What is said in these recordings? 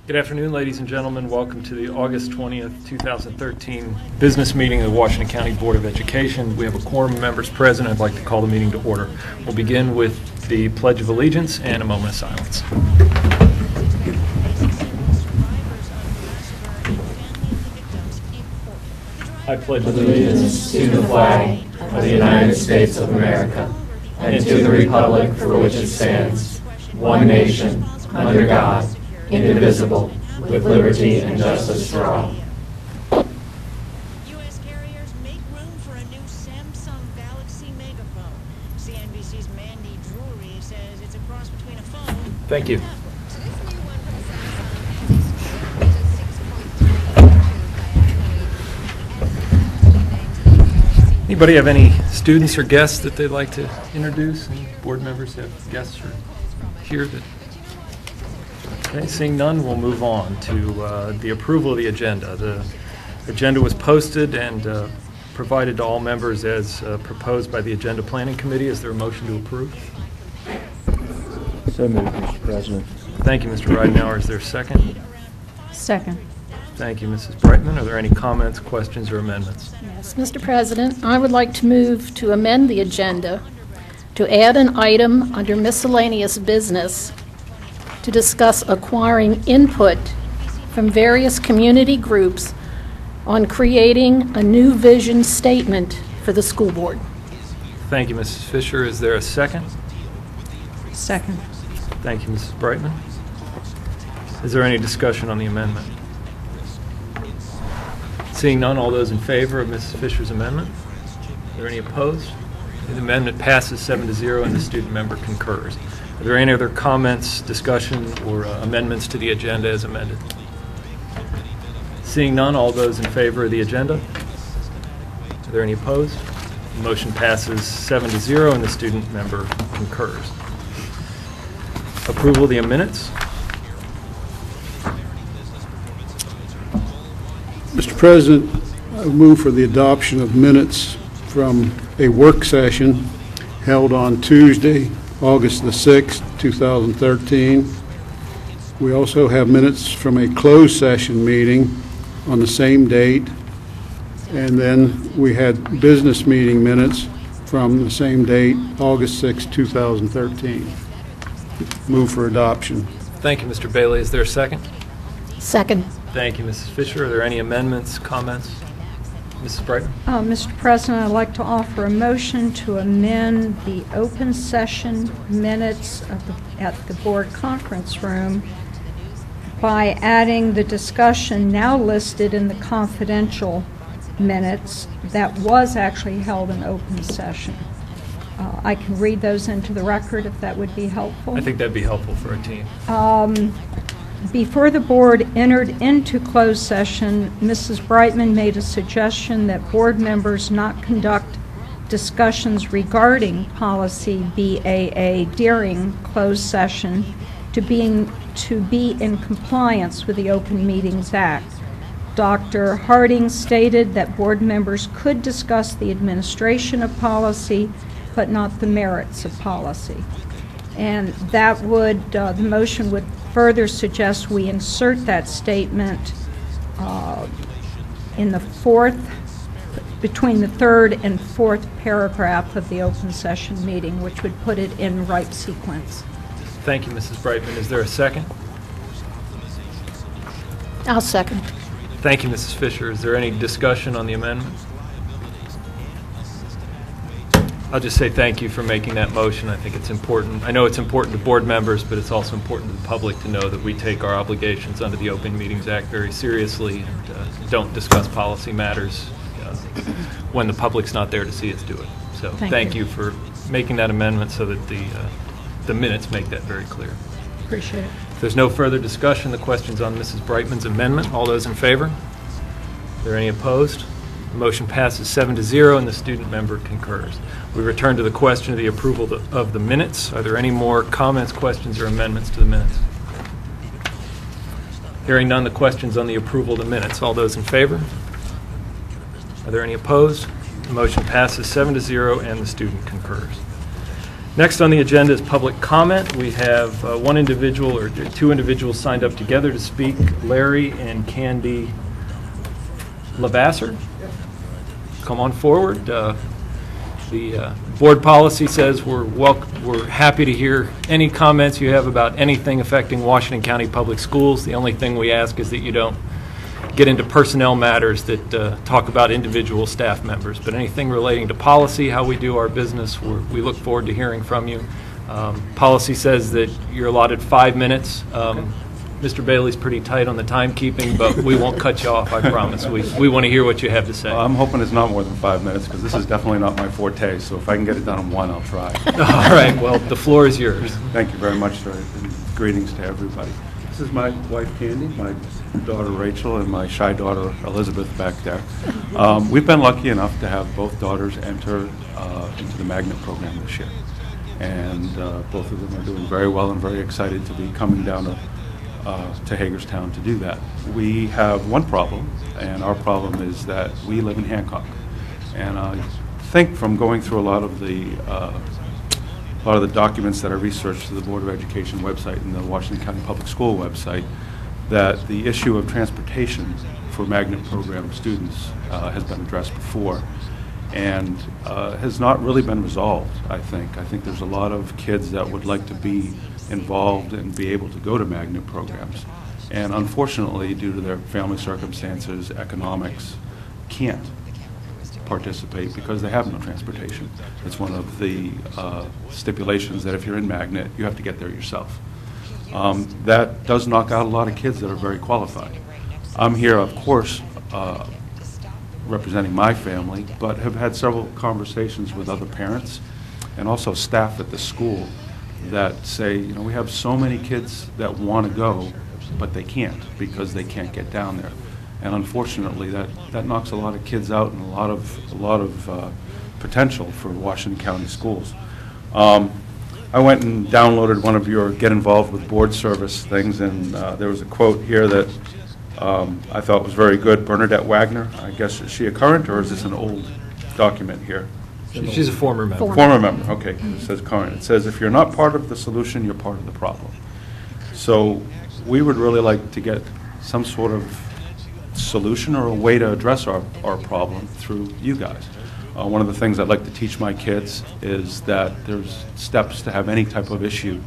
Good afternoon, ladies and gentlemen. Welcome to the August 20th, 2013 business meeting of the Washington County Board of Education. We have a quorum of members present. I'd like to call the meeting to order. We'll begin with the Pledge of Allegiance and a moment of silence. I pledge allegiance to the flag of the United States of America and to the republic for which it stands, one nation, under God, indivisible, with liberty and justice for all. U.S. carriers make room for a new Samsung Galaxy megaphone. CNBC's Mandy Drury says it's a cross between a phone. Thank you. Anybody have any students or guests that they'd like to introduce? Any board members have guests or here that? Okay, seeing none, we'll move on to the approval of the agenda. The agenda was posted and provided to all members as proposed by the Agenda Planning Committee. Is there a motion to approve? So moved, Mr. President. Thank you, Mr. Ridenauer. Is there a second? Second. Thank you, Mrs. Brightman. Are there any comments, questions, or amendments? Yes, Mr. President, I would like to move to amend the agenda to add an item under miscellaneous business to discuss acquiring input from various community groups on creating a new vision statement for the school board. Thank you, Mrs. Fisher. Is there a second? Second. Thank you, Mrs. Brightman. Is there any discussion on the amendment? Seeing none, all those in favor of Mrs. Fisher's amendment? Are there any opposed? The amendment passes 7-0 and the student member concurs. Are there any other comments, discussion, or amendments to the agenda as amended? Seeing none, all those in favor of the agenda? Are there any opposed? The motion passes 7-0 and the student member concurs. Approval of the minutes. Mr. President, I move for the adoption of minutes from a work session held on Tuesday, August the 6th, 2013. We also have minutes from a closed session meeting on the same date. And then we had business meeting minutes from the same date, August 6th, 2013. Move for adoption. Thank you, Mr. Bailey. Is there a second? Second. Thank you, Mrs. Fisher. Are there any amendments, comments? Mrs. Brighton? Mr. President, I'd like to offer a motion to amend the open session minutes at the board conference room by adding the discussion now listed in the confidential minutes that was actually held in open session. I can read those into the record if that would be helpful. I think that'd be helpful for our team. Before the board entered into closed session, Mrs. Brightman made a suggestion that board members not conduct discussions regarding policy BAA during closed session to be in compliance with the Open Meetings Act. Dr. Harding stated that board members could discuss the administration of policy, but not the merits of policy. And that would, the motion would further suggest we insert that statement in the between the third and fourth paragraph of the open session meeting, which would put it in right sequence. Thank you, Mrs. Brightman. Is there a second? I'll second. Thank you, Mrs. Fisher. Is there any discussion on the amendment? I'll just say thank you for making that motion. I think it's important. I know it's important to board members, but it's also important to the public to know that we take our obligations under the Open Meetings Act very seriously and don't discuss policy matters when the public's not there to see us do it. So thank you for making that amendment so that the minutes make that very clear. Appreciate it. If there's no further discussion, the question's on Mrs. Brightman's amendment. All those in favor? Are there any opposed? The motion passes 7-0 and the student member concurs. We return to the question of the approval of the minutes. Are there any more comments, questions, or amendments to the minutes? Hearing none, the question's on the approval of the minutes. All those in favor? Are there any opposed? The motion passes 7-0 and the student concurs. Next on the agenda is public comment. We have one individual or two individuals signed up together to speak, Larry and Candy Lavasser. Come on forward. The board policy says we're happy to hear any comments you have about anything affecting Washington County Public Schools. The only thing we ask is that you don't get into personnel matters that talk about individual staff members. But anything relating to policy, how we do our business, we look forward to hearing from you. Policy says that you're allotted 5 minutes. Mr. Bailey's pretty tight on the timekeeping, but we won't cut you off, I promise. We want to hear what you have to say. I'm hoping it's not more than 5 minutes, because this is definitely not my forte, so if I can get it done in one, I'll try. All right, well, the floor is yours. Thank you very much, sir, and greetings to everybody. This is my wife, Candy, my daughter, Rachel, and my shy daughter, Elizabeth, back there. We've been lucky enough to have both daughters enter into the magnet program this year, and both of them are doing very well and very excited to be coming down to Hagerstown to do that. We have one problem, and our problem is that we live in Hancock. And I think from going through a lot of the documents that I researched through the Board of Education website and the Washington County Public School website, that the issue of transportation for magnet program students has been addressed before and has not really been resolved, I think. I think there's a lot of kids that would like to be involved and be able to go to magnet programs. And unfortunately, due to their family circumstances, economics, can't participate because they have no transportation. It's one of the stipulations that if you're in magnet, you have to get there yourself. That does knock out a lot of kids that are very qualified. I'm here, of course, representing my family, but have had several conversations with other parents and also staff at the school that say, you know, we have so many kids that want to go, but they can't because they can't get down there. And unfortunately, that knocks a lot of kids out and a lot of potential for Washington County schools. I went and downloaded one of your Get Involved with Board Service things, and there was a quote here that I thought was very good. Bernadette Wagner, I guess, is she a current or is this an old document here? She's a former member. Former member, okay. It says current. It says if you're not part of the solution, you're part of the problem. So we would really like to get some sort of solution or a way to address our problem through you guys. One of the things I'd like to teach my kids is that there's steps to have any type of issue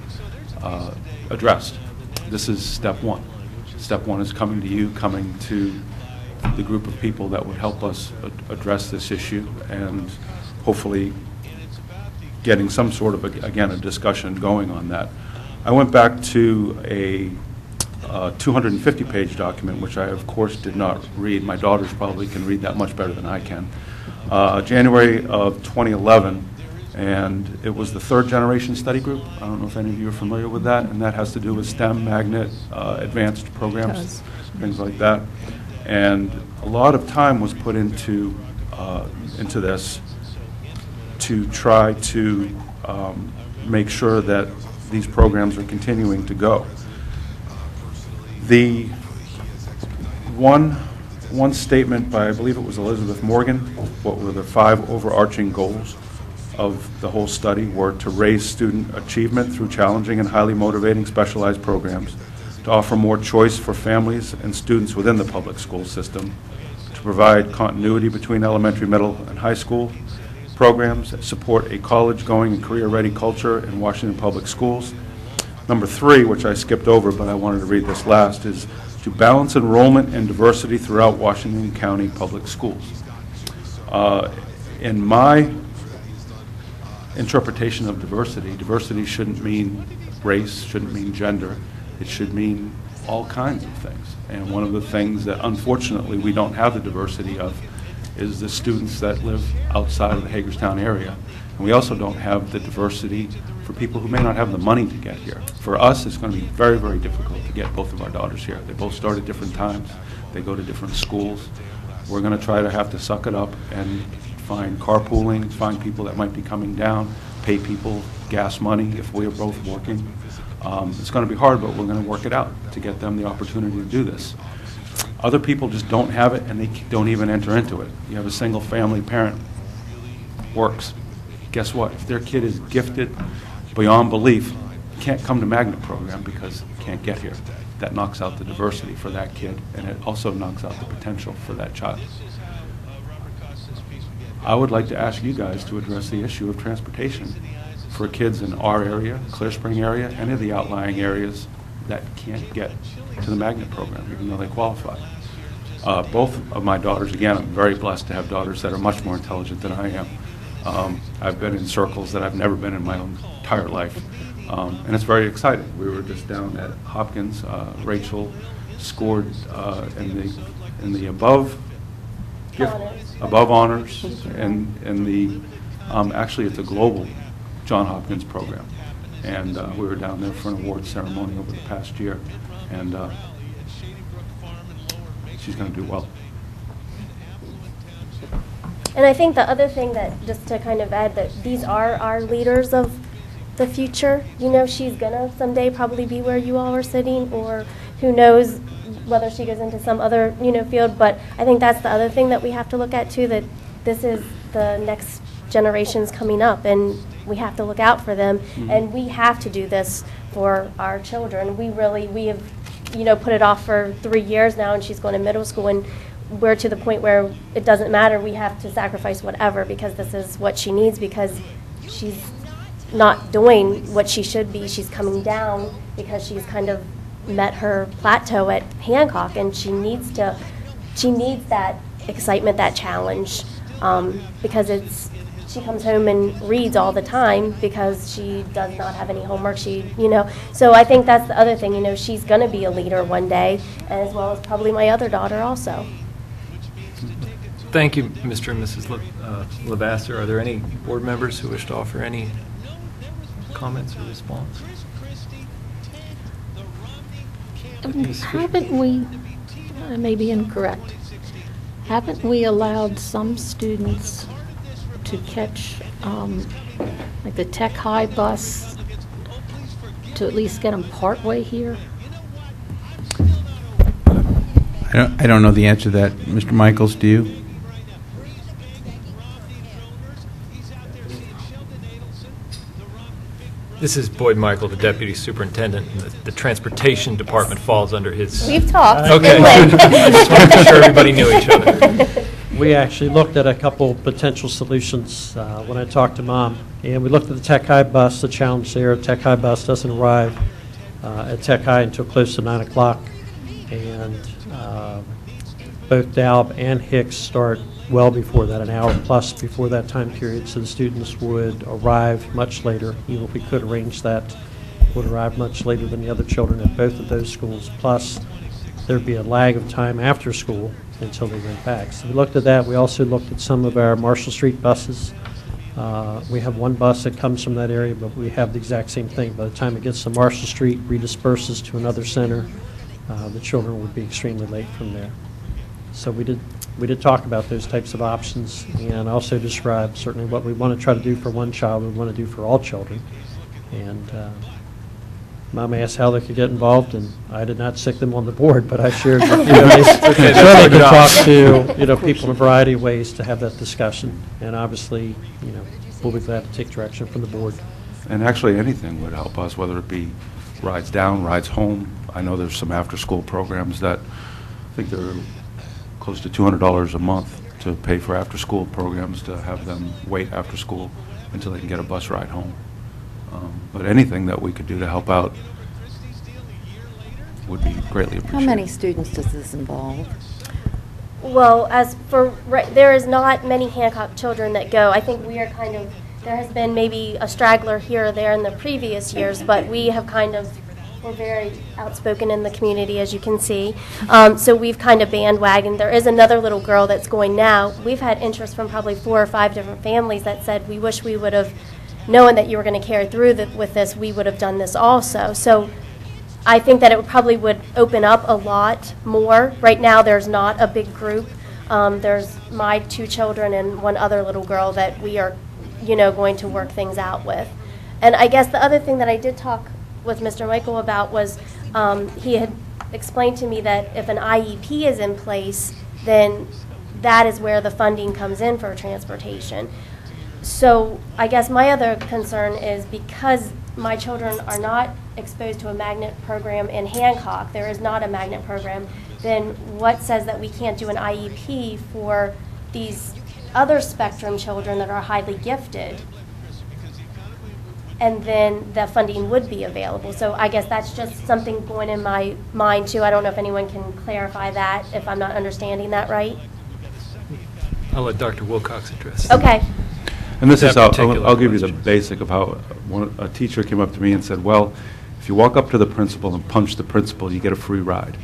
addressed. This is step one. Step one is coming to you, coming to the group of people that would help us address this issue, and hopefully getting some sort of, again, a discussion going on that. I went back to a 250-page document, which I, of course, did not read. My daughters probably can read that much better than I can. January of 2011, and it was the third generation study group. I don't know if any of you are familiar with that, and that has to do with STEM, magnet, advanced programs, things like that. And a lot of time was put into this to try to make sure that these programs are continuing to go. The one statement by, I believe it was Elizabeth Morgan, what were the 5 overarching goals of the whole study were to raise student achievement through challenging and highly motivating specialized programs, to offer more choice for families and students within the public school system, to provide continuity between elementary, middle, and high school programs, that support a college-going and career-ready culture in Washington public schools. Number 3, which I skipped over, but I wanted to read this last, is to balance enrollment and diversity throughout Washington County public schools. In my interpretation of diversity, diversity shouldn't mean race, shouldn't mean gender. It should mean all kinds of things. And one of the things that unfortunately we don't have the diversity of is the students that live outside of the Hagerstown area. And we also don't have the diversity for people who may not have the money to get here. For us, it's going to be very, very difficult to get both of our daughters here. They both start at different times. They go to different schools. We're going to try to have to suck it up and find carpooling, find people that might be coming down, pay people gas money if we are both working. It's going to be hard, but we're going to work it out to get them the opportunity to do this. Other people just don't have it, and they don't even enter into it. You have a single family parent, works, guess what? If their kid is gifted beyond belief, can't come to magnet program because can't get here. That knocks out the diversity for that kid, and it also knocks out the potential for that child. I would like to ask you guys to address the issue of transportation for kids in our area, Clear Spring area, any of the outlying areas that can't get to the magnet program, even though they qualify. Both of my daughters, again, I'm very blessed to have daughters that are much more intelligent than I am. I've been in circles that I've never been in my own entire life. And it's very exciting. We were just down at Hopkins. Rachel scored in the above honors, and in the actually it's a global John Hopkins program. And we were down there for an award ceremony over the past year, and she's going to do well. And I think the other thing that, just to kind of add, that these are our leaders of the future. You know, she's gonna someday probably be where you all are sitting, or who knows whether she goes into some other, field. But I think that's the other thing that we have to look at too, that this is the next generations coming up, and we have to look out for them. Mm-hmm. And we have to do this for our children. We have, put it off for 3 years now, and she's going to middle school, and we're to the point where it doesn't matter. We have to sacrifice whatever because this is what she needs, because she's not doing what she should be. She's coming down because she's kind of met her plateau at Hancock, and she needs that excitement, that challenge, because she comes home and reads all the time because she does not have any homework. So I think that's the other thing. She's going to be a leader one day, as well as probably my other daughter also. Thank you, Mr. and Mrs. Lavasser. Are there any board members who wish to offer any comments or response? Haven't we, I may be incorrect, haven't we allowed some students to catch like the Tech High bus to at least get them partway here? I don't know the answer to that. Mr. Michaels, do you? This is Boyd Michael, the Deputy Superintendent, and the Transportation Department falls under his... We've talked. Okay. I just want to make sure everybody knew each other. We actually looked at a couple potential solutions when I talked to Mom. And we looked at the Tech High bus, the challenge there. Tech High bus doesn't arrive at Tech High until close to 9 o'clock. And both Dalb and Hicks start well before that, an hour plus before that time period, so the students would arrive much later. Even if we could arrange that, would arrive much later than the other children at both of those schools. Plus, there'd be a lag of time after school until they went back. So we looked at that. We also looked at some of our Marshall Street buses. We have one bus that comes from that area, but we have the exact same thing. By the time it gets to Marshall Street, redisperses to another center, the children would be extremely late from there. So we did talk about those types of options, and also describe certainly what we want to try to do for one child, we want to do for all children. And Mom asked how they could get involved, and I did not stick them on the board, but I shared that, they certainly could talk to people in a variety of ways to have that discussion. And obviously, we'll be glad to take direction from the board. And actually, anything would help us, whether it be rides down, rides home. I know there's some after-school programs that I think they're close to $200 a month to pay for after-school programs, to have them wait after school until they can get a bus ride home. But anything that we could do to help out would be greatly appreciated. How many students does this involve? Well, there is not many Hancock children that go. I think we are there has been maybe a straggler here or there in the previous years, but we have we're very outspoken in the community, as you can see. So we've kind of bandwagoned. There is another little girl that's going now. We've had interest from probably 4 or 5 different families that said, we wish we would have known that you were going to carry through with this, we would have done this also. So I think that it probably would open up a lot more. Right now there's not a big group. There's my 2 children and one other little girl that we are, going to work things out with. And I guess the other thing that I did talk with Mr. Michael about was he had explained to me that if an IEP is in place, then that is where the funding comes in for transportation. So I guess my other concern is because my children are not exposed to a magnet program in Hancock, there is not a magnet program, then what says that we can't do an IEP for these other spectrum children that are highly gifted? And then the funding would be available. So I guess that's just something going in my mind too. I don't know if anyone can clarify that, if I'm not understanding that right. I'll let Dr. Wilcox address. Okay. And this That is how, particular I'll give you the question. basic of how a teacher came up to me and said, well, if you walk up to the principal and punch the principal, you get a free ride.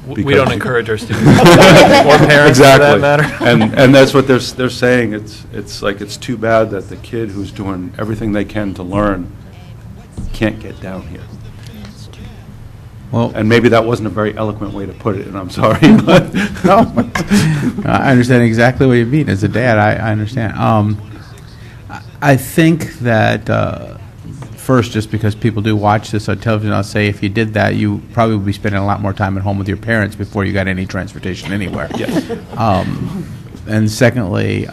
We don't encourage our students or parents for that matter. And that's what they're saying. It's like, it's too bad that the kid who's doing everything they can to learn can't get down here. Well, And maybe that wasn't a very eloquent way to put it, and I'm sorry, but. no, I understand exactly what you mean. As a dad, I understand. I think that, first, just because people do watch this on television, I'll say if you did that, you probably would be spending a lot more time at home with your parents before you got any transportation anywhere. Yes. And secondly,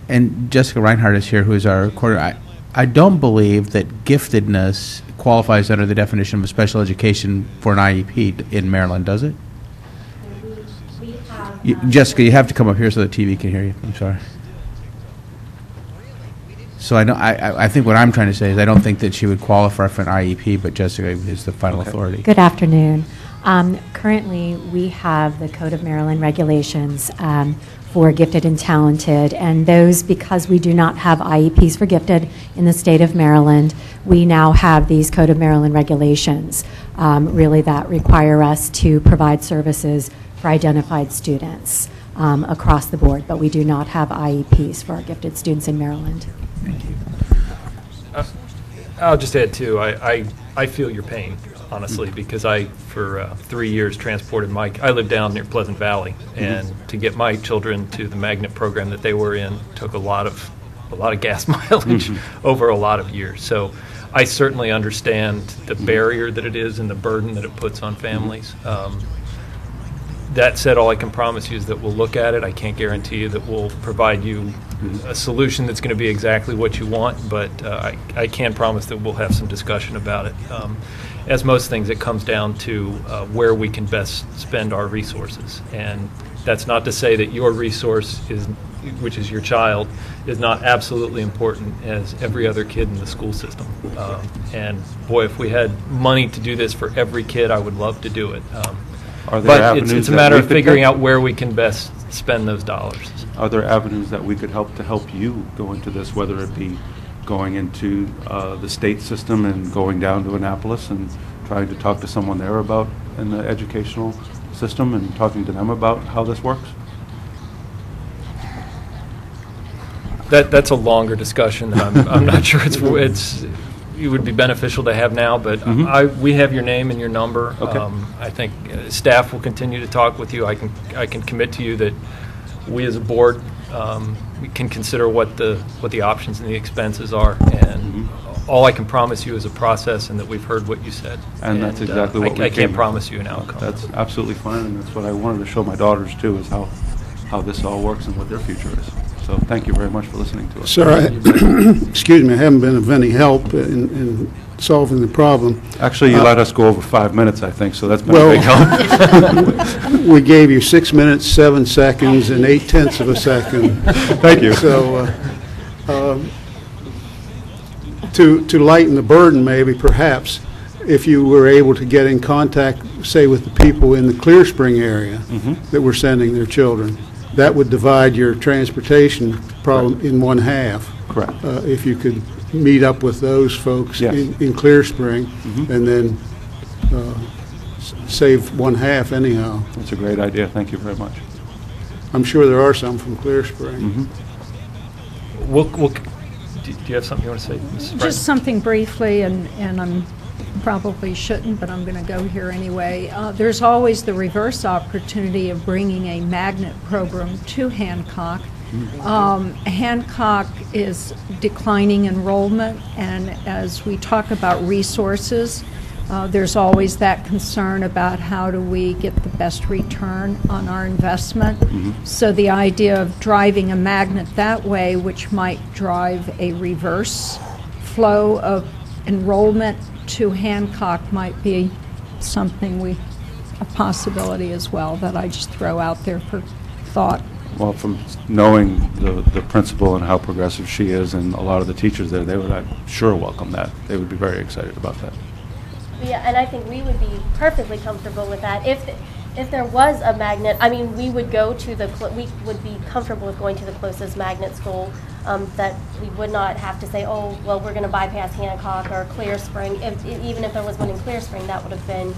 and Jessica Reinhardt is here, who is our coordinator. I don't believe that giftedness qualifies under the definition of a special education for an IEP in Maryland, does it? Jessica, you have to come up here so the TV can hear you. I'm sorry. So I think what I'm trying to say is I don't think that she would qualify for an IEP, but Jessica is the final authority. Good afternoon. Currently, we have the Code of Maryland regulations for gifted and talented, and those, because we do not have IEPs for gifted in the state of Maryland, we now have these Code of Maryland regulations, really that require us to provide services for identified students across the board, but we do not have IEPs for our gifted students in Maryland. Thank you. I'll just add, too, I feel your pain, honestly, because I, for 3 years, transported I live down near Pleasant Valley, and to get my children to the magnet program that they were in took a lot of gas mileage over a lot of years. So I certainly understand the barrier that it is and the burden that it puts on families. That said, all I can promise you is that we'll look at it. I can't guarantee you that we'll provide you a solution that's going to be exactly what you want, but I can promise that we'll have some discussion about it. As most things, it comes down to where we can best spend our resources. And that's not to say that your resource, which is your child, is not absolutely important as every other kid in the school system. And boy, if we had money to do this for every kid, I would love to do it. But it's a matter of figuring out where we can best spend those dollars. Are there avenues that we could help you go into this, whether it be going into the state system and going down to Annapolis and trying to talk to someone there about in the educational system and talking to them about how this works? That's a longer discussion that I'm not sure it would be beneficial to have now, but we have your name and your number. Okay. I think staff will continue to talk with you. I can commit to you that we as a board we can consider what the options and the expenses are, and all I can promise you is a process, and that we've heard what you said. And that's exactly what we I can't came- promise you an outcome. That's absolutely fine, and that's what I wanted to show my daughters too, is how this all works and what their future is. So thank you very much for listening to us. Sir, excuse me, I haven't been of any help in solving the problem. Actually, you let us go over 5 minutes, I think, so that's been a big help. We gave you 6 minutes, 7 seconds, and 0.8 of a second. Thank you. So, to lighten the burden, maybe, perhaps, if you were able to get in contact, say, with the people in the Clear Spring area that were sending their children, that would divide your transportation problem in one half. Correct. If you could meet up with those folks Yes. in Clear Spring, and then save one half anyhow. That's a great idea. Thank you very much. I'm sure there are some from Clear Spring. Do you have something you want to say, Mrs. Brightman? Just something briefly, and I'm probably shouldn't, but I'm going to go here anyway. There's always the reverse opportunity of bringing a magnet program to Hancock. Hancock is declining enrollment, and as we talk about resources, there's always that concern about how do we get the best return on our investment. So the idea of driving a magnet that way, which might drive a reverse flow of enrollment to Hancock, might be something a possibility as well that I just throw out there for thought. Well, from knowing the principal and how progressive she is and a lot of the teachers there, they would, I'm sure, welcome that. They would be very excited about that. Yeah, and I think we would be perfectly comfortable with that. If there was a magnet, I mean, we would go to we would be comfortable with going to the closest magnet school, that we would not have to say, oh, well, we're going to bypass Hancock or Clear Spring. Even if there was one in Clear Spring, that would have been,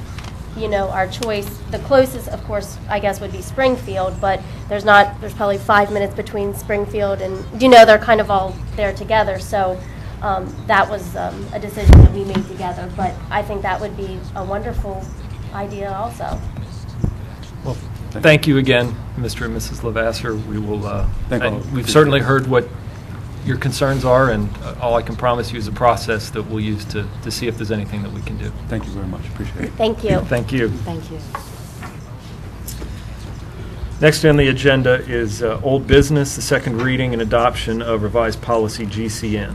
our choice. The closest, of course, I guess would be Springfield, but there's probably 5 minutes between Springfield and, they're kind of all there together. So that was a decision that we made together, but I think that would be a wonderful idea also. Well, thank you again, Mr. and Mrs. Lavasser. We will. We've certainly heard what your concerns are, and all I can promise you is a process that we'll use to see if there's anything that we can do. Thank you very much. Appreciate it. Thank you. Thank you. Thank you. Next on the agenda is old business, the second reading and adoption of revised policy GCN.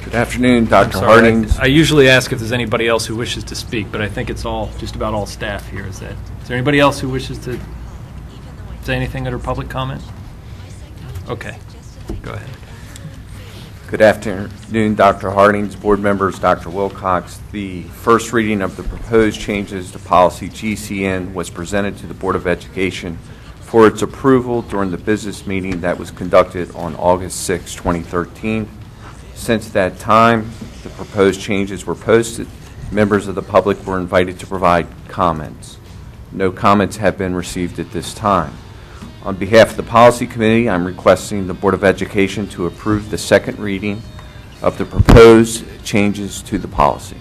Good afternoon, Dr. Sorry, Harding. I usually ask if there's anybody else who wishes to speak, but I think it's just about all staff here. Is there anybody else who wishes to say anything under public comment? Okay, go ahead. Good afternoon, Dr. Harding, board members, Dr. Wilcox. The first reading of the proposed changes to policy GCN was presented to the Board of Education for its approval during the business meeting that was conducted on August 6, 2013. Since that time, the proposed changes were posted. Members of the public were invited to provide comments. No comments have been received at this time. On behalf of the Policy Committee, I'm requesting the Board of Education to approve the second reading of the proposed changes to the policy.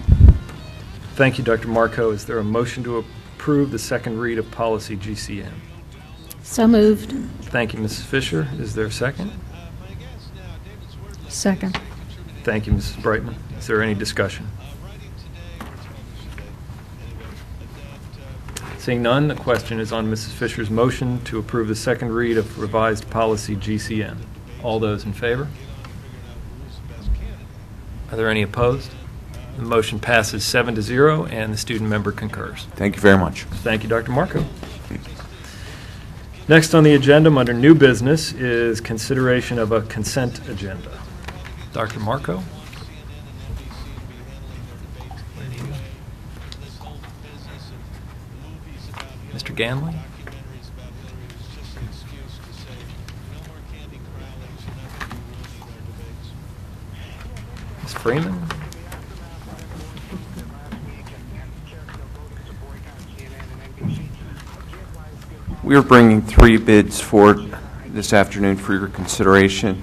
Thank you, Dr. Marco. Is there a motion to approve the second read of policy GCN? So moved. Thank you, Mrs. Fisher. Is there a second? Second. Thank you, Mrs. Brightman. Is there any discussion? Seeing none, the question is on Mrs. Fisher's motion to approve the second read of revised policy GCN. All those in favor? Are there any opposed? The motion passes 7-0, and the student member concurs. Thank you very much. Thank you, Dr. Marco. Next on the agenda, under new business, is consideration of a consent agenda. Dr. Marco? Mr. Ganley? Ms. Freeman? We are bringing 3 bids forward this afternoon for your consideration.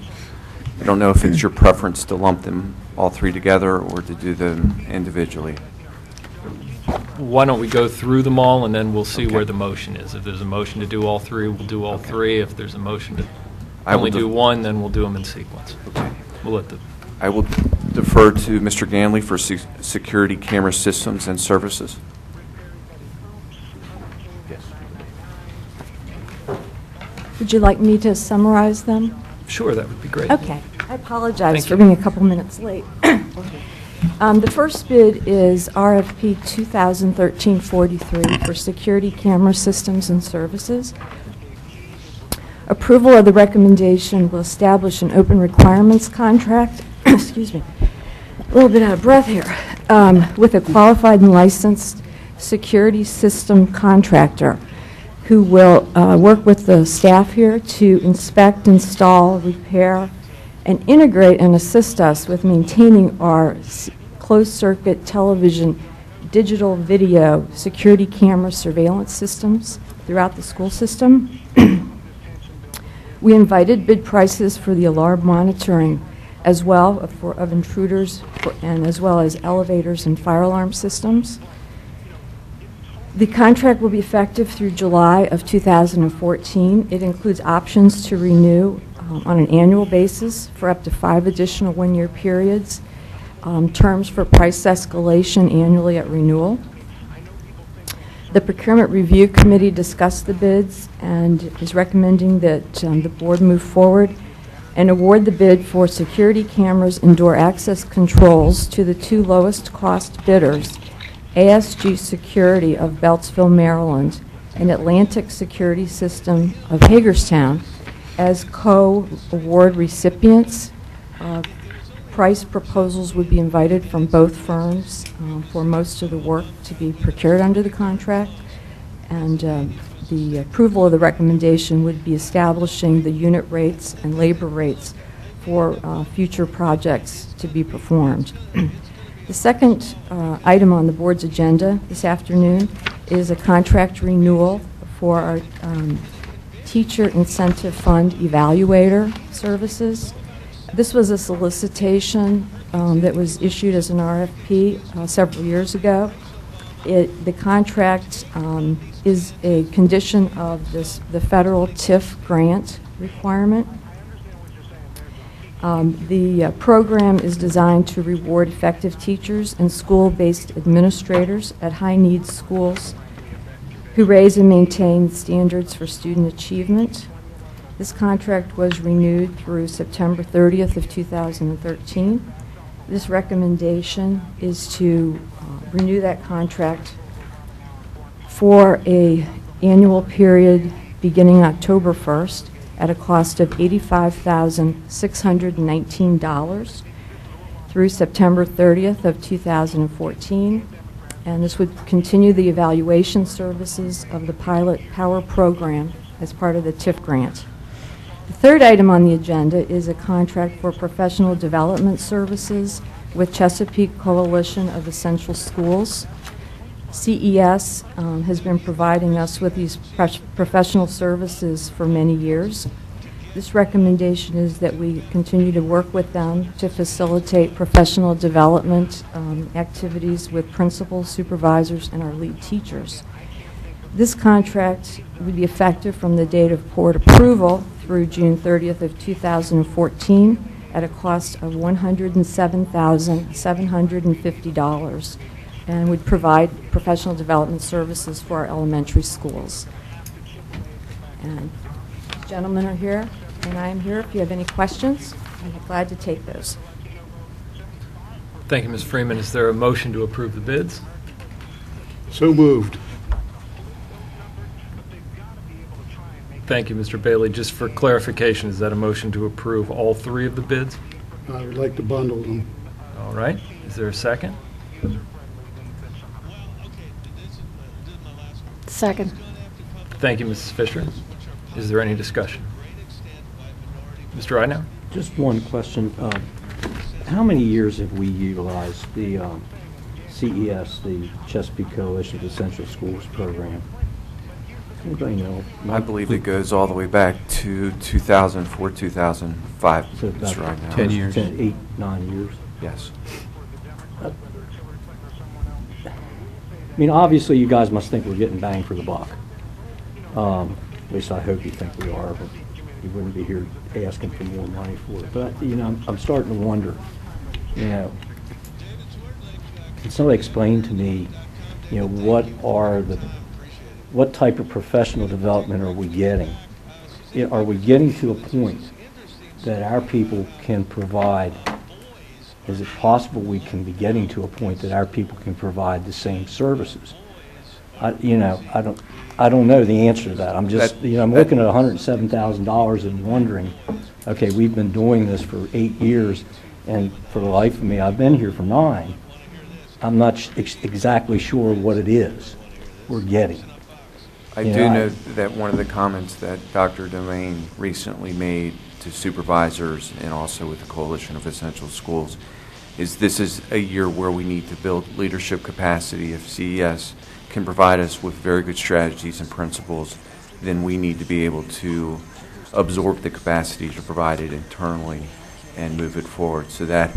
I don't know if it's your preference to lump them all 3 together or to do them individually. Why don't we go through them all, and then we'll see Okay. where the motion is. If there's a motion to do all 3, we'll do all Okay. 3. If there's a motion to I will only do one, then we'll do them in sequence. Okay. We'll let the... I will defer to Mr. Ganley for security camera systems and services. Would you like me to summarize them? Sure, that would be great. Okay. I apologize Thank for you. being a couple minutes late. The first bid is RFP 2013-43 for security camera systems and services. Approval of the recommendation will establish an open requirements contract, excuse me, a little bit out of breath here, with a qualified and licensed security system contractor who will work with the staff here to inspect, install, repair, and integrate and assist us with maintaining our closed-circuit television, digital video, security camera surveillance systems throughout the school system. We invited bid prices for the alarm monitoring as well of intruders and as well as elevators and fire alarm systems. The contract will be effective through July of 2014. It includes options to renew on an annual basis for up to 5 additional one-year periods, terms for price escalation annually at renewal. The Procurement Review Committee discussed the bids and is recommending that the board move forward and award the bid for security cameras and door access controls to the 2 lowest cost bidders, ASG Security of Beltsville, Maryland, and Atlantic Security System of Hagerstown as co-award recipients. Price proposals would be invited from both firms for most of the work to be procured under the contract, and the approval of the recommendation would be establishing the unit rates and labor rates for future projects to be performed. The second item on the board's agenda this afternoon is a contract renewal for our Teacher Incentive Fund Evaluator services. This was a solicitation that was issued as an RFP several years ago. The contract is a condition of the federal TIF grant requirement. The program is designed to reward effective teachers and school-based administrators at high-needs schools who raise and maintain standards for student achievement. This contract was renewed through September 30th of 2013. This recommendation is to renew that contract for an annual period beginning October 1st at a cost of $85,619 through September 30th of 2014. And this would continue the evaluation services of the pilot power program as part of the TIF grant. The third item on the agenda is a contract for professional development services with Chesapeake Coalition of Essential Schools. CES has been providing us with these professional services for many years. This recommendation is that we continue to work with them to facilitate professional development activities with principals, supervisors, and our lead teachers. This contract would be effective from the date of board approval through June 30th of 2014 at a cost of $107,750 and would provide professional development services for our elementary schools. And gentlemen are here, and I am here. If you have any questions, I'd be glad to take those. Thank you, Ms. Freeman. Is there a motion to approve the bids? So moved. Thank you, Mr. Bailey. Just for clarification, is that a motion to approve all 3 of the bids? I would like to bundle them. All right. Is there a second? Second. Thank you, Mrs. Fisher. Is there any discussion? Mr. Ridenhour? Just one question. How many years have we utilized the CES, the Chesapeake Coalition of Essential Schools program? Anybody know? I believe it goes all the way back to 2004, 2005. So about right now. 10 years. 8, 9 years? Yes. I mean, obviously, you guys must think we're getting bang for the buck. At least I hope you think we are, but you wouldn't be here asking for more money for it. But, you know, I'm starting to wonder, you know, can somebody explain to me, you know, what type of professional development are we getting? You know, are we getting to a point that our people can provide? Is it possible we can be getting to a point that our people can provide the same services? I don't know the answer to that. I'm just, I'm looking at $107,000 and wondering, okay, we've been doing this for 8 years, and for the life of me, I've been here for 9. I'm not exactly sure what it is we're getting. I do know that one of the comments that Dr. Domain recently made to supervisors and also with the Coalition of Essential Schools is this is a year where we need to build leadership capacity. If CES can provide us with very good strategies and principles, then we need to be able to absorb the capacity to provide it internally and move it forward. So that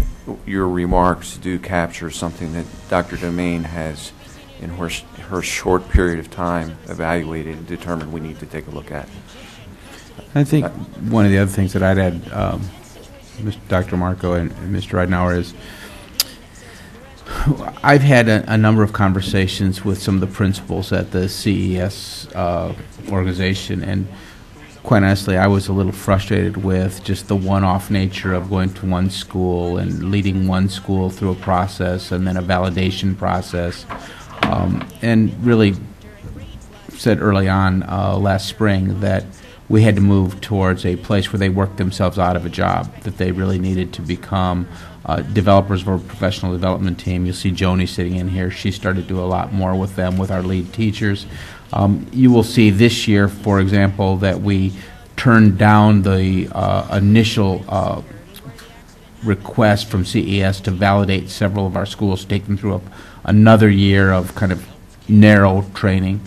your remarks do capture something that Dr. Domain has in her short period of time, evaluated and determined we need to take a look at. I think one of the other things that I'd add, Dr. Marco and Mr. Ridenauer, is I've had a number of conversations with some of the principals at the CES organization, and quite honestly, I was a little frustrated with just the one-off nature of going to one school and leading one school through a process and then a validation process, and really said early on last spring that we had to move towards a place where they worked themselves out of a job, that they really needed to become developers of our professional development team. You'll see Joni sitting in here. She started to do a lot more with them, with our lead teachers. You will see this year, for example, that we turned down the initial request from CES to validate several of our schools, take them through another year of kind of narrow training,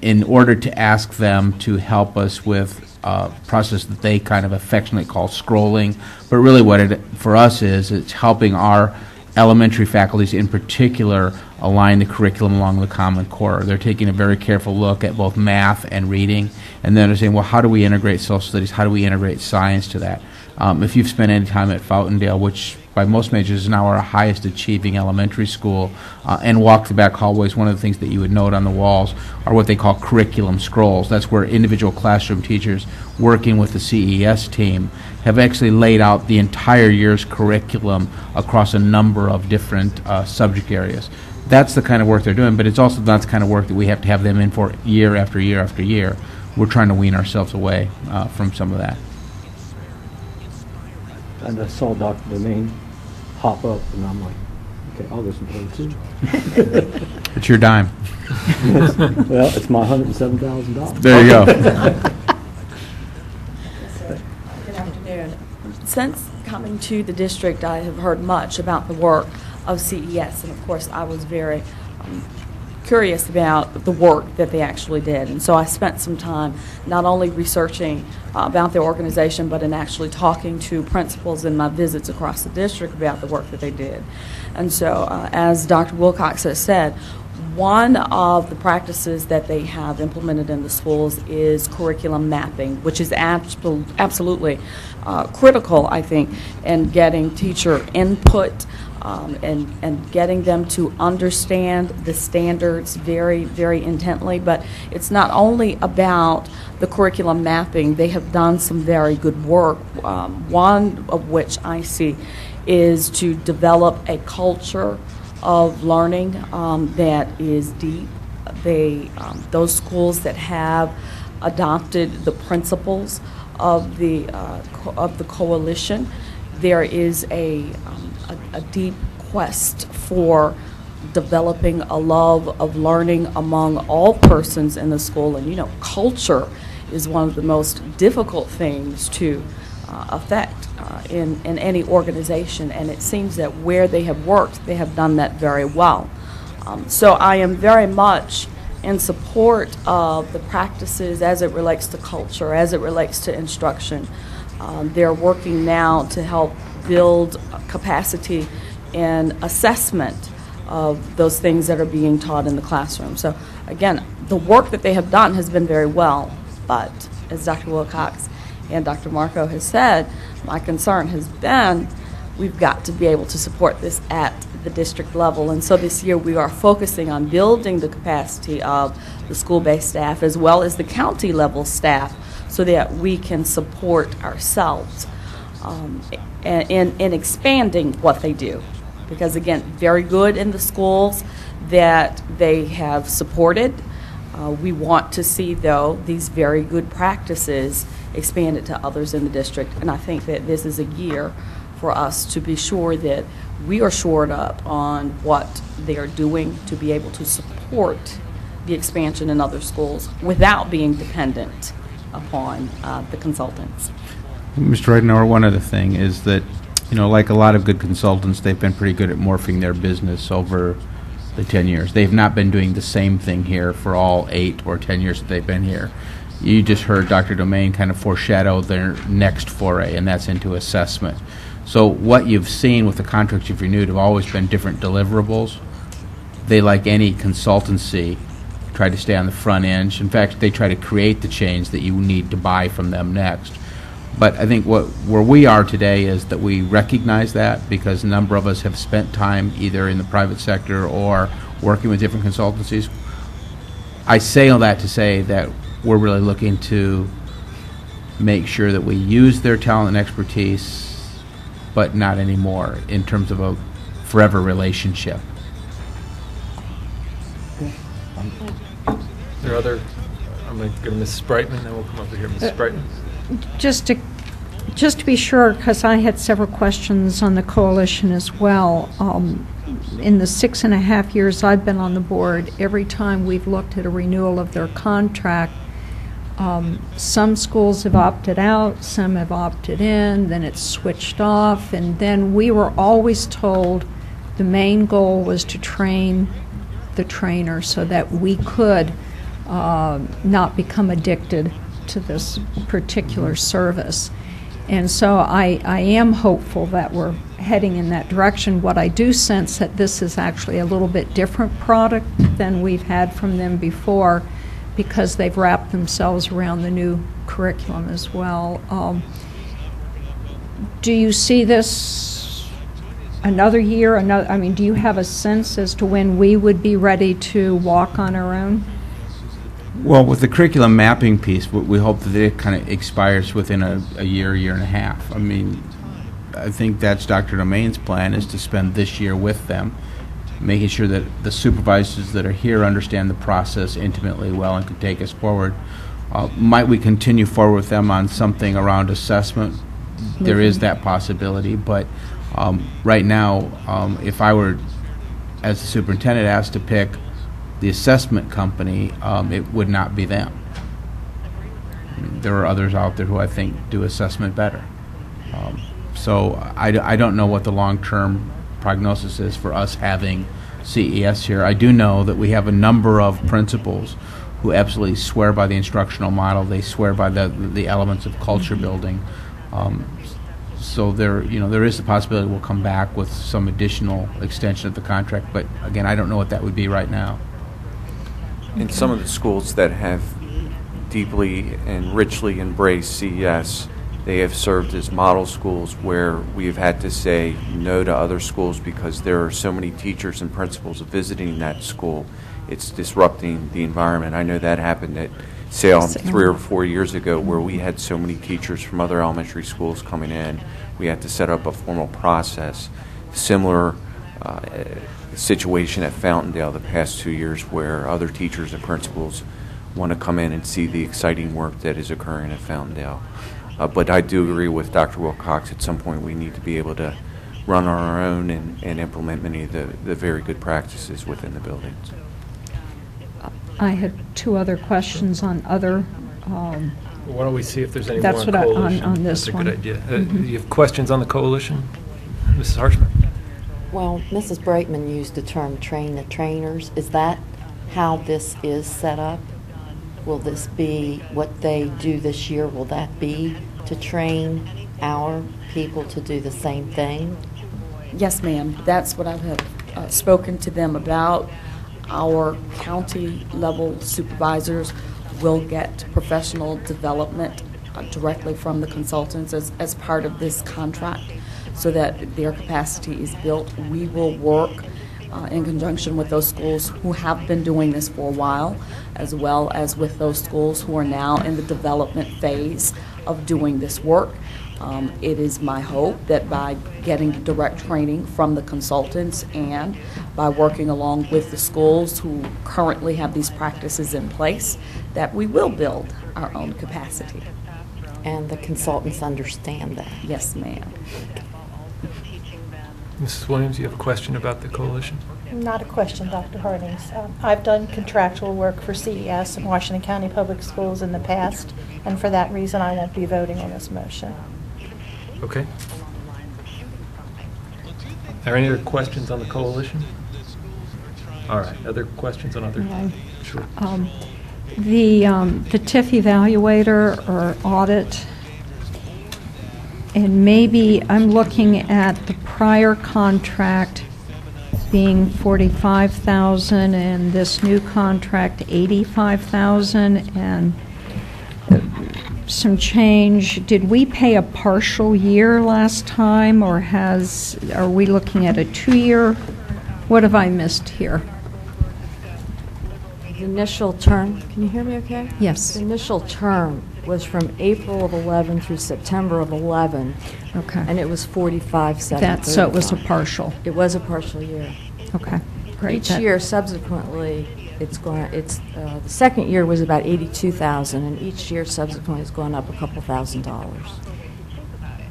in order to ask them to help us with a process that they kind of affectionately call scrolling. But really what it for us is, it's helping our elementary faculties in particular align the curriculum along the Common Core. They're taking a very careful look at both math and reading, and then they're saying, well, how do we integrate social studies? How do we integrate science to that? If you've spent any time at Fountaindale, which by most measures is now our highest achieving elementary school, and walk the back hallways, one of the things that you would note on the walls are what they call curriculum scrolls. That's where individual classroom teachers working with the CES team have actually laid out the entire year's curriculum across a number of different subject areas. That's the kind of work they're doing, but it's also not the kind of work that we have to have them in for year after year after year. We're trying to wean ourselves away from some of that. And I saw Dr. Domain hop up, and I'm like, okay, I'll listen to him too. It's your dime. Well, it's my $107,000. There you go. Good afternoon. Since coming to the district, I have heard much about the work of CES, and of course I was very curious about the work that they actually did. And so I spent some time not only researching about their organization, but in actually talking to principals in my visits across the district about the work that they did. And so as Dr. Wilcox has said, one of the practices that they have implemented in the schools is curriculum mapping, which is absolutely critical, I think, in getting teacher input and getting them to understand the standards very, very intently. But it's not only about the curriculum mapping. They have done some very good work, one of which I see is to develop a culture of learning that is deep. Those schools that have adopted the principles of the coalition, there is a deep quest for developing a love of learning among all persons in the school. And you know, culture is one of the most difficult things to affect in any organization, and it seems that where they have worked, they have done that very well. So I am very much in support of the practices as it relates to culture, as it relates to instruction. They're working now to help build capacity in assessment of those things that are being taught in the classroom. So again, the work that they have done has been very well, but as Dr. Wilcox and Dr. Marco has said, my concern has been we've got to be able to support this at the district level. And so this year we are focusing on building the capacity of the school-based staff as well as the county level staff so that we can support ourselves in expanding what they do. Because again, very good in the schools that they have supported. We want to see, though, these very good practices expanded to others in the district. And I think that this is a year for us to be sure that we are shored up on what they are doing to be able to support the expansion in other schools without being dependent upon the consultants. Mr. Ridenauer, one other thing is that, you know, like a lot of good consultants, they've been pretty good at morphing their business over the 10 years. They've not been doing the same thing here for all 8 or 10 years that they've been here. You just heard Dr. Domain kind of foreshadow their next foray, and that's into assessment. So what you've seen with the contracts you've renewed have always been different deliverables, they, like any consultancy, try to stay on the front edge. In fact, they try to create the change that you need to buy from them next. But I think where we are today is that we recognize that because a number of us have spent time either in the private sector or working with different consultancies. I say all that to say that we're really looking to make sure that we use their talent and expertise, but not anymore in terms of a forever relationship. There are other, I'm going to go to Mrs. Brightman, then we'll come over here. Mrs. Brightman. Just to be sure, because I had several questions on the coalition as well. In the 6.5 years I've been on the board, every time we've looked at a renewal of their contract, some schools have opted out, some have opted in, then it's switched off, and then we were always told the main goal was to train the trainer so that we could not become addicted to this particular service. And so I am hopeful that we're heading in that direction. What I do sense that this is actually a little bit different product than we've had from them before because they've wrapped themselves around the new curriculum as well. Do you see this another year? I mean, do you have a sense as to when we would be ready to walk on our own? Well, with the curriculum mapping piece, we hope that it kind of expires within a year and a half. I mean, I think that's Dr. Domain's plan, is to spend this year with them, making sure that the supervisors that are here understand the process intimately well and can take us forward. Might we continue forward with them on something around assessment? There is that possibility, but right now, if I were, as the superintendent, asked to pick the assessment company, it would not be them. I mean, there are others out there who I think do assessment better. So I don't know what the long-term prognosis is for us having CES here. I do know that we have a number of principals who absolutely swear by the instructional model. They swear by the elements of culture building. So there is the possibility we'll come back with some additional extension of the contract. But again, I don't know what that would be right now. In some of the schools that have deeply and richly embraced CES, they have served as model schools where we've had to say no to other schools because there are so many teachers and principals visiting that school. It's disrupting the environment. I know that happened at Salem 3 or 4 years ago where we had so many teachers from other elementary schools coming in. We had to set up a formal process. Similar situation at Fountaindale the past 2 years where other teachers and principals want to come in and see the exciting work that is occurring at Fountaindale. But I do agree with Dr. Wilcox. At some point we need to be able to run on our own and implement many of the very good practices within the buildings. I had 2 other questions on other. Why don't we see if there's any That's more what coalition? on this That's a one. good idea. You have questions on the coalition? Mrs. Harshman? Well, Mrs. Brightman used the term train the trainers. Is that how this is set up? Will this be what they do this year? Will that be to train our people to do the same thing? Yes, ma'am. That's what I have spoken to them about. Our county level supervisors will get professional development directly from the consultants as part of this contract so that their capacity is built. We will work in conjunction with those schools who have been doing this for a while, as well as with those schools who are now in the development phase of doing this work. It is my hope that by getting direct training from the consultants and by working along with the schools who currently have these practices in place, that we will build our own capacity. And the consultants understand that? Yes, ma'am. Mrs. Williams, you have a question about the coalition? Not a question, Dr. Hardings. I've done contractual work for CES in Washington County Public Schools in the past, and for that reason I won't be voting on this motion. Okay. Are there any other questions on the coalition? All right. Other questions on other? Sure. The TIF evaluator or audit, and maybe I'm looking at the prior contract being $45,000 and this new contract $85,000 and some change. Did we pay a partial year last time, or are we looking at a 2-year? What have I missed here? The initial term, can you hear me okay? Yes. The initial term was from April of 11 through September of 11. Okay. And it was 45,735. So it was a partial. It was a partial year. Okay, great. Each year subsequently, the second year was about 82,000, and each year subsequently has gone up a couple $1,000s.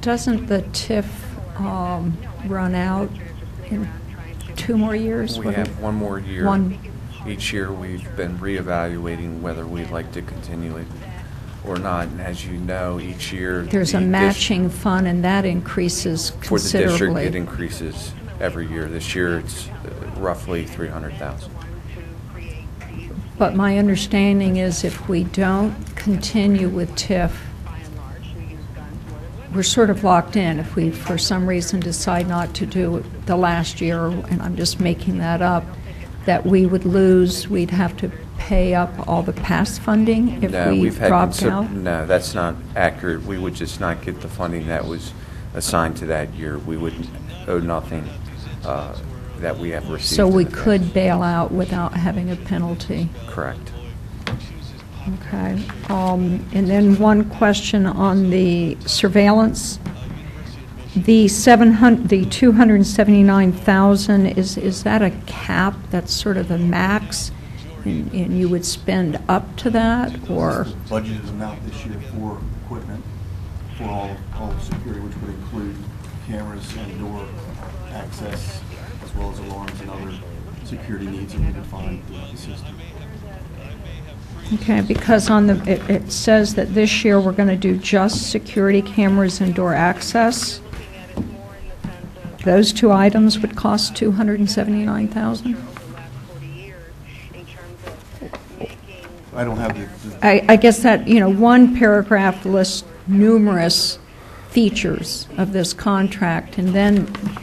Doesn't the TIF run out in 2 more years? We have 1 more year. One. Each year we've been reevaluating whether we'd like to continue it or not. And as you know, each year There's a matching fund, and that increases for the district. considerably. It increases every year. This year it's roughly 300,000. But my understanding is if we don't continue with TIF, we're sort of locked in. If we, for some reason, decide not to do it the last year, and I'm just making that up, that we would lose, we'd have to pay up all the past funding if we dropped out? No, that's not accurate. We would just not get the funding that was assigned to that year. We would owe nothing that we have received. So we could bail out without having a penalty? Correct. Okay. And then one question on the surveillance. The 279,000, is that a cap? That's sort of the max, and you would spend up to that, or? Budgeted amount this year for equipment for all the security, which would include cameras and door access, as well as alarms and other security needs that we would find throughout the system. Okay, because on it says that this year we're going to do just security cameras and door access. Those 2 items would cost $279,000. I don't have the I guess that, one paragraph lists numerous features of this contract,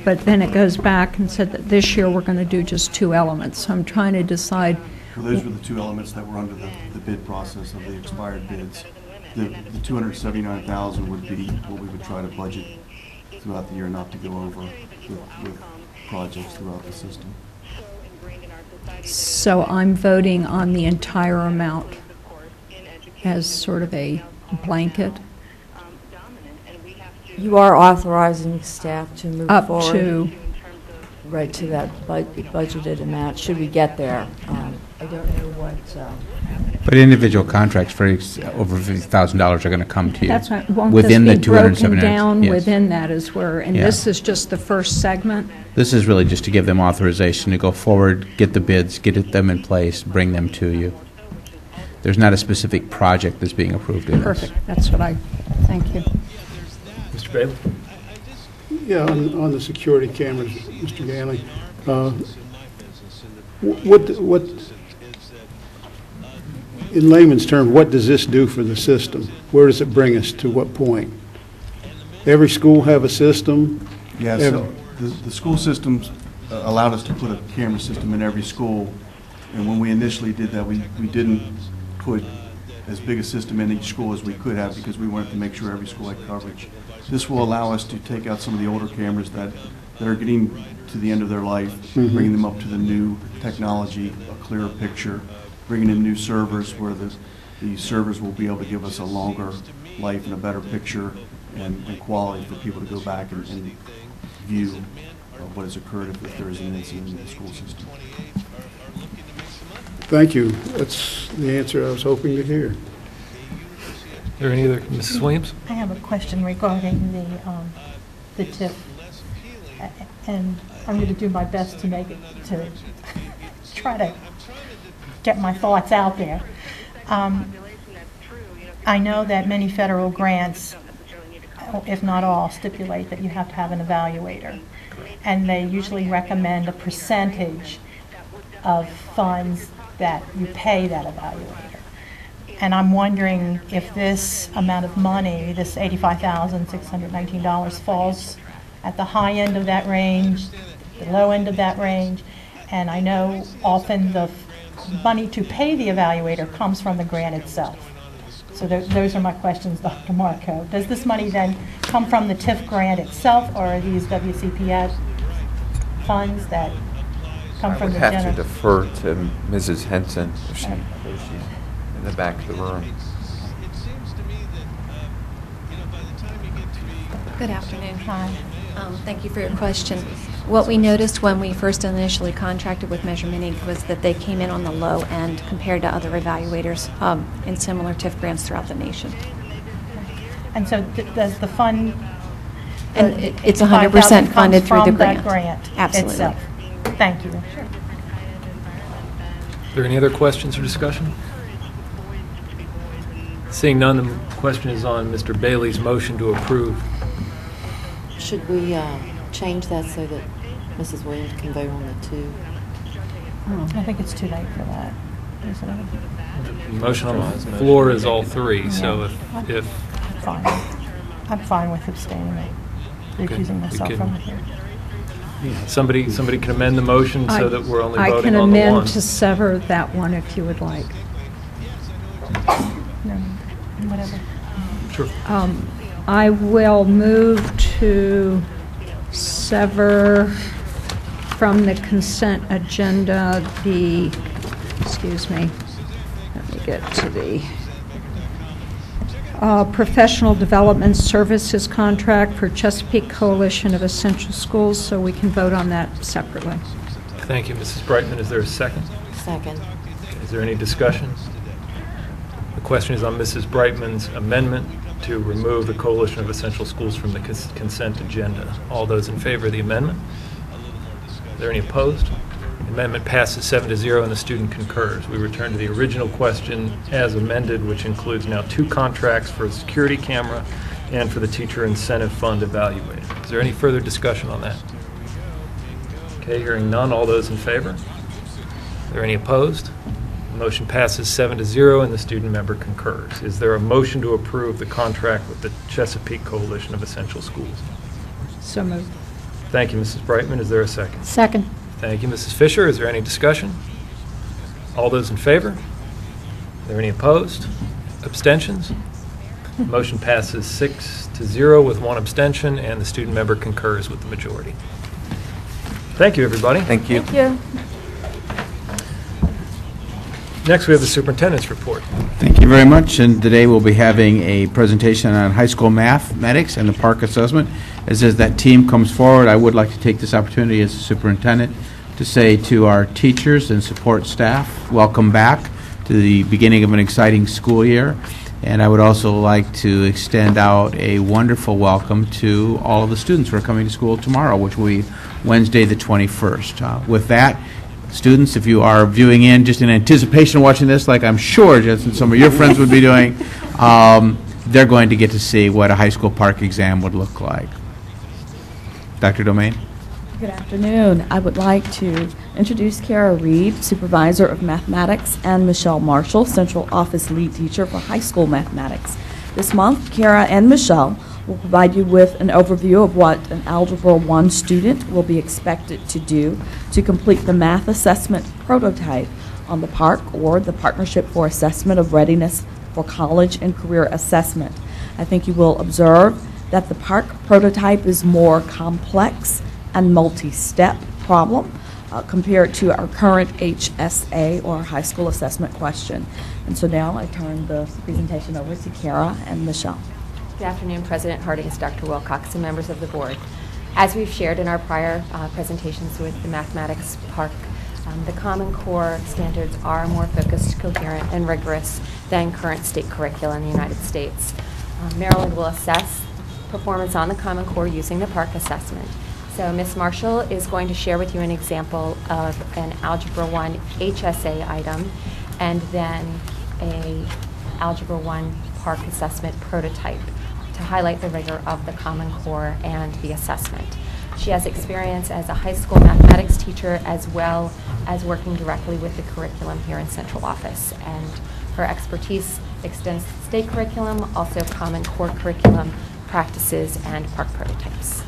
but then it goes back and said that this year we're going to do just 2 elements. So I'm trying to decide. Well, those were the 2 elements that were under the bid process of the expired bids. The $279,000 would be what we would try to budget throughout the year, not to go over with projects throughout the system. So I'm voting on the entire amount as sort of a blanket? You are authorizing staff to move Up forward. to. Right, to that budgeted amount, should we get there. I don't know what. But individual contracts for over $50,000 are going to come to you. That's right. Won't within this the be broken 279. down Yes. within that is where, and Yeah. this is just the first segment? This is really just to give them authorization to go forward, get the bids, them in place, bring them to you. There's not a specific project that's being approved in this. Perfect, that's what thank you. Mr. Bailey? Yeah, on the security cameras, Mr. Ganley, what, in layman's terms, what does this do for the system? Where does it bring us to what point? Every school have a system? Yeah, so the school systems allowed us to put a camera system in every school, and when we initially did that, we didn't put as big a system in each school as we could have because we wanted to make sure every school had coverage. This will allow us to take out some of the older cameras that are getting to the end of their life, bringing them up to the new technology, a clearer picture, bringing in new servers where the servers will be able to give us a longer life and a better picture and quality for people to go back and view what has occurred if there is an incident in the school system. Thank you. That's the answer I was hoping to hear. Are there any other, Mrs. Williams? I have a question regarding the TIF, and I'm going to do my best to make it, to try to get my thoughts out there. I know that many federal grants, if not all, stipulate that you have to have an evaluator, and they usually recommend a percentage of funds that you pay that evaluator. And I'm wondering if this amount of money, this $85,619, falls at the high end of that range, the low end of that range, and I know often the money to pay the evaluator comes from the grant itself. So those are my questions, Dr. Marco. Does this money then come from the TIF grant itself, or are these WCPS funds that come from the I would general? have to defer to Mrs. Henson if she's in the back of the room. Good afternoon. Hi. Thank you for your question. What we noticed when we first initially contracted with Measurement Inc. was that they came in on the low end compared to other evaluators in similar TIF grants throughout the nation. And so does the fund, And it's 100% funded through the grant. From that grant Absolutely. itself? Thank you. Are there any other questions or discussion? Seeing none, the question is on Mr. Bailey's motion to approve. Should we change that so that Mrs. Williams can vote on the two? I think it's too late for that, isn't it? The motion on the floor is all three, so if Fine. I'm fine with abstaining, recusing myself can- from the hearing. somebody can amend the motion so that we're only I voting can on the one. amend to sever that one if you would like. No, whatever. Sure. I will move to sever from the consent agenda the, excuse me, let me get to the professional development services contract for Chesapeake Coalition of Essential Schools, so we can vote on that separately. Thank you, Mrs. Brightman. Is there a second? Second. Is there any discussion? The question is on Mrs. Brightman's amendment to remove the Coalition of Essential Schools from the consent agenda. All those in favor of the amendment? Are there any opposed? The amendment passes 7-0 and the student concurs. We return to the original question as amended, which includes now 2 contracts for a security camera and for the teacher incentive fund evaluator. Is there any further discussion on that? Okay, hearing none. All those in favor? Are there any opposed? The motion passes 7-0 and the student member concurs. Is there a motion to approve the contract with the Chesapeake Coalition of Essential Schools? So moved. Thank you, Mrs. Brightman. Is there a second? Second. Thank you, Mrs. Fisher. Is there any discussion? All those in favor? Are there any opposed? Abstentions? Motion passes 6-0 with 1 abstention, and the student member concurs with the majority. Thank you, everybody. Thank you. Thank you. Next, we have the superintendent's report. Thank you very much, and today we'll be having a presentation on high school mathematics and the park assessment. As that team comes forward, I would like to take this opportunity as a superintendent to say to our teachers and support staff, welcome back to the beginning of an exciting school year. And I would also like to extend out a wonderful welcome to all of the students who are coming to school tomorrow, which will be Wednesday the 21st. With that, students, if you are viewing in just in anticipation of watching this, like I'm sure just some of your friends would be doing, they're going to get to see what a high school park exam would look like. Dr. Domain? Good afternoon. I would like to introduce Kara Reed, Supervisor of Mathematics, and Michelle Marshall, Central Office Lead Teacher for High School Mathematics. This month, Kara and Michelle will provide you with an overview of what an Algebra 1 student will be expected to do to complete the math assessment prototype on the PARC, or the Partnership for Assessment of Readiness for College and Career Assessment. I think you will observe that the PARC prototype is more complex and multi-step problem compared to our current HSA, or high school assessment question. And so now I turn the presentation over to Kara and Michelle. Good afternoon, President Hardings, Dr. Wilcox, and members of the board. As we've shared in our prior presentations with the mathematics PARC, the Common Core standards are more focused, coherent, and rigorous than current state curricula in the United States. Maryland will assess performance on the Common Core using the PARC assessment. So Ms. Marshall is going to share with you an example of an Algebra 1 HSA item and then a Algebra 1 PARC assessment prototype to highlight the rigor of the Common Core and the assessment. She has experience as a high school mathematics teacher as well as working directly with the curriculum here in Central Office, and her expertise extends to state curriculum, also Common Core curriculum, practices, and PARC prototypes.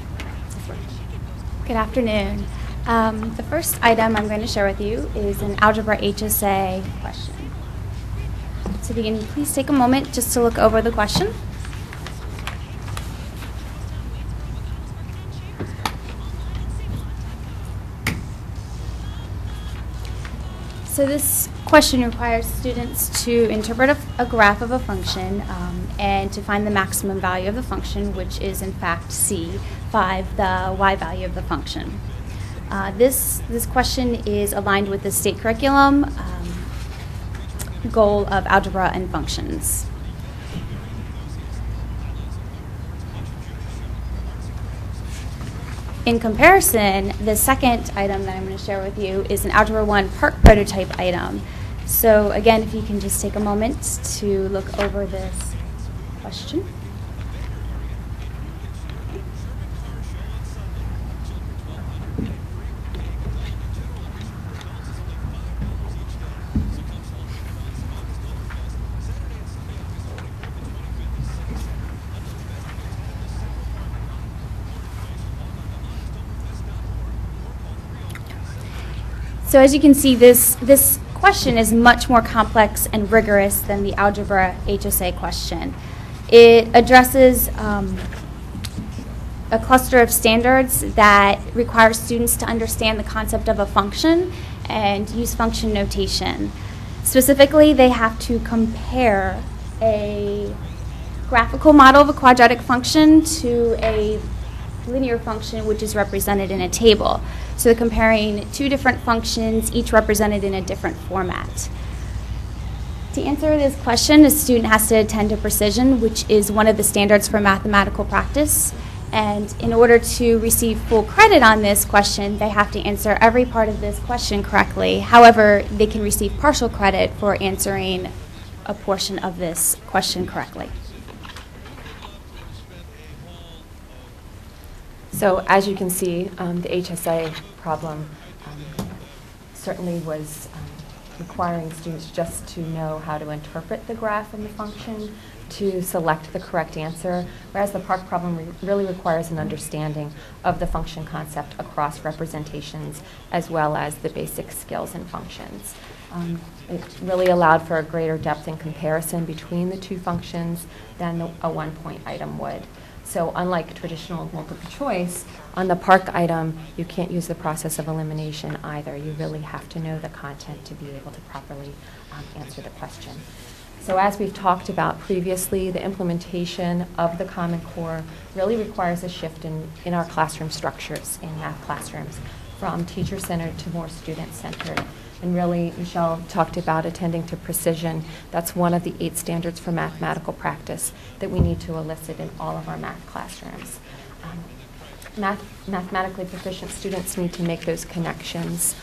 Good afternoon. The first item I'm going to share with you is an Algebra HSA question. So if you can please take a moment just to look over the question. So this question requires students to interpret a graph of a function and to find the maximum value of the function, which is in fact C5, the y value of the function. This question is aligned with the state curriculum goal of algebra and functions. In comparison, the second item that I'm going to share with you is an Algebra 1 PARC prototype item. So again, if you can just take a moment to look over this question. So as you can see, this question is much more complex and rigorous than the Algebra HSA question. It addresses a cluster of standards that require students to understand the concept of a function and use function notation. Specifically, they have to compare a graphical model of a quadratic function to a linear function which is represented in a table. So they're comparing two different functions, each represented in a different format. To answer this question, a student has to attend to precision, which is one of the standards for mathematical practice. And in order to receive full credit on this question, they have to answer every part of this question correctly. However, they can receive partial credit for answering a portion of this question correctly. So as you can see, the HSA problem certainly was requiring students just to know how to interpret the graph and the function to select the correct answer, whereas the PARC problem really requires an understanding of the function concept across representations as well as the basic skills and functions. It really allowed for a greater depth in comparison between the two functions than a one-point item would. So unlike traditional multiple choice, on the PARC item, you can't use the process of elimination either. You really have to know the content to be able to properly answer the question. So as we've talked about previously, the implementation of the Common Core really requires a shift in our classroom structures in math classrooms from teacher-centered to more student-centered. And really, Michelle talked about attending to precision. That's one of the 8 standards for mathematical practice that we need to elicit in all of our math classrooms. Mathematically proficient students need to make those connections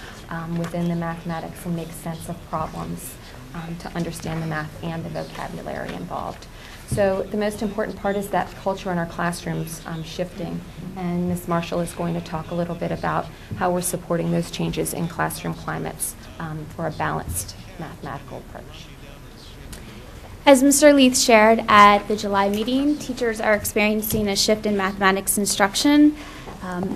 within the mathematics and make sense of problems to understand the math and the vocabulary involved. So the most important part is that culture in our classrooms shifting, and Ms. Marshall is going to talk a little bit about how we're supporting those changes in classroom climates for a balanced mathematical approach. As Mr. Leith shared at the July meeting, teachers are experiencing a shift in mathematics instruction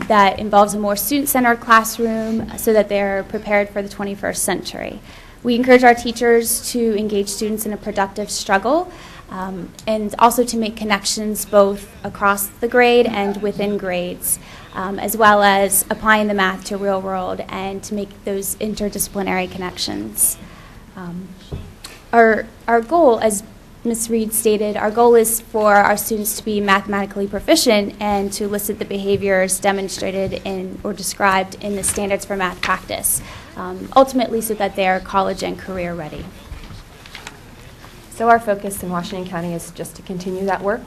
that involves a more student-centered classroom so that they're prepared for the 21st century. We encourage our teachers to engage students in a productive struggle and also to make connections both across the grade and within grades, as well as applying the math to real world and to make those interdisciplinary connections. Our goal, as Ms. Reed stated, our goal is for our students to be mathematically proficient and to elicit the behaviors demonstrated in or described in the standards for math practice, ultimately so that they are college and career ready. So our focus in Washington County is just to continue that work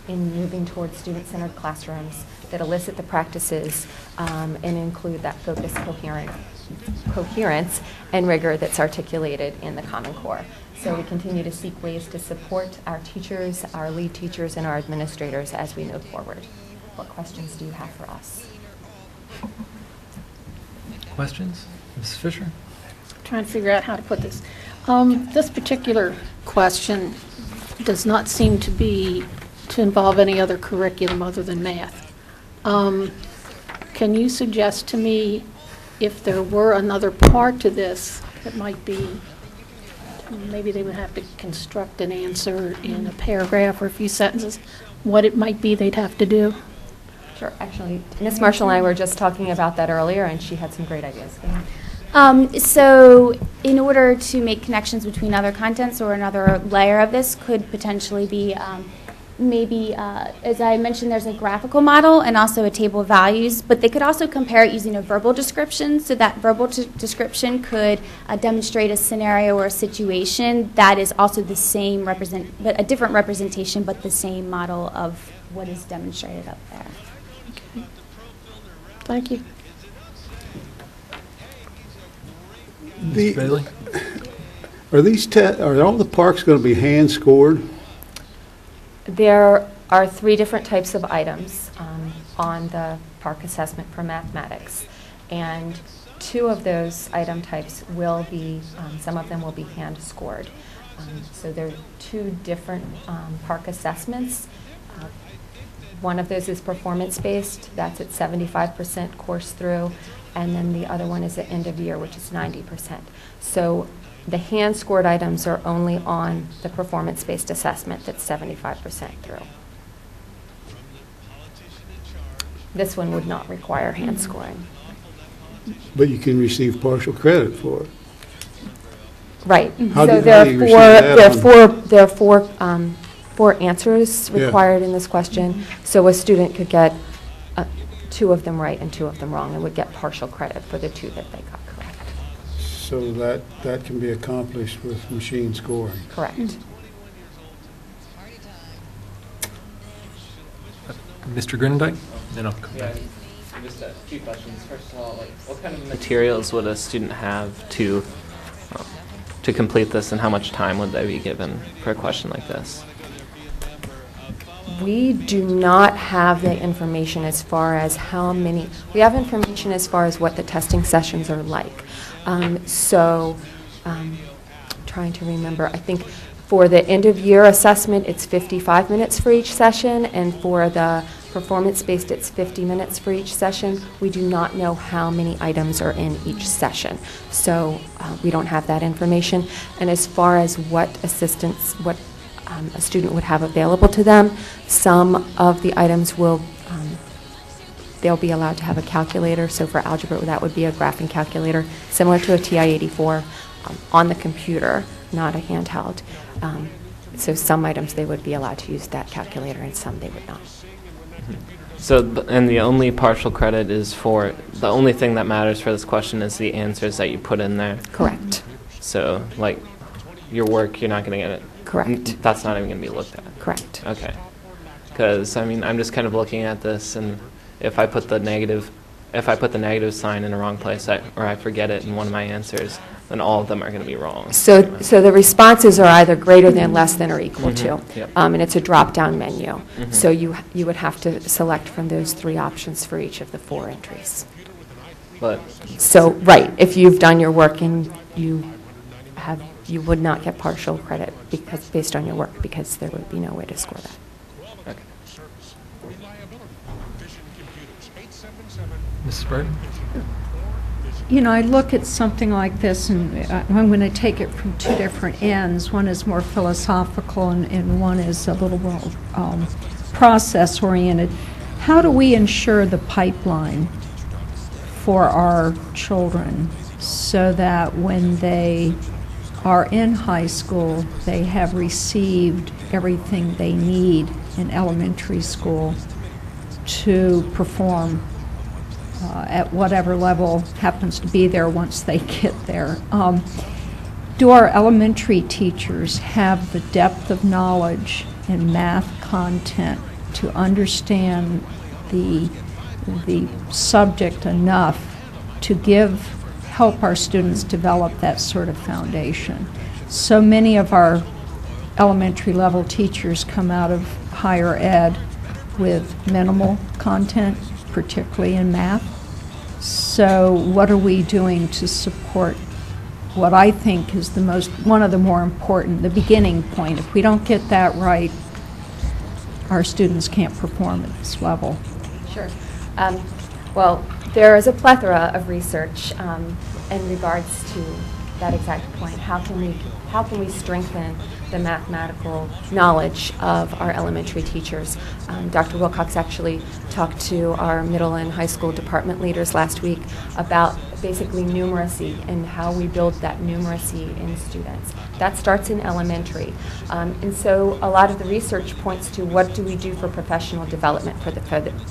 in moving towards student-centered classrooms that elicit the practices and include that focused coherence and rigor that's articulated in the Common Core. So we continue to seek ways to support our teachers, our lead teachers, and our administrators as we move forward. What questions do you have for us? Questions? Mrs. Fisher? Trying to figure out how to put this. This particular question does not seem to involve any other curriculum other than math. Can can you suggest to me if there were another part to this that might be, maybe they would have to construct an answer in a paragraph or a few sentences, what it might be they'd have to do? Sure. Actually, Ms. Marshall and I were just talking about that earlier, and she had some great ideas. So in order to make connections between other contents, or another layer of this could potentially be maybe, as I mentioned, there's a graphical model and also a table of values, but they could also compare it using a verbal description, so that verbal description could demonstrate a scenario or a situation that is also the same but a different representation, but the same model of what is demonstrated up there. Okay. Thank you. Bailey? Are all the parks going to be hand scored? There are 3 different types of items on the park assessment for mathematics, and 2 of those item types will be, some of them will be hand scored. So there are 2 different park assessments. One of those is performance-based, that's at 75% course through, and then the other one is at end of year, which is 90%. So the hand-scored items are only on the performance-based assessment that's 75% through. This one would not require hand scoring. But you can receive partial credit for it. Right. How So do there you receive that are four answers required in this question. So a student could get 2 of them right and 2 of them wrong, and would get partial credit for the 2 that they got correct. So that can be accomplished with machine scoring. Correct. Mr. Grindike? Then I'll come back. Just a few questions. First of all, what kind of materials would a student have to complete this, and how much time would they be given for a question like this? We do not have the information as far as how many. We have information as far as what the testing sessions are like. Trying to remember, I think for the end of year assessment, it's 55 minutes for each session, and for the performance-based, it's 50 minutes for each session. We do not know how many items are in each session, so we don't have that information. And as far as what assistance, what a student would have available to them, some of the items will, they'll be allowed to have a calculator. So for algebra, that would be a graphing calculator, similar to a TI-84 on the computer, not a handheld. So some items they would be allowed to use that calculator, and some they would not. So, and the only partial credit is for, the only thing that matters for this question is the answers that you put in there? Correct. So, like, your work, you're not going to get it? Correct. That's not even going to be looked at? Correct. Okay. Because, I mean, I'm just kind of looking at this, and if I put the negative sign in the wrong place, or I forget it in one of my answers, then all of them are going to be wrong. So the responses are either greater than, less than, or equal to. Yep. And it's a drop-down menu. So you would have to select from those 3 options for each of the 4 entries. But so, right, if you've done your work and you would not get partial credit because based on your work, because there would be no way to score that. Okay. Mrs. Burton? You know, I look at something like this, and I'm going to take it from 2 different ends. One is more philosophical, and one is a little more process-oriented. How do we ensure the pipeline for our children so that when they are in high school, they have received everything they need in elementary school to perform at whatever level happens to be there once they get there? Do our elementary teachers have the depth of knowledge in math content to understand the subject enough to help our students develop that sort of foundation? So many of our elementary level teachers come out of higher ed with minimal content, particularly in math. So what are we doing to support what I think is one of the more important, the beginning point? If we don't get that right, our students can't perform at this level. Sure. Well, there is a plethora of research in regards to that exact point. How can we strengthen the mathematical knowledge of our elementary teachers? Dr. Wilcox actually talked to our middle and high school department leaders last week about basically numeracy and how we build that numeracy in students. That starts in elementary. And so a lot of the research points to what do we do for professional development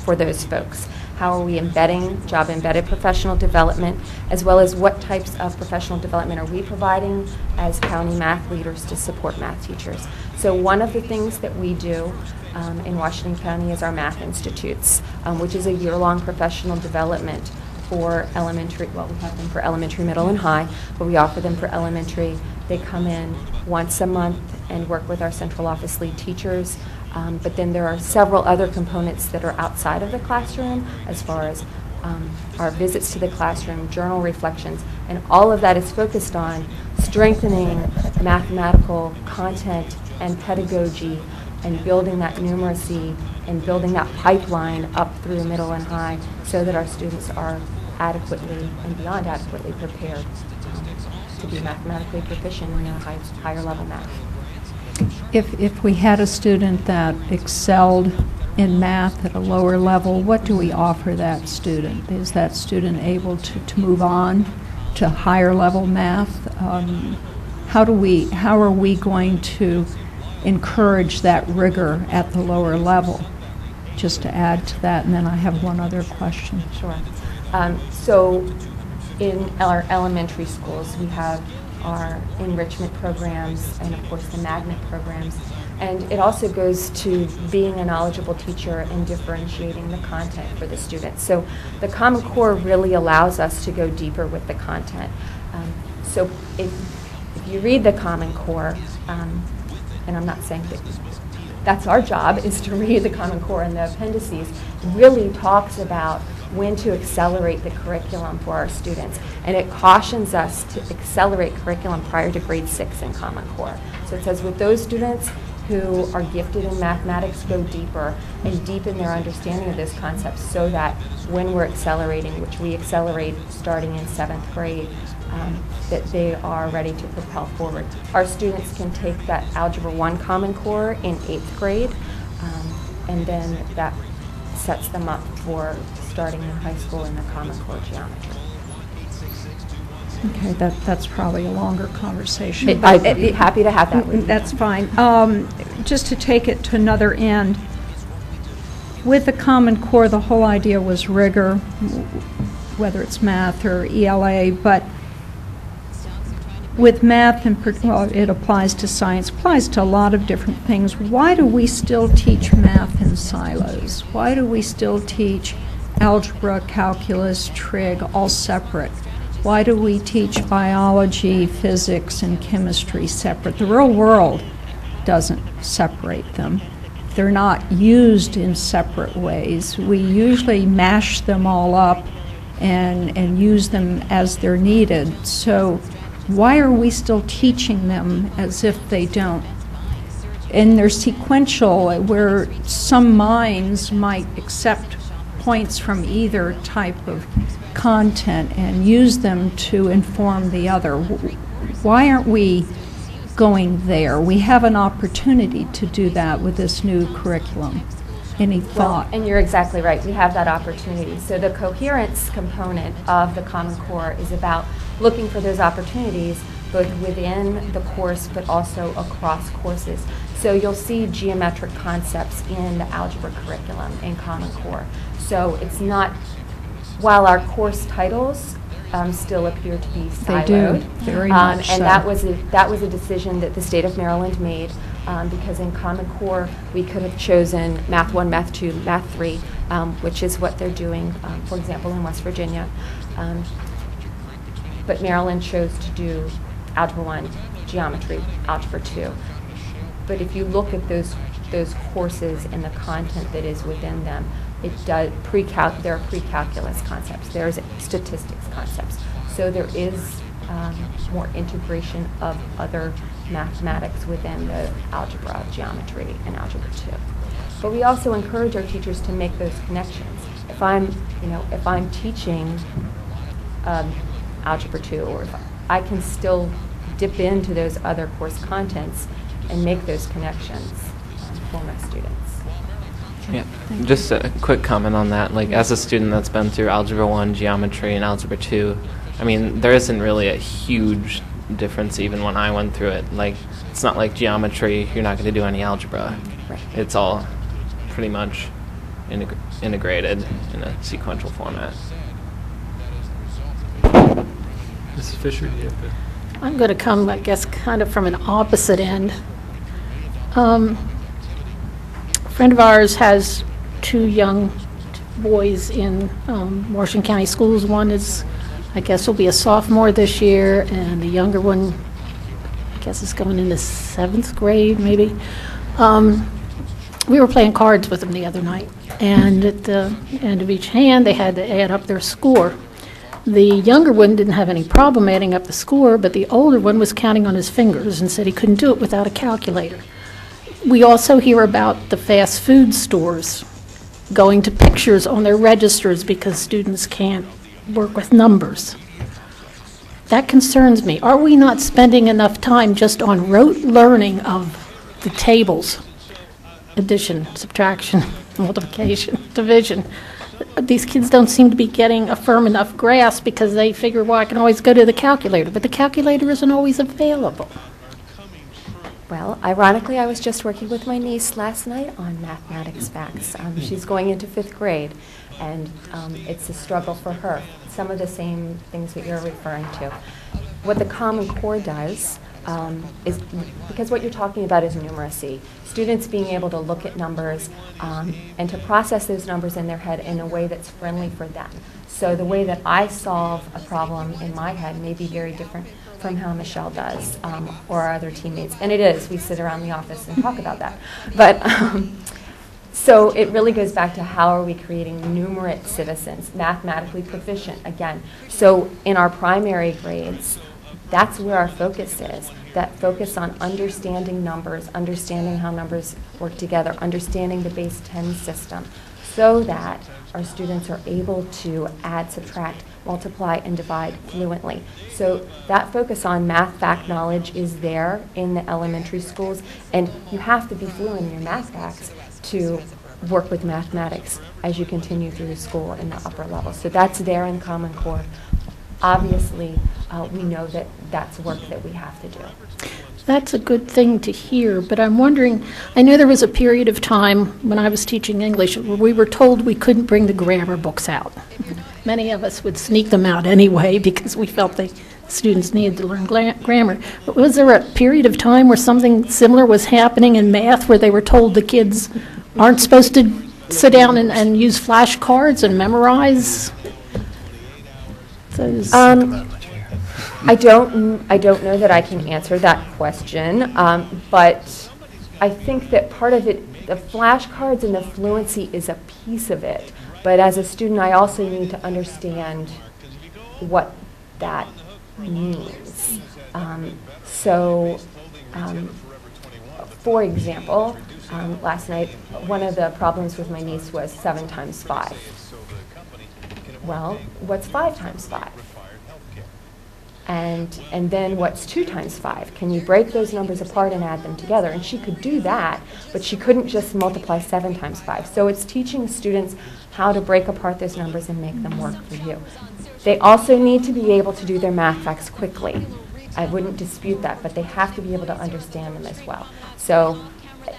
for those folks. How are we embedding job-embedded professional development, as well as what types of professional development are we providing as county math leaders to support math teachers. So one of the things that we do in Washington County is our Math Institutes, which is a year-long professional development for elementary. Well, we have them for elementary, middle, and high, but we offer them for elementary. They come in once a month and work with our central office lead teachers. But then there are several other components that are outside of the classroom, as far as our visits to the classroom, journal reflections, and all of that is focused on strengthening mathematical content and pedagogy and building that numeracy and building that pipeline up through middle and high so that our students are adequately and beyond adequately prepared to be mathematically proficient in a higher level math. If we had a student that excelled in math at a lower level, what do we offer that student? Is that student able to move on to higher level math? How are we going to encourage that rigor at the lower level? Just to add to that, and then I have one other question. Sure. So in our elementary schools, we have our enrichment programs and, of course, the magnet programs. And it also goes to being a knowledgeable teacher and differentiating the content for the students. So the Common Core really allows us to go deeper with the content. So if you read the Common Core, and I'm not saying that that's our job, is to read the Common Core, and the appendices really talks about when to accelerate the curriculum for our students. And it cautions us to accelerate curriculum prior to grade 6 in Common Core. So it says with those students who are gifted in mathematics, go deeper and deepen their understanding of those concepts so that when we're accelerating, which we accelerate starting in 7th grade, that they are ready to propel forward. Our students can take that Algebra 1 Common Core in 8th grade, and then that sets them up for starting in high school in the Common Core geometry. Okay, that's probably a longer conversation. I'd be happy to have that with you. That's fine. Just to take it to another end, with the Common Core, the whole idea was rigor, whether it's math or ELA, but with math, well, it applies to science, applies to a lot of different things. Why do we still teach math in silos? Why do we still teach algebra, calculus, trig, all separate? Why do we teach biology, physics, and chemistry separate? The real world doesn't separate them. They're not used in separate ways. We usually mash them all up and use them as they're needed. So why are we still teaching them as if they don't? And they're sequential, where some minds might accept points from either type of content and use them to inform the other. Why aren't we going there? We have an opportunity to do that with this new curriculum. Any thought? Well, and you're exactly right. We have that opportunity. So the coherence component of the Common Core is about looking for those opportunities both within the course but also across courses. So you'll see geometric concepts in the algebra curriculum in Common Core. So it's not, while our course titles still appear to be siloed. They do, very much so. And that was a decision that the state of Maryland made because in Common Core we could have chosen Math 1, Math 2, Math 3, which is what they're doing, for example, in West Virginia. But Maryland chose to do Algebra 1, Geometry, Algebra 2. But if you look at those courses and the content that is within them, it does there are pre-calculus concepts, there's statistics concepts. So there is more integration of other mathematics within the algebra, geometry, and algebra 2. But we also encourage our teachers to make those connections. If if I'm teaching Algebra 2, or if I can still dip into those other course contents and make those connections for my students. Yeah, just a quick comment on that. Like, as a student that's been through Algebra 1, Geometry, and Algebra 2, I mean, there isn't really a huge difference even when I went through it. Like, it's not like Geometry, you're not going to do any algebra. Right. It's all pretty much integrated in a sequential format. Mrs. Fisher, do you have to? I'm going to come, I guess, kind of from an opposite end. A friend of ours has 2 young boys in Washington County Schools. One is, I guess, will be a sophomore this year, and the younger one, I guess, is going into 7th grade, maybe. We were playing cards with them the other night, and at the end of each hand, they had to add up their score. The younger one didn't have any problem adding up the score, but the older one was counting on his fingers and said he couldn't do it without a calculator. We also hear about the fast food stores going to pictures on their registers because students can't work with numbers. That concerns me. Are we not spending enough time just on rote learning of the tables? Addition, subtraction, multiplication, division. These kids don't seem to be getting a firm enough grasp because they figure, well, I can always go to the calculator, but the calculator isn't always available. Well, ironically, I was just working with my niece last night on mathematics facts. She's going into 5th grade, and it's a struggle for her. Some of the same things that you're referring to. What the Common Core does is, because what you're talking about is numeracy, students being able to look at numbers and to process those numbers in their head in a way that's friendly for them. So the way that I solve a problem in my head may be very different from how Michelle does, or our other teammates. And it is. We sit around the office and talk about that. But so it really goes back to how are we creating numerate citizens, mathematically proficient, again. So in our primary grades, that's where our focus is, that focus on understanding numbers, understanding how numbers work together, understanding the base 10 system, so that our students are able to add, subtract, multiply, and divide fluently. So that focus on math fact knowledge is there in the elementary schools, and you have to be fluent in your math facts to work with mathematics as you continue through the school in the upper level. So that's there in Common Core. Obviously, we know that that's work that we have to do. That's a good thing to hear, but I'm wondering, I know there was a period of time when I was teaching English where we were told we couldn't bring the grammar books out. Many of us would sneak them out anyway because we felt the students needed to learn grammar. But was there a period of time where something similar was happening in math where they were told the kids aren't supposed to sit down and use flashcards and memorize those? I don't know that I can answer that question, but I think that part of it, the flashcards and the fluency is a piece of it. But as a student, I also need to understand what that means. For example, last night, one of the problems with my niece was 7 times 5. Well, what's 5 times 5? And then what's 2 times 5? Can you break those numbers apart and add them together? And she could do that, but she couldn't just multiply 7 times 5. So it's teaching students how to break apart those numbers and make them work for you. They also need to be able to do their math facts quickly. I wouldn't dispute that, but they have to be able to understand them as well. So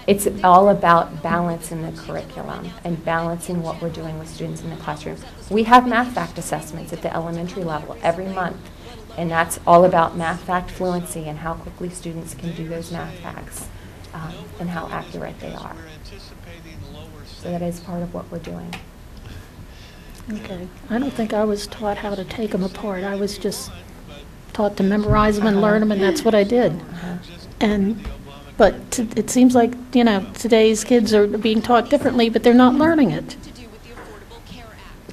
it's all about balance in the curriculum and balancing what we're doing with students in the classroom. We have math fact assessments at the elementary level every month. And that's all about math fact fluency and how quickly students can do those math facts and how accurate they are. So that is part of what we're doing. Okay. I don't think I was taught how to take them apart. I was just taught to memorize them and learn them, and that's what I did. But it seems like, today's kids are being taught differently, but they're not learning it.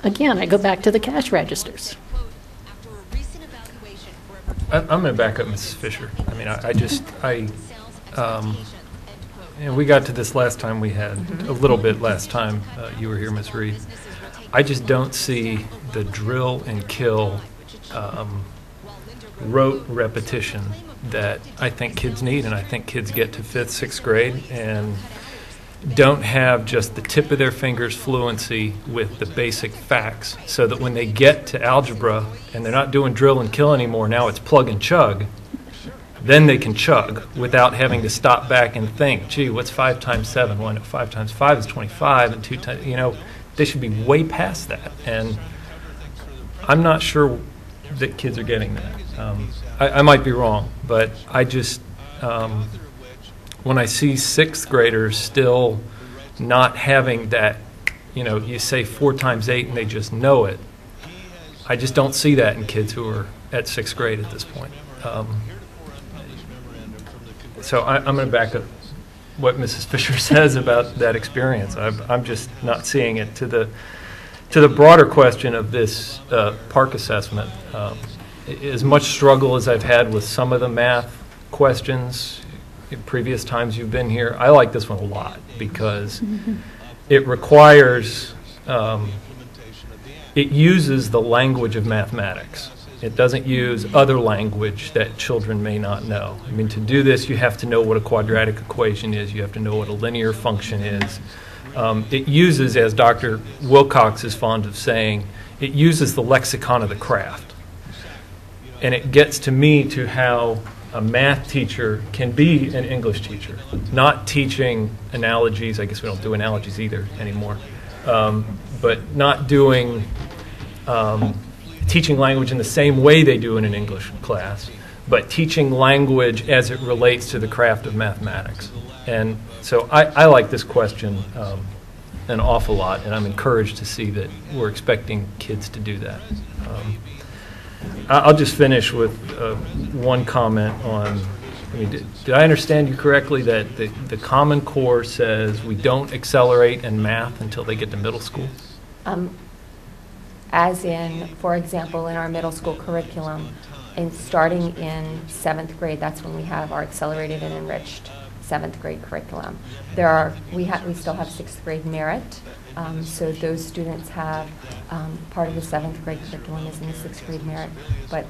Again, I go back to the cash registers. I'm going to back up Mrs. Fisher. I mean, we got to this last time we had, a little bit last time you were here, Ms. Reed. I just don't see the drill and kill rote repetition that I think kids need, and I think kids get to 5th, 6th grade and don't have just the tip of their fingers fluency with the basic facts, so that when they get to algebra and they're not doing drill and kill anymore, now it's plug and chug, then they can chug without having to stop back and think, gee, what's 5 times 7? Well, 5 times 5 is 25, and 2 times, they should be way past that. And I'm not sure that kids are getting that. I might be wrong, but I just, when I see 6th graders still not having that, you say 4 times 8 and they just know it, I just don't see that in kids who are at 6th grade at this point. So I'm going to back up what Mrs. Fisher says about that experience. I'm just not seeing it. To the broader question of this park assessment, as much struggle as I've had with some of the math questions in previous times you've been here, I like this one a lot because it requires, it uses the language of mathematics. It doesn't use other language that children may not know. I mean, to do this, you have to know what a quadratic equation is. You have to know what a linear function is. It uses, as Dr. Wilcox is fond of saying, it uses the lexicon of the craft. And it gets to me to how a math teacher can be an English teacher, not teaching analogies. I guess we don't do analogies either anymore. But not doing teaching language in the same way they do in an English class, but teaching language as it relates to the craft of mathematics. And so I like this question an awful lot, and I'm encouraged to see that we're expecting kids to do that. I'll just finish with one comment on, did I understand you correctly that the Common Core says we don't accelerate in math until they get to middle school? As in, for example, in our middle school curriculum, and starting in 7th grade, that's when we have our accelerated and enriched 7th grade curriculum. We still have 6th grade merit, so those students have part of the 7th grade curriculum is in the 6th grade merit, but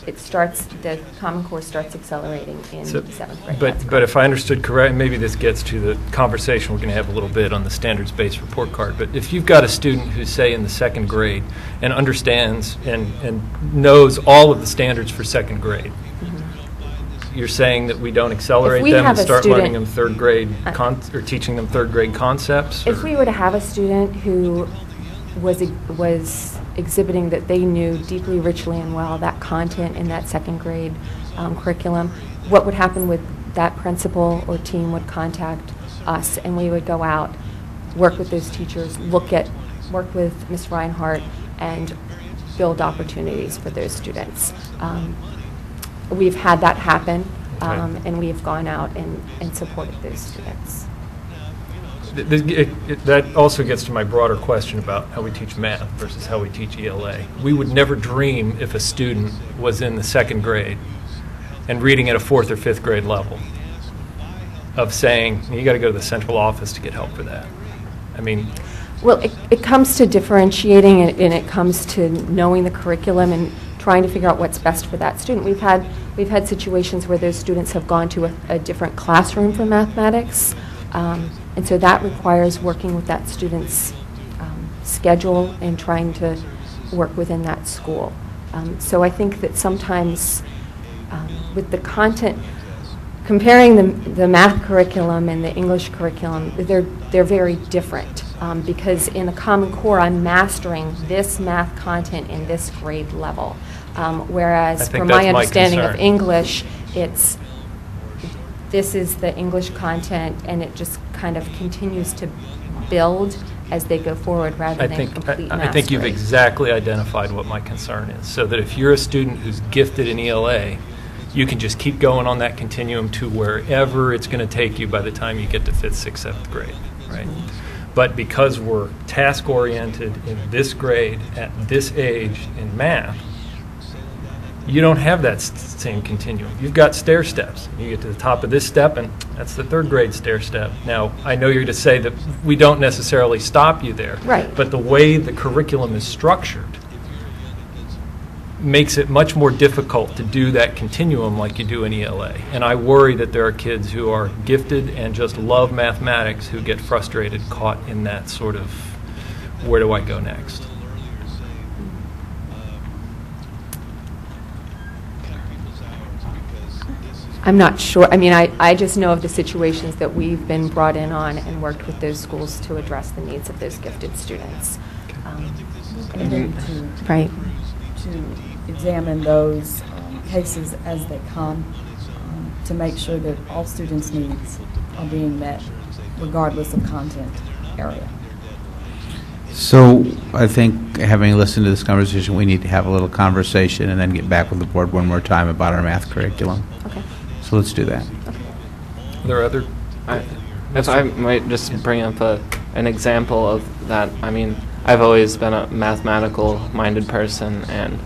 the Common Core starts accelerating in 7th grade. But if I understood correctly, maybe this gets to the conversation we're going to have a little bit on the standards-based report card, but if you've got a student who's, say, in the 2nd grade and understands and knows all of the standards for 2nd grade, you're saying that we don't accelerate them and start learning them 3rd grade, or teaching them 3rd grade concepts? If we were to have a student who was exhibiting that they knew deeply, richly, and well that content in that 2nd grade curriculum, what would happen with that principal or team would contact us, and we would go out, work with those teachers, work with Ms. Reinhardt, and build opportunities for those students. We've had that happen, and we've gone out and supported those students. That also gets to my broader question about how we teach math versus how we teach ELA. We would never dream if a student was in the 2nd grade and reading at a 4th or 5th grade level of saying, you got to go to the central office to get help for that. I mean... Well, it comes to differentiating, and it comes to knowing the curriculum and trying to figure out what's best for that student. We've had situations where those students have gone to a different classroom for mathematics, and so that requires working with that student's schedule and trying to work within that school. So I think that sometimes with the content, comparing the math curriculum and the English curriculum, they're very different. Because in the Common Core, I'm mastering this math content in this grade level. Whereas from my understanding of English, this is the English content, and it just kind of continues to build as they go forward rather than complete mastery. I think you've exactly identified what my concern is, so that if you're a student who's gifted in ELA, you can just keep going on that continuum to wherever it's going to take you by the time you get to 5th, 6th, 7th grade, right? But because we're task-oriented in this grade, at this age in math, You don't have that same continuum. You've got stair steps. You get to the top of this step, and that's the third grade stair step. Now, I know you're going to say that we don't necessarily stop you there. Right. But the way the curriculum is structured makes it much more difficult to do that continuum like you do in ELA. And I worry that there are kids who are gifted and just love mathematics who get frustrated, caught in that sort of, where do I go next? I'm not sure. I mean, I just know of the situations that we've been brought in on and worked with those schools to address the needs of those gifted students. And then Right. to examine those cases as they come, to make sure that all students' needs are being met, regardless of content area. So I think, having listened to this conversation, we need to have a little conversation and then get back with the board one more time about our math curriculum. Okay. So let's do that. Are there other? If I might just bring up an example of that. I mean, I've always been a mathematical-minded person, and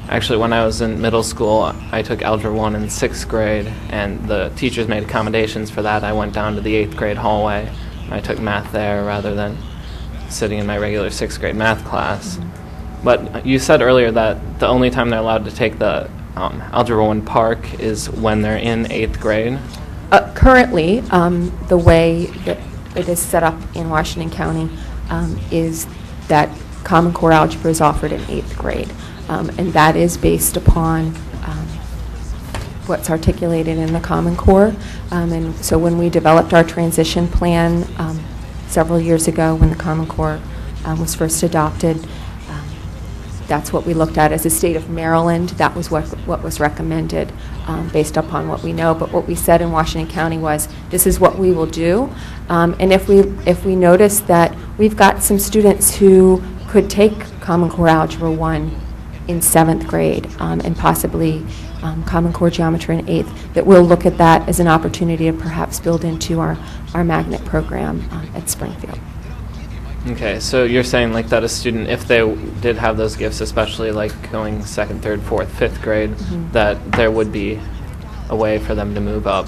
actually when I was in middle school, I took Algebra 1 in 6th grade, and the teachers made accommodations for that. I went down to the 8th grade hallway, and I took math there rather than sitting in my regular 6th grade math class. But you said earlier that the only time they're allowed to take the Algebra 1 Park is when they're in 8th grade? Currently, the way that it is set up in Washington County is that Common Core Algebra is offered in 8th grade. And that is based upon what's articulated in the Common Core. And so when we developed our transition plan several years ago, when the Common Core was first adopted, that's what we looked at as a state of Maryland. That was what was recommended based upon what we know. But what we said in Washington County was, this is what we will do. And if we notice that we've got some students who could take Common Core Algebra 1 in 7th grade and possibly Common Core Geometry in 8th, that we'll look at that as an opportunity to perhaps build into our magnet program at Springfield. Okay, so you're saying like that a student, if they did have those gifts, especially like going 2nd, 3rd, 4th, 5th grade, that there would be a way for them to move up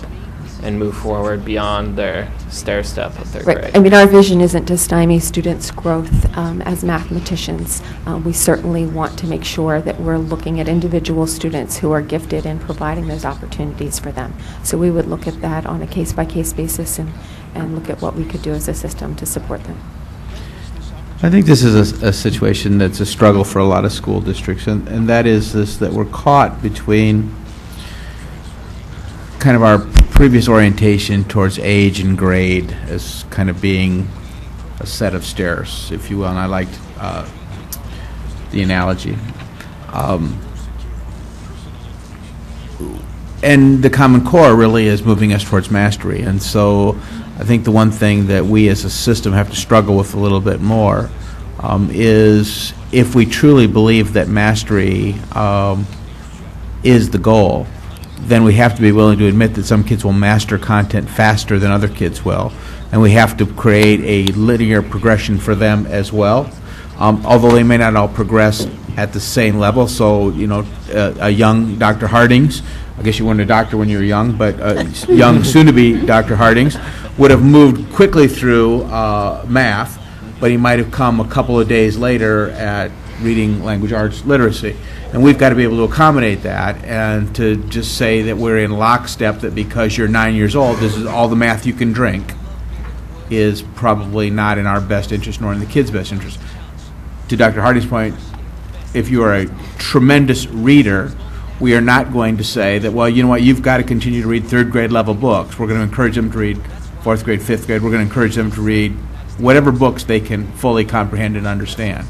and move forward beyond their stair step of their grade. I mean, our vision isn't to stymie students' growth as mathematicians. We certainly want to make sure that we're looking at individual students who are gifted and providing those opportunities for them. So we would look at that on a case-by-case basis and look at what we could do as a system to support them. I think this is a situation that's a struggle for a lot of school districts, and that is this, that we're caught between kind of our previous orientation towards age and grade as kind of being a set of stairs, if you will, and I liked the analogy. And the Common Core really is moving us towards mastery, and so I think the one thing that we as a system have to struggle with a little bit more is if we truly believe that mastery is the goal, then we have to be willing to admit that some kids will master content faster than other kids will, and we have to create a linear progression for them as well, although they may not all progress at the same level. So, you know, a young Dr. Hardings, I guess you weren't a doctor when you were young, but young soon-to-be Dr. Hardings would have moved quickly through math, but he might have come a couple of days later at reading, language arts, literacy. And we've got to be able to accommodate that, and to just say that we're in lockstep, that because you're 9 years old, this is all the math you can drink, is probably not in our best interest, nor in the kids' best interest. To Dr. Harding's point, if you are a tremendous reader, we are not going to say that, well, you know what, you've got to continue to read 3rd grade level books. We're going to encourage them to read 4th grade, 5th grade. We're going to encourage them to read whatever books they can fully comprehend and understand.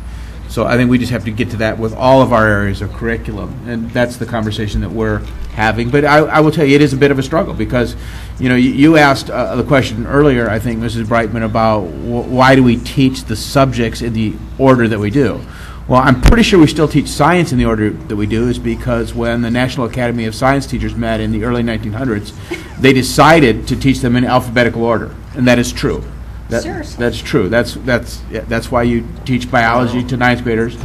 So I think we just have to get to that with all of our areas of curriculum, and that's the conversation that we're having. But I will tell you, it is a bit of a struggle because, you know, you asked the question earlier, I think, Mrs. Brightman, about why do we teach the subjects in the order that we do. Well, I'm pretty sure we still teach science in the order that we do, is because when the National Academy of Science Teachers met in the early 1900s, they decided to teach them in alphabetical order, and that is true. Seriously. That's true. That's why you teach biology to ninth graders,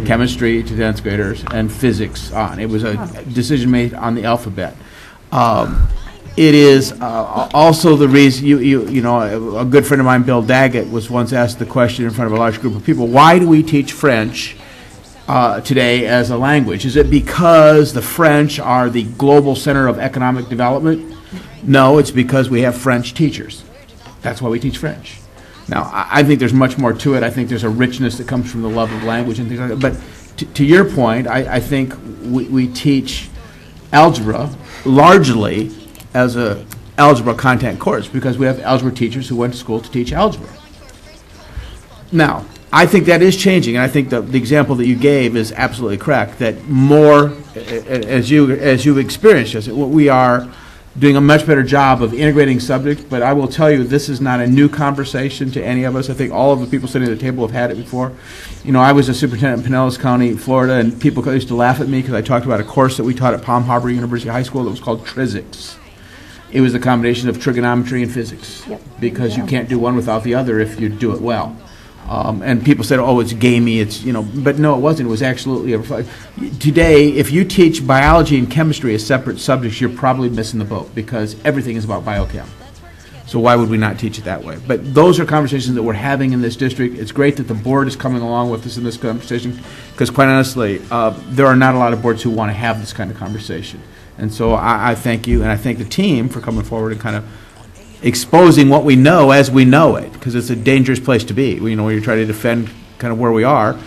chemistry to 10th graders, and physics on. It was a decision made on the alphabet. It is also the reason, you know, a good friend of mine, Bill Daggett, was once asked the question in front of a large group of people, why do we teach French today as a language? Is it because the French are the global center of economic development? No, it's because we have French teachers. That's why we teach French. Now, I think there's much more to it. I think there's a richness that comes from the love of language and things like that. But to your point, I think we teach algebra largely as a algebra content course because we have algebra teachers who went to school to teach algebra. Now, I think that is changing, and I think the example that you gave is absolutely correct, that more, as you've experienced, Jessica, we are doing a much better job of integrating subjects, but I will tell you, this is not a new conversation to any of us. I think all of the people sitting at the table have had it before. You know, I was a superintendent in Pinellas County, Florida, and people used to laugh at me because I talked about a course that we taught at Palm Harbor University High School that was called Trizics. It was a combination of trigonometry and physics, because you can't do one without the other if you do it well. And people said, oh, it's gamey, it's, you know, but no, it wasn't. It was absolutely today, if you teach biology and chemistry as separate subjects, you're probably missing the boat because everything is about biochem. So why would we not teach it that way? But those are conversations that we're having in this district. It's great that the board is coming along with us in this conversation because, quite honestly, there are not a lot of boards who want to have this kind of conversation. And so I thank you, and I thank the team for coming forward and kind of exposing what we know as we know it, because it's a dangerous place to be. You know, when you're trying to defend kind of where we are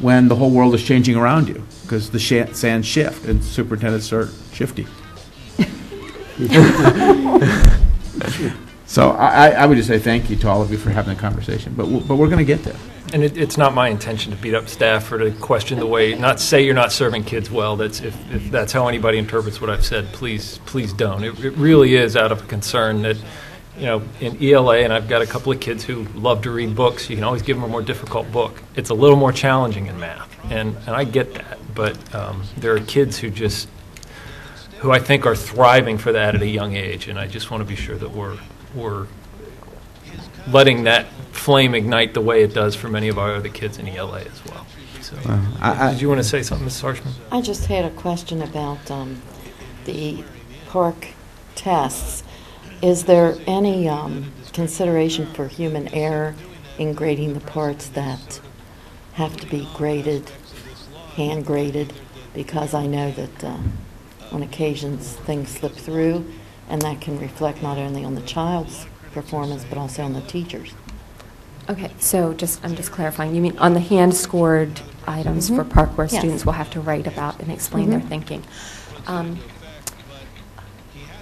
when the whole world is changing around you, because the sands shift and superintendents are shifty. So I would just say thank you to all of you for having the conversation, but we're going to get there. And it's not my intention to beat up staff or to question the way, not say you're not serving kids well. That's if that's how anybody interprets what I've said, please don't. It really is out of a concern that, you know, in ELA, and I've got a couple of kids who love to read books, you can always give them a more difficult book. It's a little more challenging in math, and I get that, but there are kids who I think are thriving for that at a young age, and I just want to be sure that we're letting that flame ignite the way it does for many of our other kids in ELA as well. So, did you want to say something, Mrs. Harshman? I just had a question about the park tests. Is there any consideration for human error in grading the parts that have to be graded, hand graded? Because I know that on occasions things slip through, and that can reflect not only on the child's performance but also on the teachers. Okay, so I'm just clarifying. You mean on the hand-scored items for park where students will have to write about and explain their thinking?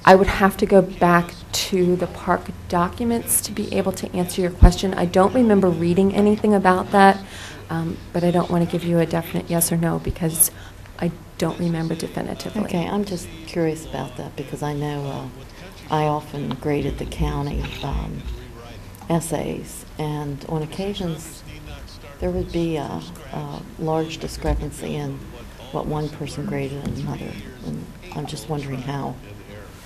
I would have to go back to the park documents to be able to answer your question. I don't remember reading anything about that, but I don't want to give you a definite yes or no because I don't remember definitively. Okay, I'm just curious about that because I know I often graded the county essays, and on occasions there would be a large discrepancy in what one person graded and another, and I'm just wondering how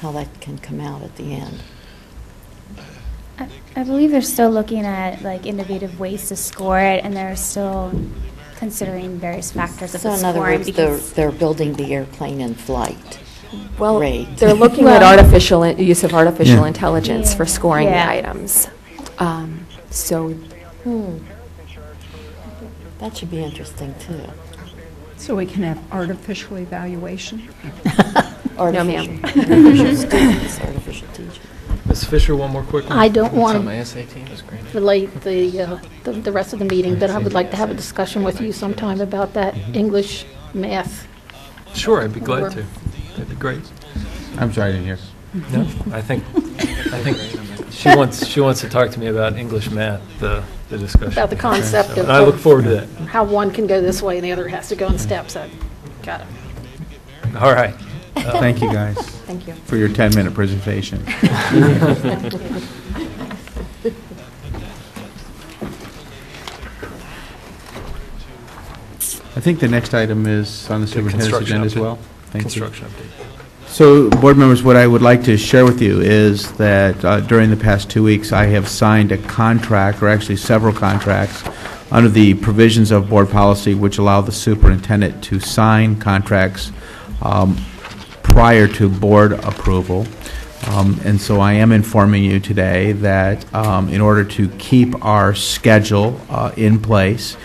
that can come out at the end. I believe they're still looking at like innovative ways to score it, and they're still considering various factors of the So in scoring. other words, they're building the airplane in flight. Well, Great. they're looking at use of artificial intelligence for scoring the items. That should be interesting too. So we can have artificial evaluation? No, ma'am. Artificial students, artificial teachers. Ms. Fisher, one more quick one. I don't want On my SAT was great. to relate the rest of the meeting, but I would like to have a discussion with you sometime about that English, math. Sure, I'd be glad to. That'd be great. I'm sorry, I didn't hear. No, I think she wants to talk to me about English, math, the discussion. About the concept of I look forward to that. how one can go this way and the other has to go in steps. I got it. All right. Thank you, guys. Thank you. For your 10-minute presentation. I think the next item is on the superintendent's construction agenda as update. well. Thank you. Construction update. So, board members, what I would like to share with you is that during the past 2 weeks, I have signed a contract, or actually several contracts, under the provisions of board policy which allow the superintendent to sign contracts prior to board approval. And so I am informing you today that in order to keep our schedule in place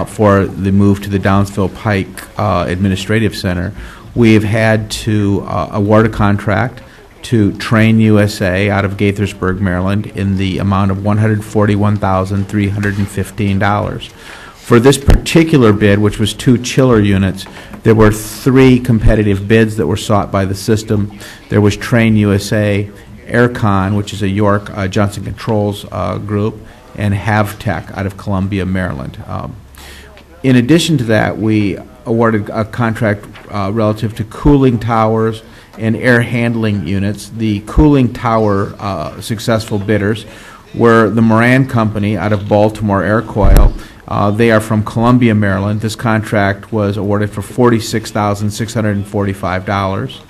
for the move to the Downsville Pike Administrative Center, we have had to award a contract to Train USA out of Gaithersburg, Maryland, in the amount of $141,315. For this particular bid, which was 2 chiller units, there were 3 competitive bids that were sought by the system. There was Train USA, Aircon, which is a York Johnson Controls group, and Havtech out of Columbia, Maryland. In addition to that, we awarded a contract relative to cooling towers and air handling units. The cooling tower successful bidders were the Moran Company out of Baltimore Air Coil. They are from Columbia, Maryland. This contract was awarded for $46,645.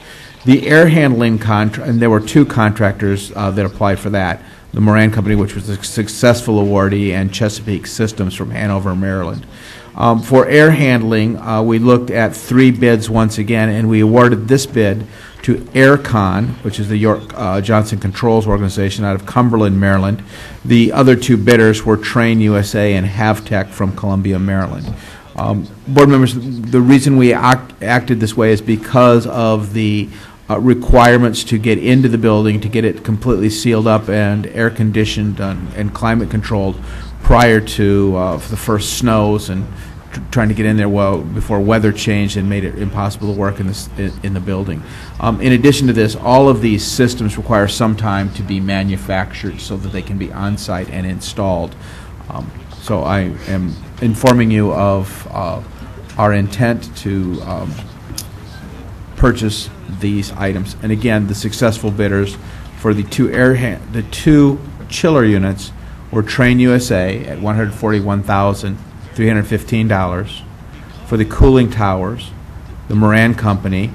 The air handling contract, and there were 2 contractors that applied for that. The Moran Company, which was a successful awardee, and Chesapeake Systems from Hanover, Maryland. For air handling, we looked at 3 bids once again, and we awarded this bid to Aircon, which is the York Johnson Controls organization out of Cumberland, Maryland. The other 2 bidders were Train USA and Havtech from Columbia, Maryland. Board members, the reason we acted this way is because of the requirements to get into the building, to get it completely sealed up and air conditioned and climate controlled prior to the first snows, and trying to get in there before weather changed and made it impossible to work in the building. In addition to this, all of these systems require some time to be manufactured so that they can be on-site and installed. So I am informing you of our intent to purchase these items. And again, the successful bidders for the 2 chiller units were Train USA at $141,315. For the cooling towers, the Moran Company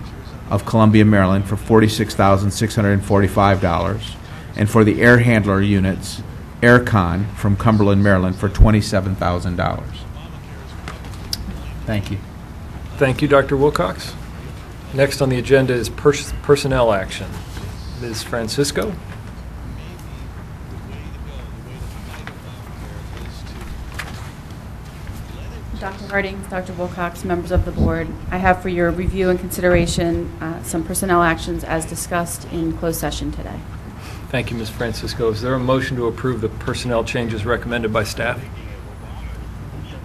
of Columbia, Maryland, for $46,645. And for the air handler units, Aircon from Cumberland, Maryland, for $27,000. Thank you. Thank you, Dr. Wilcox. Next on the agenda is personnel action. Ms. Francisco. Dr. Harding, Dr. Wilcox, members of the board, I have for your review and consideration some personnel actions as discussed in closed session today. Thank you, Ms. Francisco. Is there a motion to approve the personnel changes recommended by staff?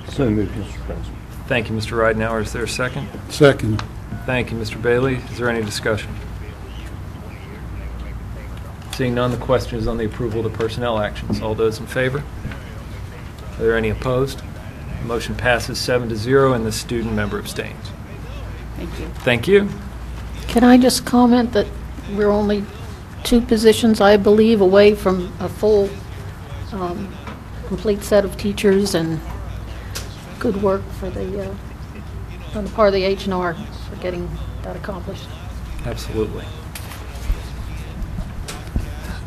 So moved, Mr. President. Thank you, Mr. Ridenhour. Is there a second? Second. Thank you, Mr. Bailey. Is there any discussion? Seeing none, the question is on the approval of the personnel actions. All those in favor? Are there any opposed? The motion passes 7-0, and the student member abstains. Thank you. Thank you. Can I just comment that we're only 2 positions, I believe, away from a full, complete set of teachers, and good work for the on the part of the H&R for getting that accomplished. Absolutely.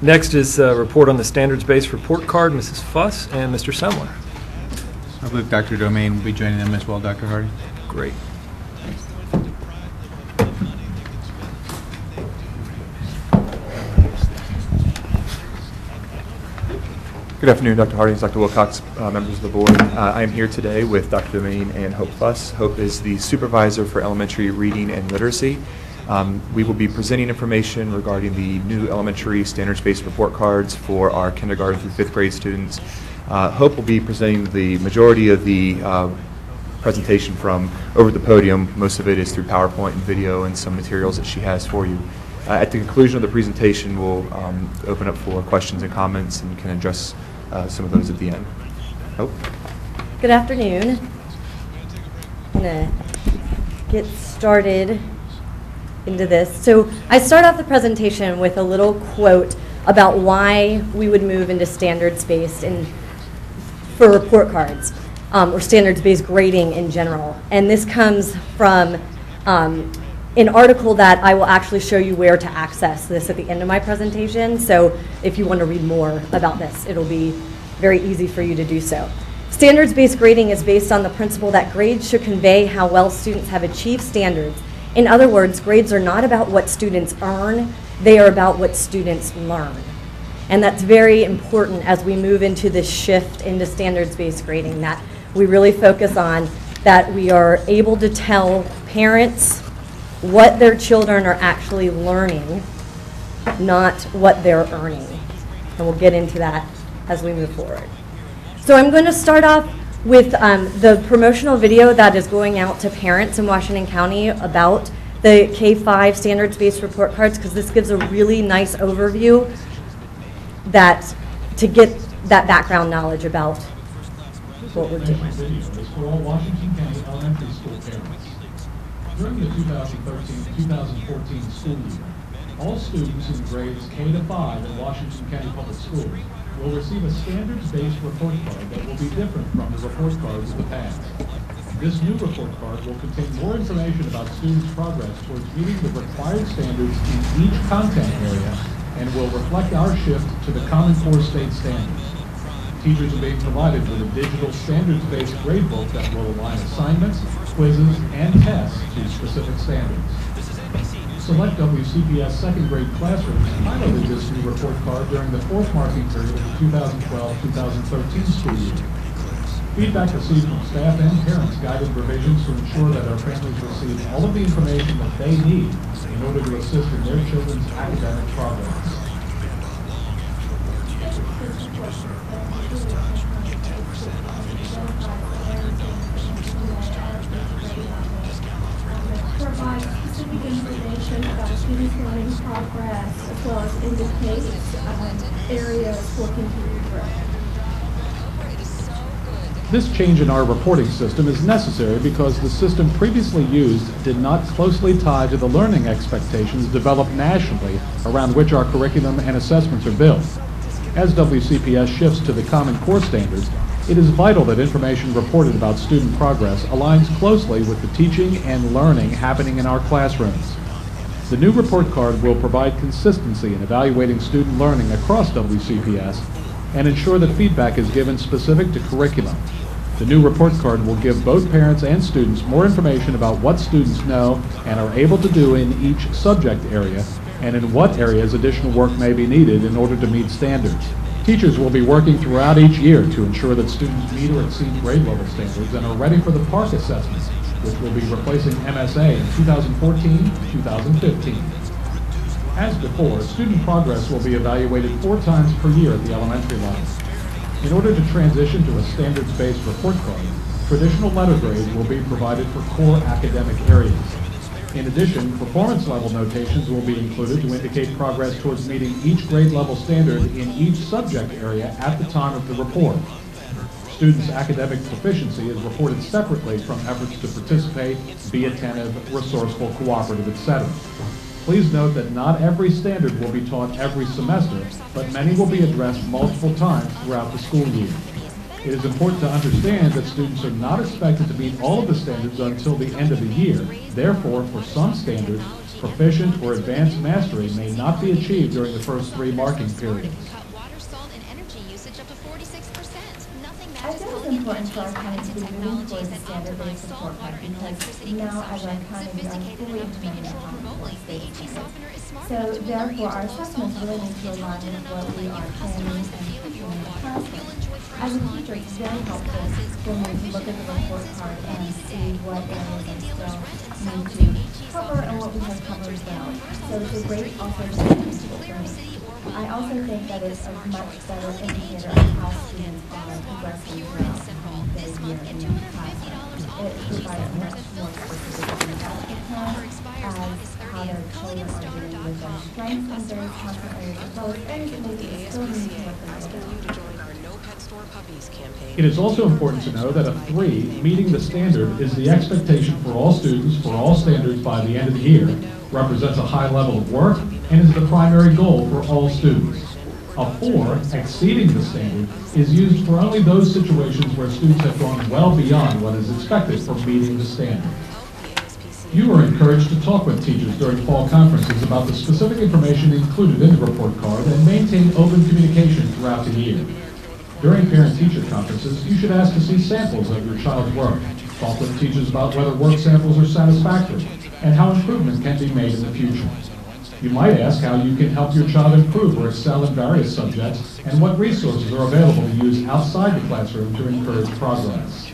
Next is a report on the standards-based report card, Mrs. Fuss and Mr. Semler. I believe Dr. Domain will be joining them as well, Dr. Harding. Great. Good afternoon, Dr. Harding, Dr. Wilcox, members of the board. I am here today with Dr. Domain and Hope Fuss. Hope is the supervisor for elementary reading and literacy. We will be presenting information regarding the new elementary standards-based report cards for our kindergarten through 5th grade students. Hope will be presenting the majority of the presentation from over the podium. Most of it is through PowerPoint and video and some materials that she has for you. At the conclusion of the presentation, we'll open up for questions and comments and can address some of those at the end. Hope. Good afternoon. I'm going to get started into this. So I start off the presentation with a little quote about why we would move into standards-based and for report cards, or standards-based grading in general. And this comes from an article that I will actually show you where to access this at the end of my presentation. So if you want to read more about this, it'll be very easy for you to do so. Standards-based grading is based on the principle that grades should convey how well students have achieved standards. In other words, grades are not about what students earn, they are about what students learn. And that's very important as we move into this shift into standards-based grading, that we really focus on that we are able to tell parents what their children are actually learning, not what they're earning. And we'll get into that as we move forward. So I'm going to start off with the promotional video that is going out to parents in Washington County about the K-5 standards-based report cards, because this gives a really nice overview to get that background knowledge about what we're doing. For all Washington County elementary school parents. During the 2013-2014 school year, all students in grades K to 5 in Washington County Public Schools will receive a standards-based report card that will be different from the report cards of the past. This new report card will contain more information about students' progress towards meeting the required standards in each content area and will reflect our shift to the Common Core state standards. Teachers are being provided with a digital standards-based gradebook that will align assignments, quizzes, and tests to specific standards. Select WCPS second grade classrooms piloted this new report card during the fourth marking period of the 2012-2013 school year. Feedback received from staff and parents guided revisions to ensure that our families receive all of the information that they need in order to assist in their children's academic progress. Provide specific information about students' learning progress, as well as indicate areas for continued growth. This change in our reporting system is necessary because the system previously used did not closely tie to the learning expectations developed nationally around which our curriculum and assessments are built. As WCPS shifts to the Common Core standards, it is vital that information reported about student progress aligns closely with the teaching and learning happening in our classrooms. The new report card will provide consistency in evaluating student learning across WCPS and ensure that feedback is given specific to curriculum. The new report card will give both parents and students more information about what students know and are able to do in each subject area, and in what areas additional work may be needed in order to meet standards. Teachers will be working throughout each year to ensure that students meet or exceed grade level standards and are ready for the PARCC assessment, which will be replacing MSA in 2014-2015. As before, student progress will be evaluated 4 times per year at the elementary level. In order to transition to a standards-based report card, traditional letter grades will be provided for core academic areas. In addition, performance level notations will be included to indicate progress towards meeting each grade level standard in each subject area at the time of the report. Students' academic proficiency is reported separately from efforts to participate, be attentive, resourceful, cooperative, etc. Please note that not every standard will be taught every semester, but many will be addressed multiple times throughout the school year. It is important to understand that students are not expected to meet all of the standards until the end of the year. Therefore, for some standards, proficient or advanced mastery may not be achieved during the first 3 marking periods. I think it's important for our county to be moving towards a standard-based report card because now as our county we are fully implementing the Common Core state standards. So therefore our assessments really need to align with what we are planning and teaching in the classroom. As a teacher, it's very helpful for me to look at the report card and see what areas I still need to cover and what we have covered well. So it's a great also resource for me. I also think that it's a much better indicator of how students are progressing throughout their year in the classroom. It provides much more specific development plan as how their children are dealing with their strengths and their content areas as well as areas that maybe they still need to work on. It is also important to know that a 3, meeting the standard, is the expectation for all students for all standards by the end of the year, represents a high level of work, and is the primary goal for all students. A 4, exceeding the standard, is used for only those situations where students have gone well beyond what is expected for meeting the standard. You are encouraged to talk with teachers during fall conferences about the specific information included in the report card and maintain open communication throughout the year. During parent-teacher conferences, you should ask to see samples of your child's work. Talk with teachers about whether work samples are satisfactory and how improvement can be made in the future. You might ask how you can help your child improve or excel in various subjects and what resources are available to use outside the classroom to encourage progress.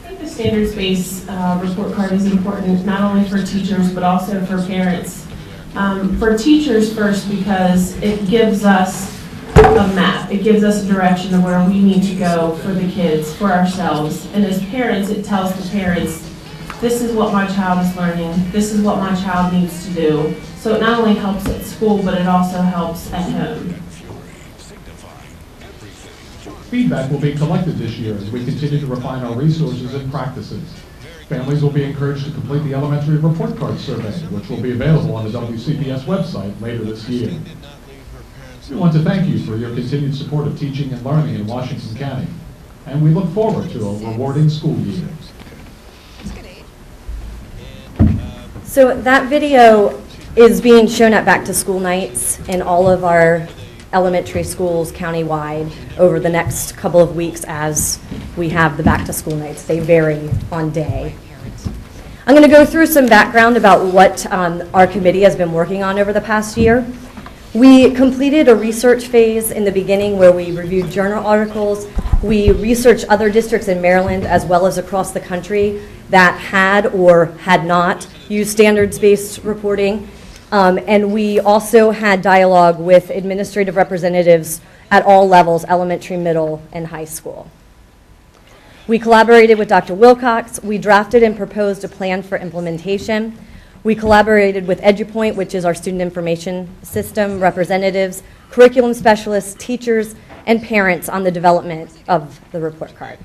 I think the standards-based report card is important not only for teachers but also for parents. For teachers first, because it gives us a map. It gives us a direction of where we need to go for the kids, for ourselves. And as parents, it tells the parents, this is what my child is learning, this is what my child needs to do. So it not only helps at school, but it also helps at home. Feedback will be collected this year as we continue to refine our resources and practices. Families will be encouraged to complete the elementary report card survey, which will be available on the WCPS website later this year. We want to thank you for your continued support of teaching and learning in Washington County, and we look forward to a rewarding school year. So that video is being shown at back to school nights in all of our elementary schools countywide over the next couple of weeks as we have the back to school nights. They vary on day. I'm going to go through some background about what our committee has been working on over the past year. We completed a research phase in the beginning where we reviewed journal articles. We researched other districts in Maryland as well as across the country that had or had not used standards-based reporting. And we also had dialogue with administrative representatives at all levels, elementary, middle, and high school. We collaborated with Dr. Wilcox. We drafted and proposed a plan for implementation. We collaborated with EduPoint, which is our student information system, representatives, curriculum specialists, teachers, and parents on the development of the report card.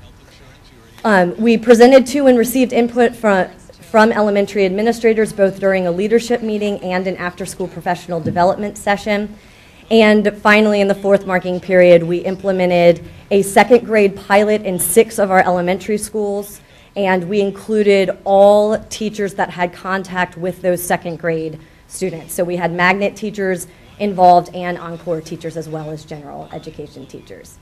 We presented to and received input from elementary administrators both during a leadership meeting and an after-school professional development session. And finally, in the fourth marking period, we implemented a second grade pilot in 6 of our elementary schools, and we included all teachers that had contact with those second grade students. So we had magnet teachers involved and encore teachers as well as general education teachers.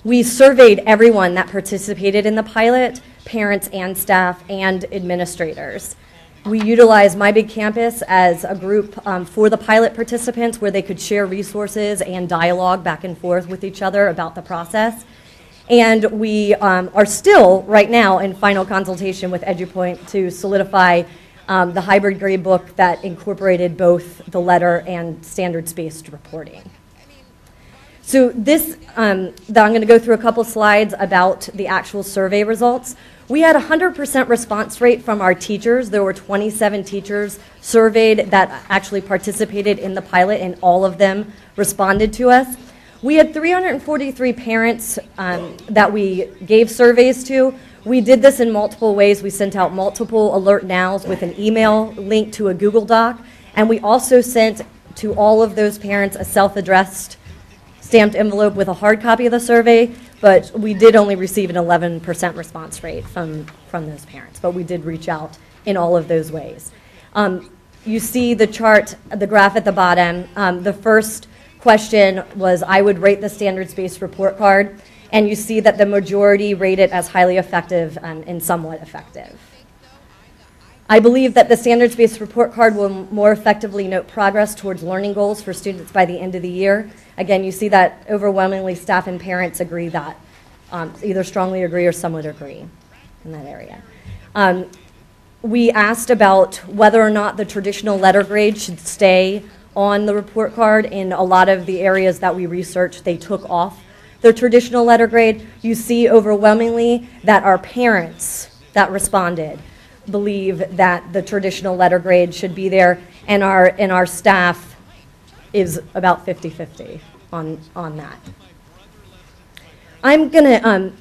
We surveyed everyone that participated in the pilot, parents and staff and administrators. We utilized My Big Campus as a group for the pilot participants where they could share resources and dialogue back and forth with each other about the process. And we are still, right now, in final consultation with EduPoint to solidify the hybrid grade book that incorporated both the letter and standards-based reporting. So this, I'm going to go through a couple slides about the actual survey results. We had a 100% response rate from our teachers. There were 27 teachers surveyed that actually participated in the pilot, and all of them responded to us. We had 343 parents that we gave surveys to. We did this in multiple ways. We sent out multiple alert nows with an email link to a Google Doc, and we also sent to all of those parents a self-addressed stamped envelope with a hard copy of the survey, but we did only receive an 11% response rate from those parents, but we did reach out in all of those ways. You see the chart, the graph at the bottom. The first question was, I would rate the standards-based report card, and you see that the majority rate it as highly effective and somewhat effective. I believe that the standards-based report card will more effectively note progress towards learning goals for students by the end of the year. Again, you see that overwhelmingly staff and parents agree that, either strongly agree or somewhat agree in that area. We asked about whether or not the traditional letter grade should stay on the report card. In a lot of the areas that we researched, they took off the traditional letter grade. You see overwhelmingly that our parents that responded believe that the traditional letter grade should be there, and our staff is about 50-50 on that. I'm gonna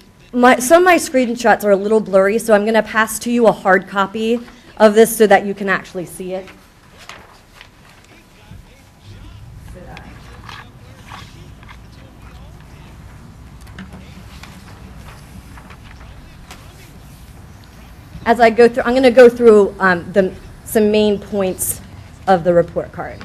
some of my screenshots are a little blurry, so I'm gonna pass to you a hard copy of this so that you can actually see it. as I go through, I'm going to go through some main points of the report card.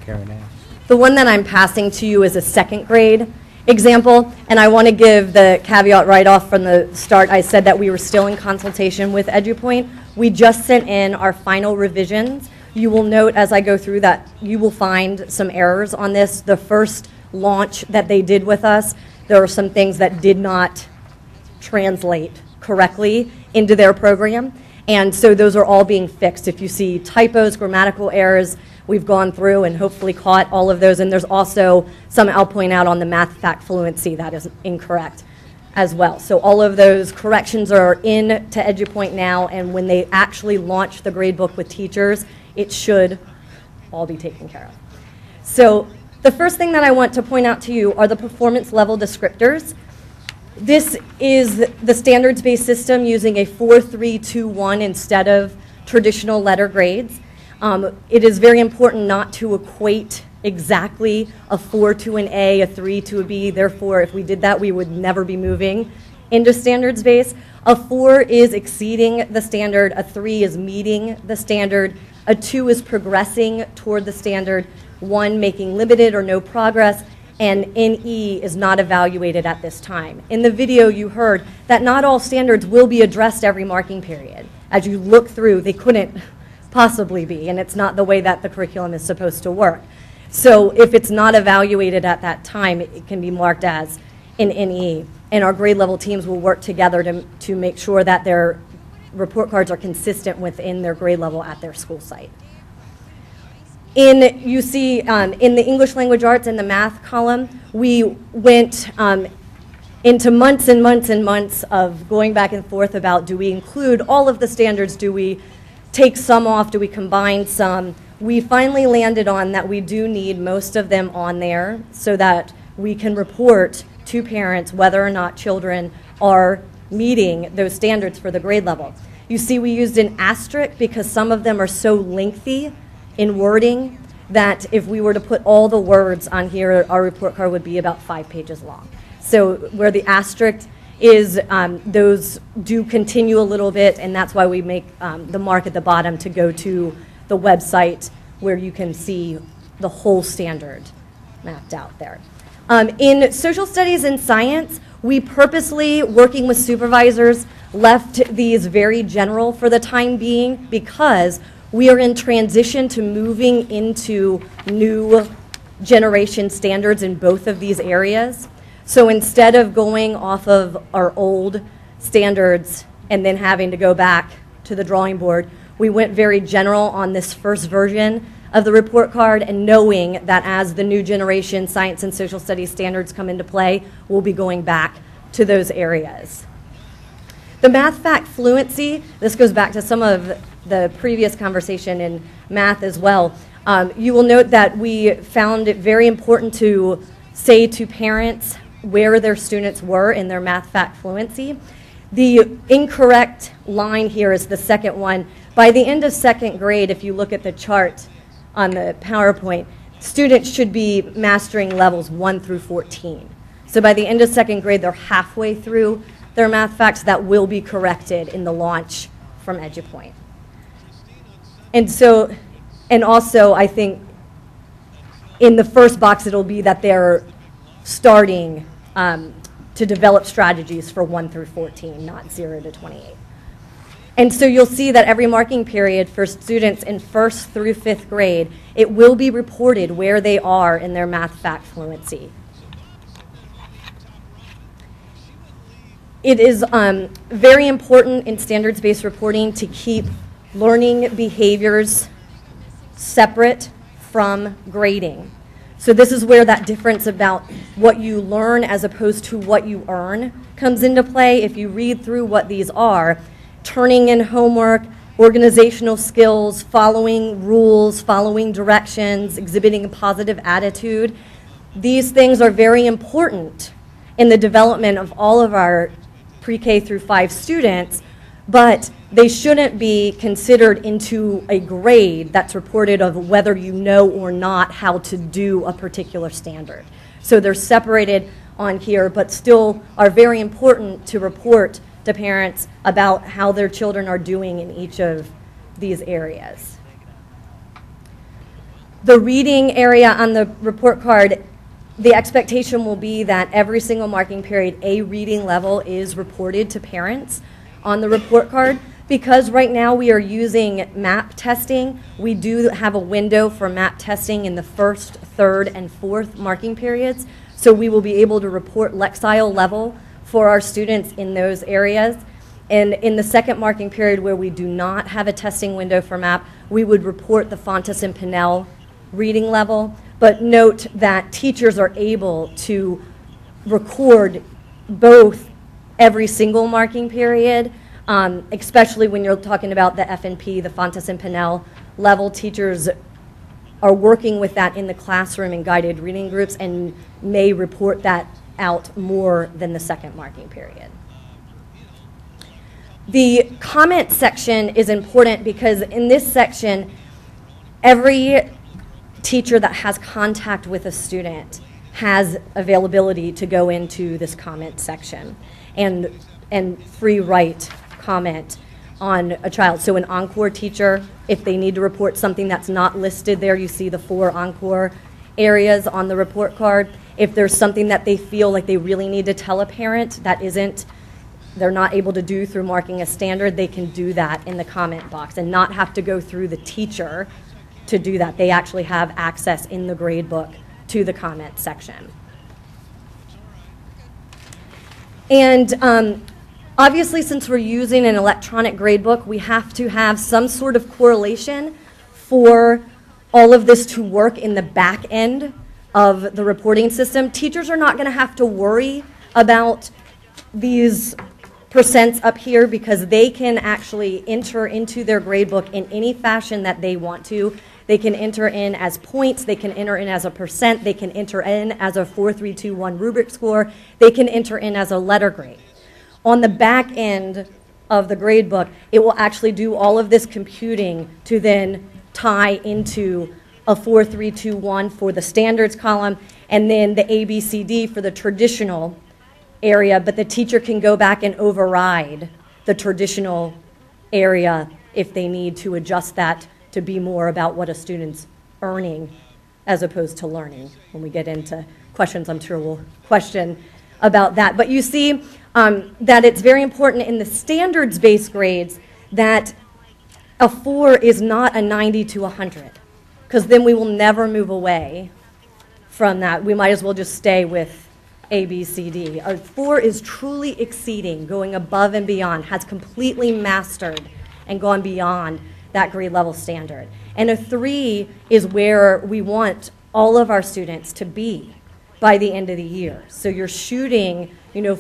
Karen Ann. The one that I'm passing to you is a second grade example, and I want to give the caveat right off from the start. I said that we were still in consultation with EduPoint. We just sent in our final revisions. You will note as I go through that you will find some errors on this. The first launch that they did with us, there were some things that did not translate correctly into their program, and so those are all being fixed. If you see typos, grammatical errors, we've gone through and hopefully caught all of those, and there's also some I'll point out on the math fact fluency that is incorrect as well. So all of those corrections are in to EduPoint now, and when they actually launch the gradebook with teachers, it should all be taken care of. So the first thing that I want to point out to you are the performance level descriptors. This is the standards-based system using a 4-3-2-1 instead of traditional letter grades. It is very important not to equate exactly a 4 to an A, a 3 to a B. Therefore, if we did that, we would never be moving into standards-based. A 4 is exceeding the standard, a 3 is meeting the standard, a 2 is progressing toward the standard, 1 making limited or no progress, and NE is not evaluated at this time. In the video, you heard that not all standards will be addressed every marking period. As you look through, they couldn't possibly be, and it's not the way that the curriculum is supposed to work. So if it's not evaluated at that time, it can be marked as an NE, and our grade level teams will work together to make sure that their report cards are consistent within their grade level at their school site. You see in the English language arts and the math column, we went into months and months and months of going back and forth about, do we include all of the standards, do we take some off, do we combine some? We finally landed on that we do need most of them on there so that we can report to parents whether or not children are meeting those standards for the grade level. You see we used an asterisk because some of them are so lengthy in wording that if we were to put all the words on here, our report card would be about 5 pages long. So where the asterisk is, those do continue a little bit, and that's why we make the mark at the bottom to go to the website where you can see the whole standard mapped out there. In social studies and science, we purposely, working with supervisors, left these very general for the time being because we are in transition to moving into new generation standards in both of these areas. So instead of going off of our old standards and then having to go back to the drawing board, we went very general on this first version of the report card, and knowing that as the new generation science and social studies standards come into play, we'll be going back to those areas. The math fact fluency, this goes back to some of the previous conversation in math as well. You will note that we found it very important to say to parents where their students were in their math fact fluency. The incorrect line here is the second one. By the end of second grade, if you look at the chart on the PowerPoint, students should be mastering levels 1 through 14. So by the end of second grade, they're halfway through their math facts. That will be corrected in the launch from EduPoint. And also, I think in the first box, it'll be that they're starting to develop strategies for 1 through 14, not 0 to 28. And so you'll see that every marking period for students in 1st through 5th grade, it will be reported where they are in their math fact fluency. It is very important in standards-based reporting to keep learning behaviors separate from grading. So this is where that difference about what you learn as opposed to what you earn comes into play. If you read through what these are, turning in homework, organizational skills, following rules, following directions, exhibiting a positive attitude, these things are very important in the development of all of our pre-K through 5 students, but they shouldn't be considered into a grade that's reported of whether you know or not how to do a particular standard. So they're separated on here, but still are very important to report to parents about how their children are doing in each of these areas. The reading area on the report card, the expectation will be that every single marking period, a reading level is reported to parents on the report card. Because right now we are using MAP testing, we do have a window for MAP testing in the first, third, and fourth marking periods. So we will be able to report Lexile level for our students in those areas. And in the second marking period where we do not have a testing window for MAP, we would report the Fontes and Pinnell reading level. But note that teachers are able to record both every single marking period, especially when you're talking about the FNP, the Fontes and Pinnell level. Teachers are working with that in the classroom in guided reading groups and may report that out more than the second marking period. The comment section is important because in this section, every teacher that has contact with a student has availability to go into this comment section and free write comment on a child. So an Encore teacher, if they need to report something that's not listed there, you see the 4 Encore areas on the report card. If there's something that they feel like they really need to tell a parent that they're not able to do through marking a standard, they can do that in the comment box and not have to go through the teacher to do that. They actually have access in the grade book to the comment section. And obviously, since we're using an electronic gradebook, we have to have some sort of correlation for all of this to work in the back end of the reporting system. Teachers are not going to have to worry about these percents up here because they can actually enter into their gradebook in any fashion that they want to. They can enter in as points, they can enter in as a percent, they can enter in as a 4, 3, 2, 1 rubric score, they can enter in as a letter grade. On the back end of the grade book, it will actually do all of this computing to then tie into a 4, 3, 2, 1 for the standards column, and then the ABCD for the traditional area, but the teacher can go back and override the traditional area if they need to adjust that to be more about what a student's earning as opposed to learning. When we get into questions, I'm sure we'll question about that. But you see that it's very important in the standards-based grades that a 4 is not a 90 to 100, because then we will never move away from that. We might as well just stay with A, B, C, D. A 4 is truly exceeding, going above and beyond, has completely mastered and gone beyond that grade level standard. And a 3 is where we want all of our students to be by the end of the year. So you're shooting,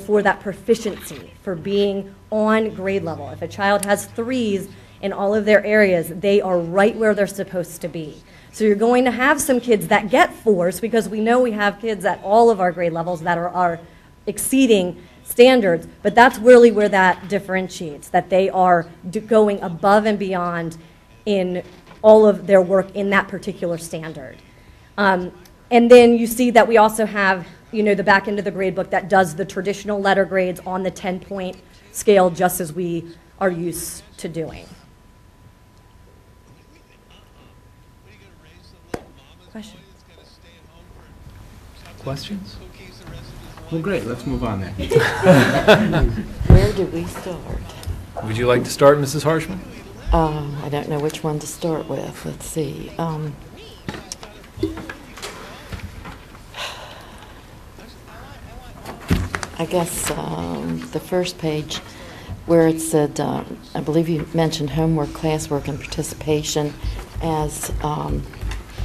for that proficiency, for being on grade level. If a child has 3s in all of their areas, they are right where they're supposed to be. So you're going to have some kids that get 4s because we know we have kids at all of our grade levels that are exceeding standards, but that's really where that differentiates, that they are going above and beyond in all of their work in that particular standard. And then you see that we also have, the back end of the grade book that does the traditional letter grades on the 10-point scale, just as we are used to doing. Questions? Questions? Well, great. Let's move on then. Where do we start? Would you like to start, Mrs. Harshman? I don't know which one to start with. Let's see. I guess the first page where it said, I believe you mentioned homework, classwork, and participation as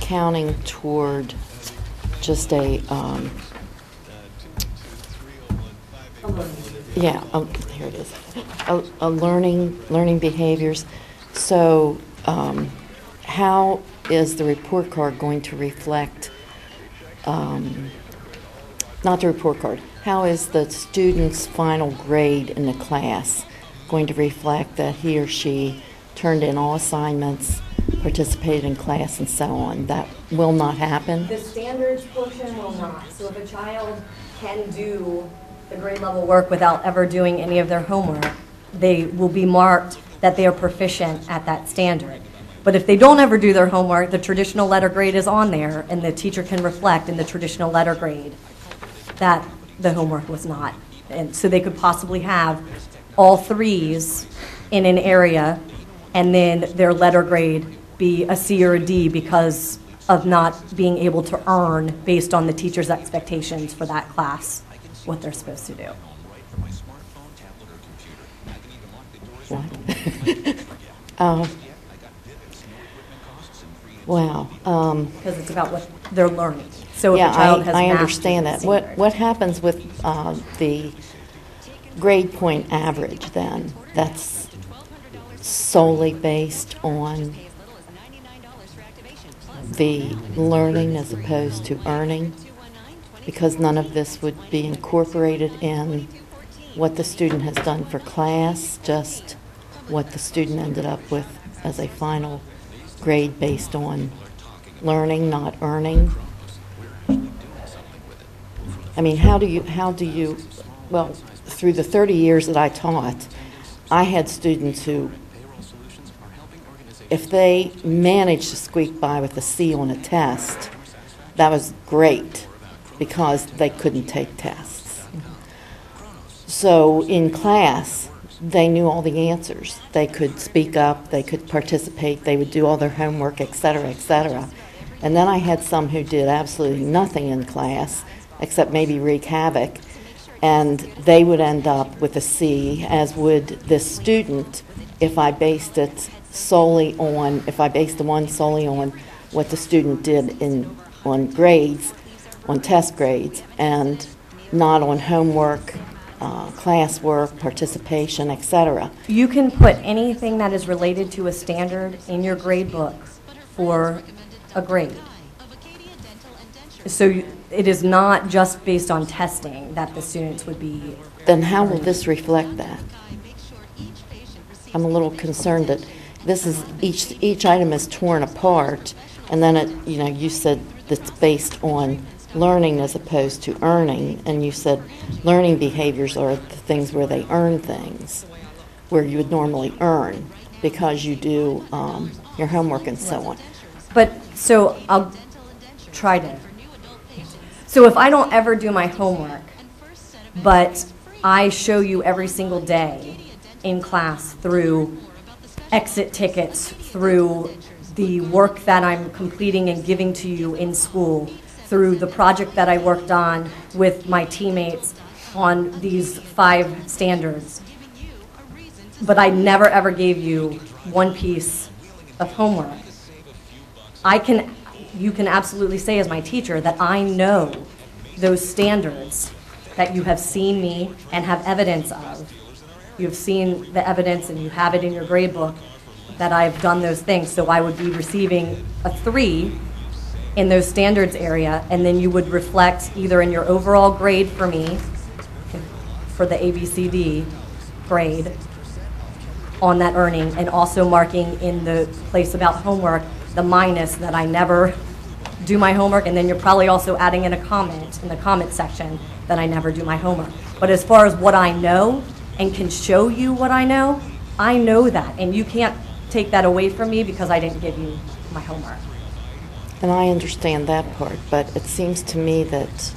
counting toward just a, here it is, a learning behaviors. So how is the report card going to reflect, not the report card, how is the student's final grade in the class going to reflect that he or she turned in all assignments, participated in class, and so on? That will not happen? The standards portion will not. So if a child can do the grade level work without ever doing any of their homework, they will be marked that they are proficient at that standard. But if they don't ever do their homework, the traditional letter grade is on there, and the teacher can reflect in the traditional letter grade that the homework was not. And so they could possibly have all threes in an area, and then their letter grade be a C or a D because of not being able to earn based on the teacher's expectations for that class what they're supposed to do. Wow. Because it's about what they're learning. So if yeah, a child has I mastered understand the that. standard. What happens with the grade point average then? That's solely based on the learning as opposed to earning, because none of this would be incorporated in what the student has done for class, just what the student ended up with as a final grade based on learning, not earning. I mean, how do you, well, through the 30 years that I taught, I had students who, if they managed to squeak by with a C on a test, that was great because they couldn't take tests. So in class, they knew all the answers. They could speak up, they could participate, they would do all their homework, et cetera, et cetera. And then I had some who did absolutely nothing in class except maybe wreak havoc, and they would end up with a C, as would this student if I based it solely on, if I based the one solely on what the student did on grades, on test grades, and not on homework, classwork, participation, etc. You can put anything that is related to a standard in your grade book for a grade. So it is not just based on testing that the students would be. Then how will this reflect that? I'm a little concerned that this is, each item is torn apart, and then it, you know, you said that's based on learning as opposed to earning, and you said learning behaviors are the things where they earn things, where you would normally earn because you do your homework and so on. But, so I'll try to. So if I don't ever do my homework, but I show you every single day in class through exit tickets, through the work that I'm completing and giving to you in school, through the project that I worked on with my teammates on these 5 standards, but I never ever gave you one piece of homework, you can absolutely say as my teacher that I know those standards that you have seen me and have evidence of. You've seen the evidence and you have it in your grade book that I've done those things. So I would be receiving a 3 in those standards area, and then you would reflect either in your overall grade for me, for the ABCD grade, on that earning, and also marking in the place about homework the minus that I never do my homework, and then you're probably also adding in a comment in the comment section that I never do my homework. But as far as what I know and can show you what I know that, and you can't take that away from me because I didn't give you my homework. And I understand that part, but it seems to me that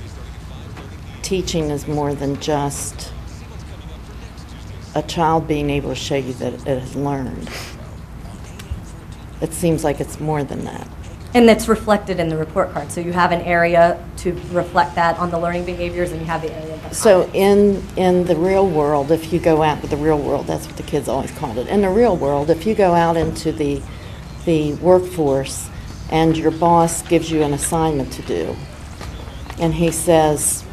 teaching is more than just a child being able to show you that it has learned. It seems like it's more than that. And that's reflected in the report card. So you have an area to reflect that on the learning behaviors, and you have the area. So in the real world, if you go out with the real world, that's what the kids always called it. In the real world, if you go out into the workforce and your boss gives you an assignment to do, and he says,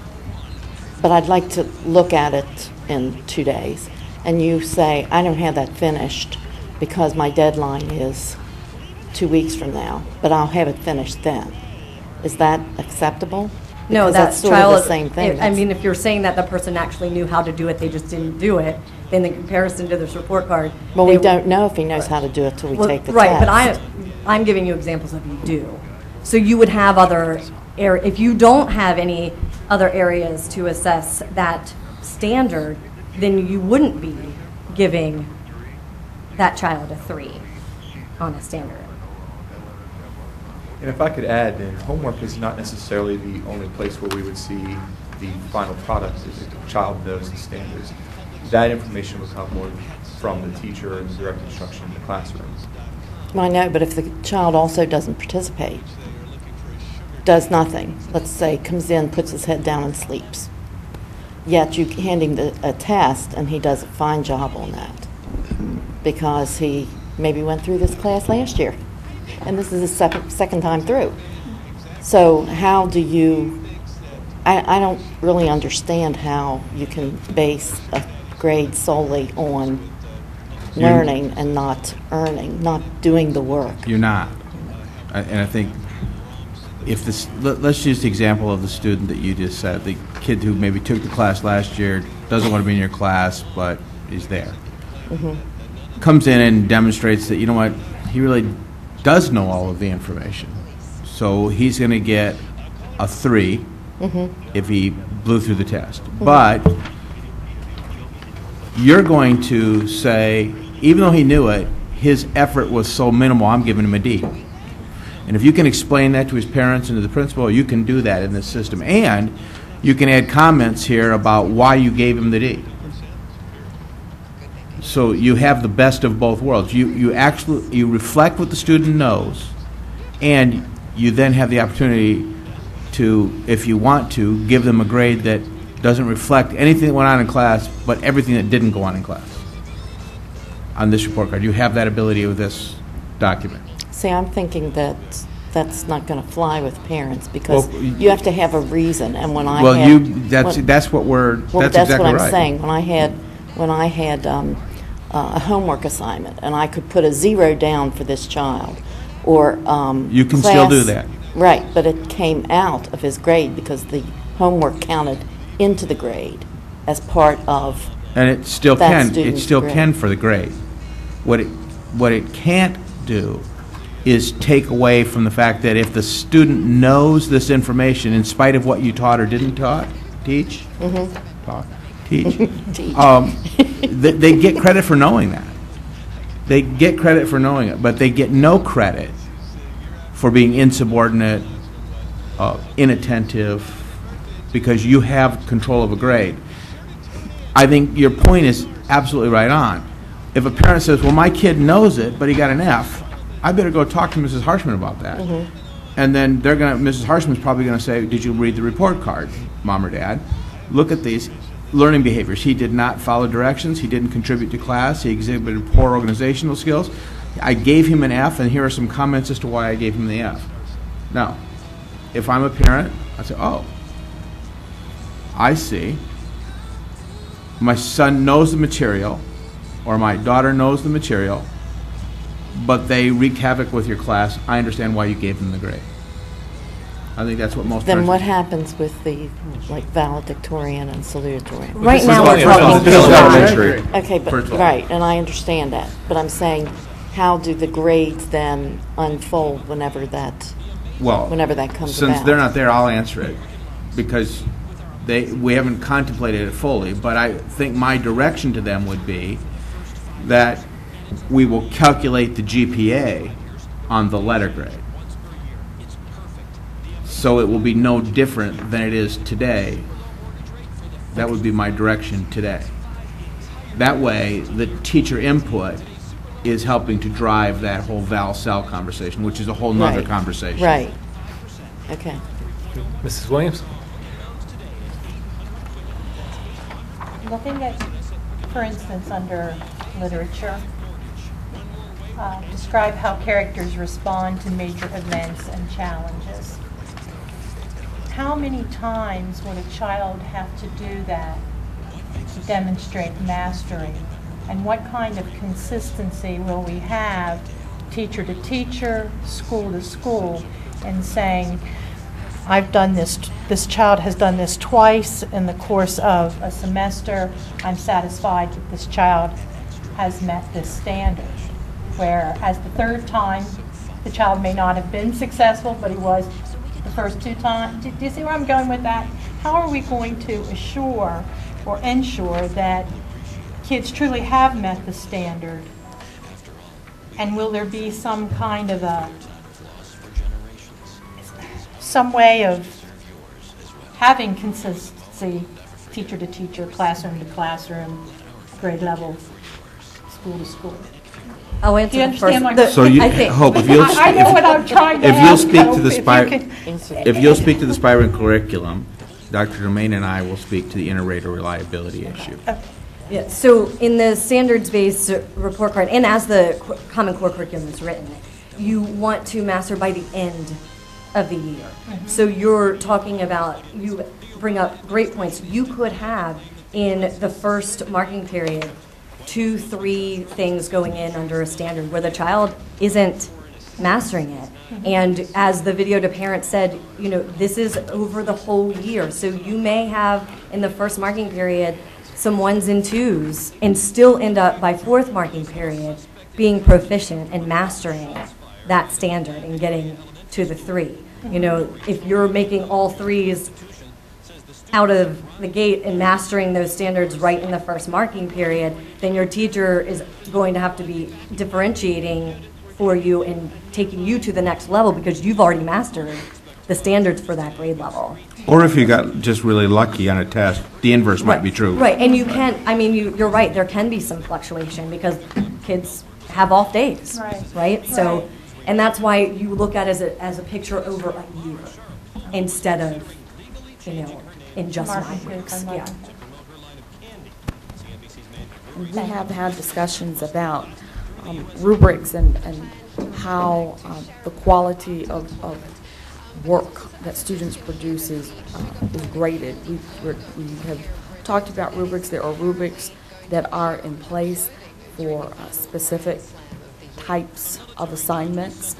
but I'd like to look at it in 2 days, and you say, I don't have that finished because my deadline is 2 weeks from now, but I'll have it finished then. Is that acceptable? No, Because that's sort of the same thing. I mean, if you're saying that the person actually knew how to do it, they just didn't do it, then in comparison to this report card. Well, we don't know if he knows how to do it till we take the test. Right, but I'm giving you examples of you do. So you would have other, if you don't have any other areas to assess that standard, then you wouldn't be giving that child a 3 on a standard. And if I could add, then homework is not necessarily the only place where we would see the final product if the child knows the standards. That information will come more from the teacher and the direct instruction in the classroom. Well, I know, but if the child also doesn't participate, does nothing, let's say comes in, puts his head down and sleeps, yet you hand him a test and he does a fine job on that because he maybe went through this class last year and this is his second time through. So how do you, I don't really understand how you can base a grade solely on learning and not earning, not doing the work. You're not. And I think if this, let's use the example of the student that you just said, the kid who maybe took the class last year, doesn't want to be in your class, but is there. Mm-hmm. Comes in and demonstrates that, you know what, he really does know all of the information. So he's going to get a 3 mm-hmm. if he blew through the test. Mm-hmm. But you're going to say, even though he knew it, his effort was so minimal, I'm giving him a D. And if you can explain that to his parents and to the principal, you can do that in this system. And you can add comments here about why you gave him the D. So you have the best of both worlds. You reflect what the student knows, and you then have the opportunity to, if you want to, give them a grade that doesn't reflect anything that went on in class, but everything that didn't go on in class. On this report card, you have that ability with this document. See, I'm thinking that that's not going to fly with parents because you have to have a reason. And when I that's what we're that's exactly what I'm right. saying. When I had a homework assignment and I could put a 0 down for this child, or you can still do that, right? But it came out of his grade because the homework counted into the grade as part of. And it still can. It still grade. Can for the grade. What it can't do is take away from the fact that if the student knows this information, in spite of what you taught or didn't teach, mm-hmm. talk, teach, teach. They get credit for knowing that. They get credit for knowing it, but they get no credit for being insubordinate, inattentive, because you have control of a grade. I think your point is absolutely right on. If a parent says, well, my kid knows it, but he got an F, I better go talk to Mrs. Harshman about that. Mm-hmm. And then Mrs. Harshman's probably going to say, did you read the report card, Mom or Dad? Look at these learning behaviors. He did not follow directions. He didn't contribute to class. He exhibited poor organizational skills. I gave him an F, and here are some comments as to why I gave him the F. Now, if I'm a parent, I say, oh, I see. My son knows the material, or my daughter knows the material, but they wreaked havoc with your class. I understand why you gave them the grade. I think that's what most Then parents what happens with the valedictorian and salutatorian? Right now we're talking elementary. Okay, but right, and I understand that. But I'm saying, how do the grades then unfold whenever that comes since about? they're not there, I'll answer it because we haven't contemplated it fully. But I think my direction to them would be that we will calculate the GPA on the letter grade. So it will be no different than it is today. That would be my direction today. That way, the teacher input is helping to drive that whole val-sal conversation, which is a whole nother conversation. Right. Okay. Mrs. Williams? Looking at, for instance, under literature, describe how characters respond to major events and challenges. How many times would a child have to do that to demonstrate mastery? And what kind of consistency will we have, teacher to teacher, school to school, in saying, I've done this child has done this twice in the course of a semester, I'm satisfied that this child has met this standard. Whereas the third time, the child may not have been successful, but he was the first 2 times. Do you see where I'm going with that? how are we going to assure or ensure that kids truly have met the standard? And will there be some kind of some way of having consistency, teacher to teacher, classroom to classroom, grade level, school to school? I'll Do answer you the first. understand my So you, I think- Hope, if you'll, I know what I'm trying to if you'll ask, speak Hope, to the if you Spire, could- if you'll speak to the Spire curriculum, Dr. Domain and I will speak to the inter-rater reliability issue. Yeah, so in the standards-based report card, and as the Common Core curriculum is written, you want to master by the end of the year. So you're talking about, you bring up great points. You could have in the first marking period 2, 3 things going in under a standard where the child isn't mastering it. And as the video to parents said, you know, this is over the whole year. So you may have in the first marking period some 1s and 2s and still end up by 4th marking period being proficient and mastering that standard and getting to the 3. You know, if you're making all 3s out of the gate and mastering those standards right in the first marking period, then your teacher is going to have to be differentiating for you and taking you to the next level because you've already mastered the standards for that grade level. Or if you got just really lucky on a test, the inverse might be true. Right, and you can, I mean, you're right, there can be some fluctuation because kids have off days, right? So, and that's why you look at it as a picture over a year instead of, you know, in just 9 weeks. Yeah. We have had discussions about rubrics and how the quality of work that students produce is graded. We have talked about rubrics. There are rubrics that are in place for specific types of assignments.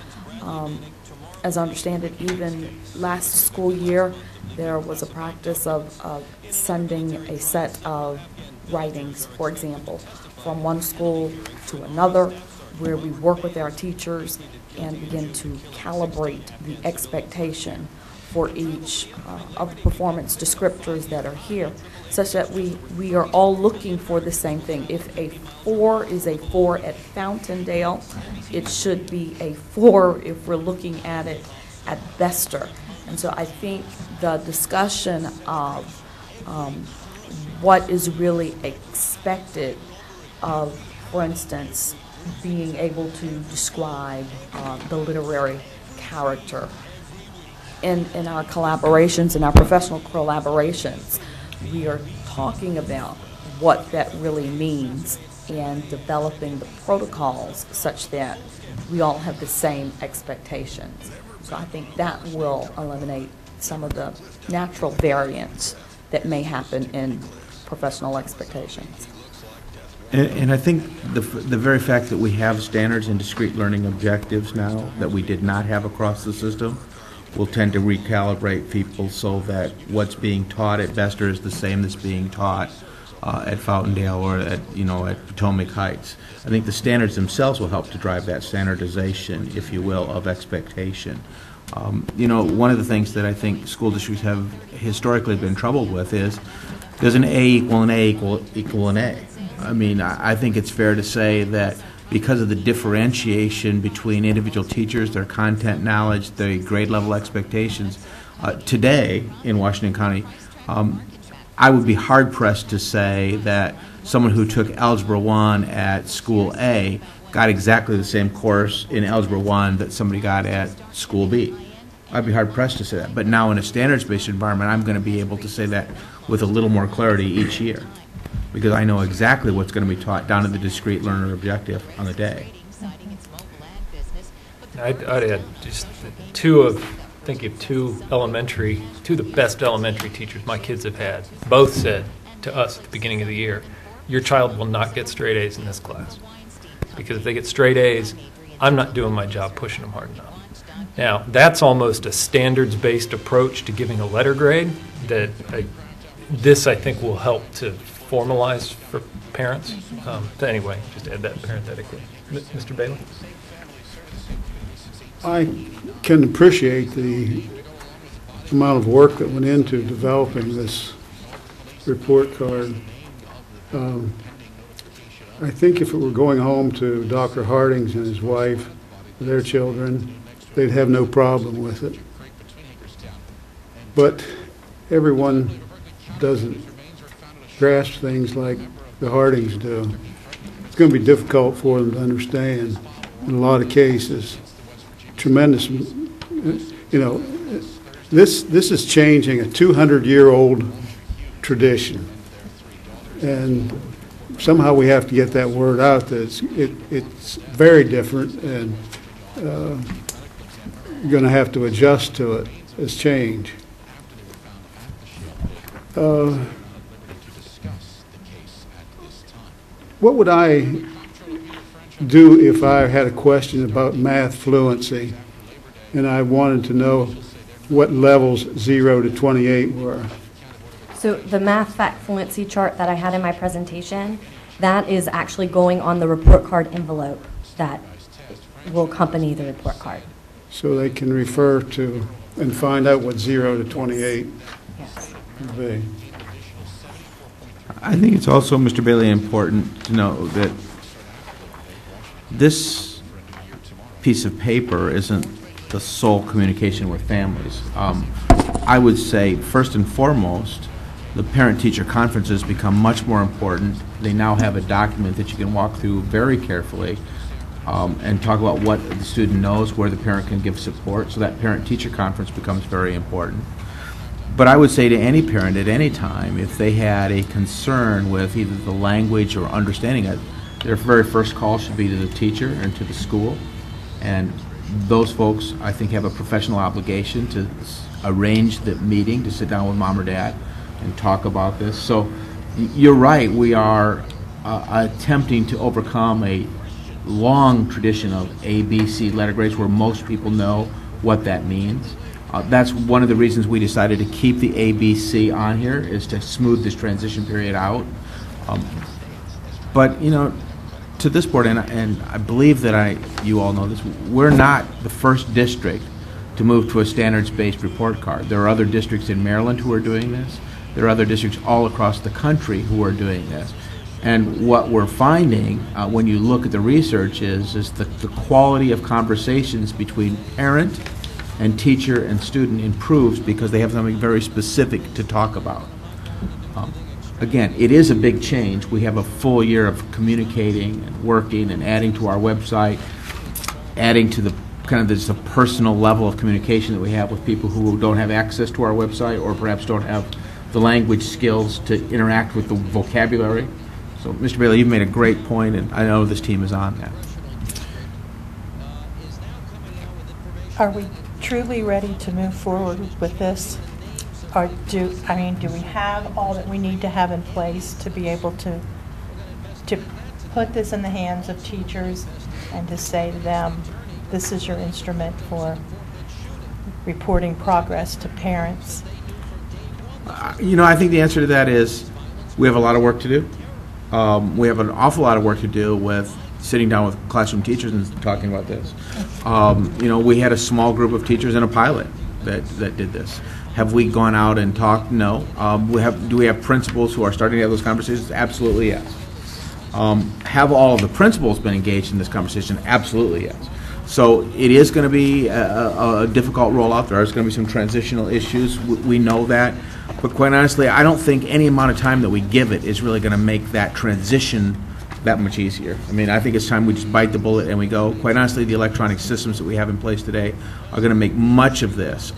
As I understand it, even last school year, there was a practice of sending a set of writings, for example, from one school to another, where we work with our teachers and begin to calibrate the expectation for each of the performance descriptors that are here, such that we are all looking for the same thing. If a 4 is a 4 at Fountaindale, it should be a 4 if we're looking at it at Bester. And so I think the discussion of what is really expected of, for instance, being able to describe the literary character in our collaborations, in our professional collaborations, we are talking about what that really means and developing the protocols such that we all have the same expectations. So I think that will eliminate some of the natural variance that may happen in professional expectations. And I think the very fact that we have standards and discrete learning objectives now that we did not have across the system will tend to recalibrate people so that what's being taught at Bester is the same that's being taught at Fountaindale or at Potomac Heights. I think the standards themselves will help to drive that standardization, if you will, of expectation. One of the things that I think school districts have historically been troubled with is, does an A equal an A equal an A? I mean, I think it's fair to say that because of the differentiation between individual teachers, their content knowledge, their grade level expectations, today in Washington County, I would be hard pressed to say that someone who took Algebra 1 at School A got exactly the same course in Algebra 1 that somebody got at School B. I'd be hard pressed to say that. But now in a standards-based environment, I'm going to be able to say that with a little more clarity each year, because I know exactly what's going to be taught down to the discrete learner objective on the day. I'd add just two of the best elementary teachers my kids have had. Both said to us at the beginning of the year, your child will not get straight A's in this class. Because if they get straight A's, I'm not doing my job pushing them hard enough. Now, that's almost a standards-based approach to giving a letter grade that this, I think, will help to formalize for parents. Anyway, just add that parenthetically. Mr. Bailey? I can appreciate the amount of work that went into developing this report card. I think if it were going home to Dr. Harding's and his wife, their children, they'd have no problem with it. But everyone doesn't grasp things like the Hardings do. It's going to be difficult for them to understand in a lot of cases. Tremendous, this is changing a 200-year-old tradition. And somehow we have to get that word out that it's very different, and you're going to have to adjust to it as change. What would I do if I had a question about math fluency and I wanted to know what levels 0 to 28 were? So the math fact fluency chart that I had in my presentation, that is actually going on the report card envelope that will accompany the report card. So they can refer to and find out what 0 to 28 yes. would be. I think it's also, Mr. Bailey, important to know that this piece of paper isn't the sole communication with families. I would say, first and foremost, the parent-teacher conferences become much more important. They now have a document that you can walk through very carefully and talk about what the student knows, where the parent can give support. So that parent-teacher conference becomes very important. But I would say to any parent at any time, if they had a concern with either the language or understanding it, their very first call should be to the teacher and to the school. And those folks, I think, have a professional obligation to arrange the meeting, to sit down with mom or dad and talk about this. So you're right, we are attempting to overcome a long tradition of A, B, C letter grades where most people know what that means. That's one of the reasons we decided to keep the A, B, C on here, is to smooth this transition period out. But, to this board, and I believe that you all know this, we're not the first district to move to a standards-based report card. There are other districts in Maryland who are doing this. There are other districts all across the country who are doing this. And what we're finding when you look at the research is the quality of conversations between parent and teacher and student improves because they have something very specific to talk about. Again, it is a big change. We have a full year of communicating and working and adding to our website, adding to the kind of just a personal level of communication that we have with people who don't have access to our website or perhaps don't have the language skills to interact with the vocabulary. So, Mr. Bailey, you've made a great point, and I know this team is on that. Are we truly ready to move forward with this? Or do we have all that we need to have in place to be able to put this in the hands of teachers and to say to them, this is your instrument for reporting progress to parents? I think the answer to that is we have a lot of work to do. We have an awful lot of work to do with sitting down with classroom teachers and talking about this. We had a small group of teachers in a pilot that did this. Have we gone out and talked? No. Do we have principals who are starting to have those conversations? Absolutely, yes. Have all of the principals been engaged in this conversation? Absolutely, yes. So it is going to be a difficult rollout. There is going to be some transitional issues. We know that. But quite honestly, I don't think any amount of time that we give it is really going to make that transition that much easier. I think it's time we just bite the bullet and we go. Quite honestly, the electronic systems that we have in place today are going to make much of this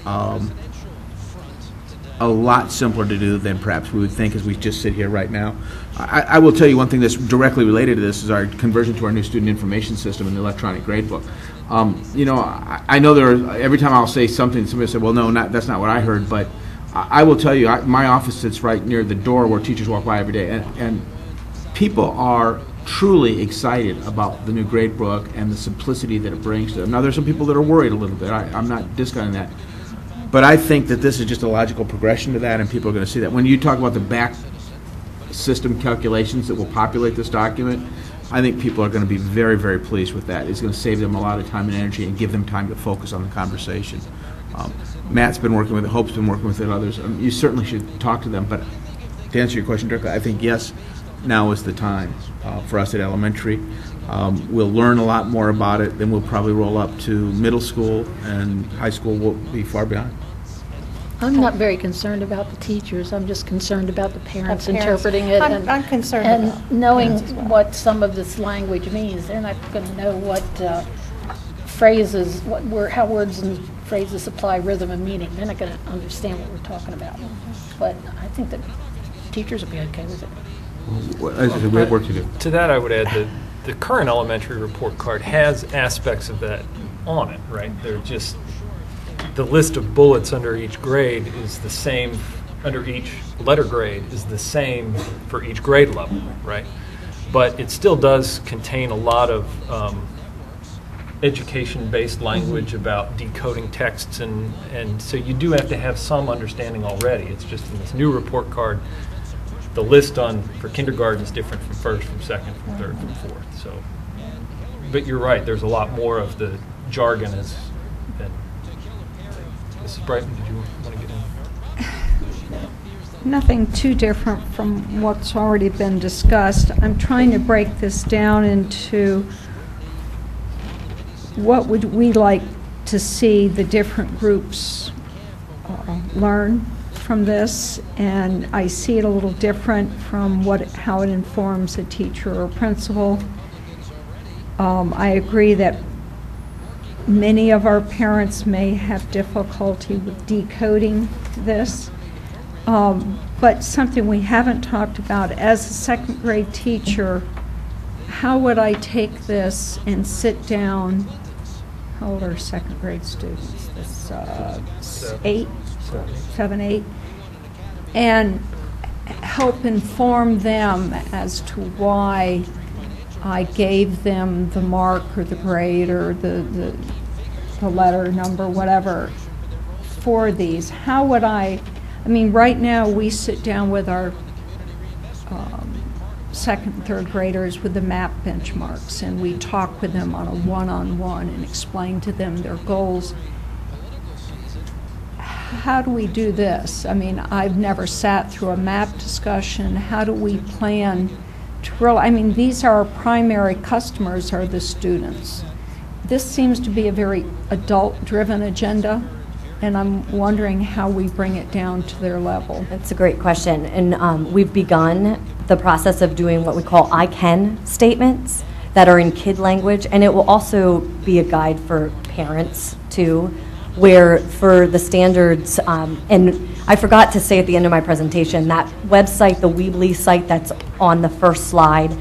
a lot simpler to do than perhaps we would think as we just sit here right now. I will tell you one thing that's directly related to this is our conversion to our new student information system and the electronic gradebook. I know every time I'll say something, somebody will say, well, no, that's not what I heard, but I will tell you, my office sits right near the door where teachers walk by every day, and people are truly excited about the new gradebook and the simplicity that it brings to them. Now, there's some people that are worried a little bit. I'm not discounting that. But I think that this is just a logical progression to that, and people are going to see that. When you talk about the back system calculations that will populate this document, I think people are going to be very, very pleased with that. It's going to save them a lot of time and energy and give them time to focus on the conversation. Matt's been working with it, Hope's been working with it, others. You certainly should talk to them, but to answer your question directly, I think yes, now is the time for us at elementary. We'll learn a lot more about it, then we'll probably roll up to middle school, and high school will be far behind. I'm not very concerned about the teachers. I'm just concerned about the parents The parents. interpreting it. I'm concerned and about knowing parents as well. what some of this language means. They're not going to know what phrases, how words and phrases apply rhythm and meaning. They're not going to understand what we're talking about. But I think that teachers will be okay with it. Well, as I said, we have work to do. To that, I would add that the current elementary report card has aspects of that on it, right? They're just, the list of bullets under each grade is the same, under each letter grade is the same for each grade level, right? But it still does contain a lot of education-based language about decoding texts, and so you do have to have some understanding already. It's just in this new report card, the list for kindergarten is different from first, from second, from third, from fourth. So, but you're right. There's a lot more of the jargon than Mrs. Brightman. Did you want to get in? Nothing too different from what's already been discussed. I'm trying to break this down into what would we like to see the different groups learn from this, and I see it a little different from how it informs a teacher or principal. I agree that many of our parents may have difficulty with decoding this, but something we haven't talked about, as a second grade teacher, how would I take this and sit down? How old are second grade students? This 7, 8, and help inform them as to why I gave them the mark or the grade or the letter number, whatever, for these. How would I mean, right now we sit down with our second and third graders with the MAP benchmarks, and we talk with them on a one-on-one and explain to them their goals. How do we do this? I mean, I've never sat through a MAP discussion. How do we plan to I mean, these are our primary customers, are the students. This seems to be a very adult-driven agenda, and I'm wondering how we bring it down to their level. That's a great question, and we've begun the process of doing what we call I can statements that are in kid language, and it will also be a guide for parents too, where for the standards, and I forgot to say at the end of my presentation, that website, the Weebly site that's on the first slide,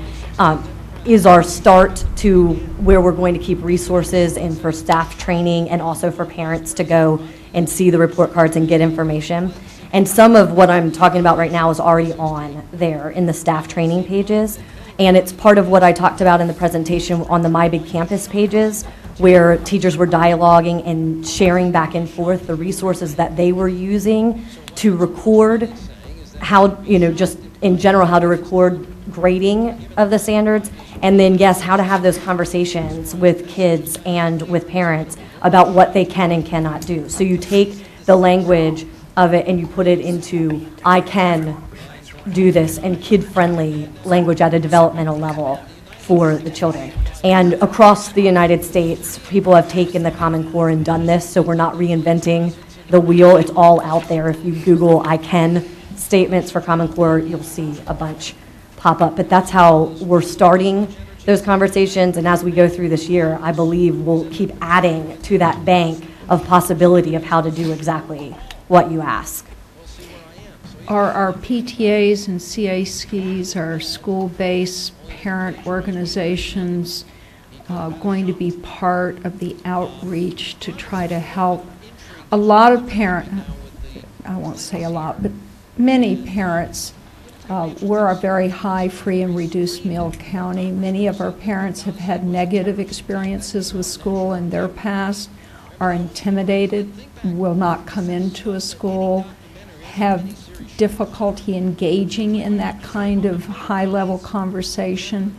is our start to where we're going to keep resources and for staff training and also for parents to go and see the report cards and get information. And some of what I'm talking about right now is already on there in the staff training pages. And it's part of what I talked about in the presentation on the My Big Campus pages, where teachers were dialoguing and sharing back and forth the resources that they were using to record how, just in general, how to record grading of the standards, and then, yes, how to have those conversations with kids and with parents about what they can and cannot do. So you take the language of it and you put it into, I can do this, and kid-friendly language at a developmental level for the children. And across the United States, people have taken the Common Core and done this, so we're not reinventing the wheel. It's all out there. If you Google I can statements for Common Core, you'll see a bunch pop up. But that's how we're starting those conversations, and as we go through this year, I believe we'll keep adding to that bank of possibility of how to do exactly what you ask. Are our PTAs and CACs, our school-based parent organizations, going to be part of the outreach to try to help? A lot of parents, I won't say a lot, but many parents, we're a very high free and reduced meal county. Many of our parents have had negative experiences with school in their past, are intimidated, will not come into a school, have difficulty engaging in that kind of high-level conversation.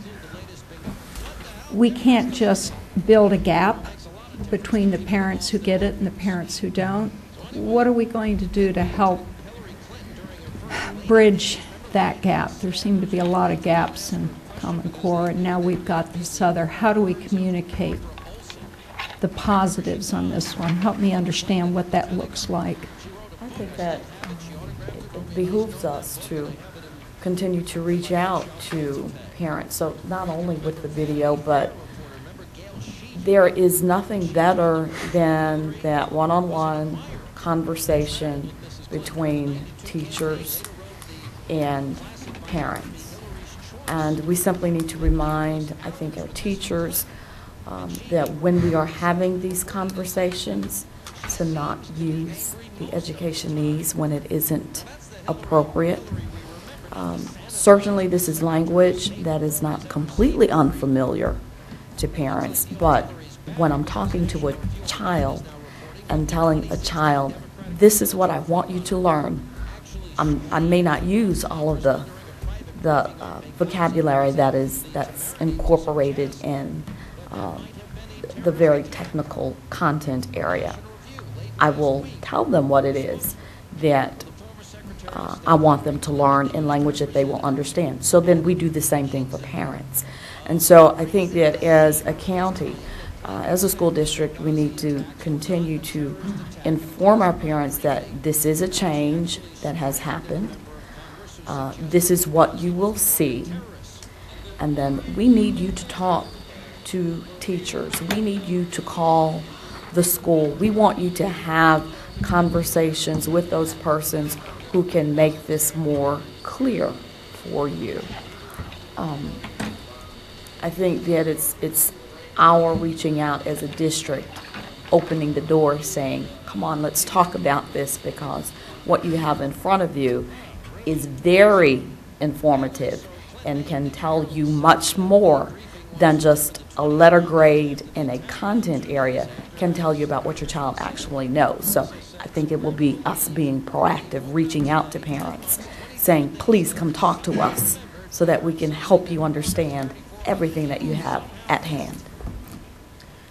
We can't just build a gap between the parents who get it and the parents who don't. What are we going to do to help bridge that gap? There seem to be a lot of gaps in Common Core, and now we've got this other. How do we communicate the positives on this one? Help me understand what that looks like. I think that it behooves us to continue to reach out to parents, so not only with the video, but there is nothing better than that one-on-one conversation between teachers and parents. And we simply need to remind, I think, our teachers that when we are having these conversations, to not use the education needs when it isn't appropriate. Certainly this is language that is not completely unfamiliar to parents, but when I'm talking to a child and telling a child, this is what I want you to learn, I may not use all of the vocabulary that's incorporated in the very technical content area. I will tell them what it is that I want them to learn in language that they will understand. So then we do the same thing for parents. And so I think that as a county, as a school district, we need to continue to inform our parents that this is a change that has happened. This is what you will see. And then we need you to talk to teachers. We need you to call the school. We want you to have conversations with those persons who can make this more clear for you. I think that it's our reaching out as a district, opening the door, saying, come on, let's talk about this, because what you have in front of you is very informative and can tell you much more than just a letter grade in a content area can tell you about what your child actually knows. So I think it will be us being proactive, reaching out to parents, saying, please come talk to us so that we can help you understand everything that you have at hand.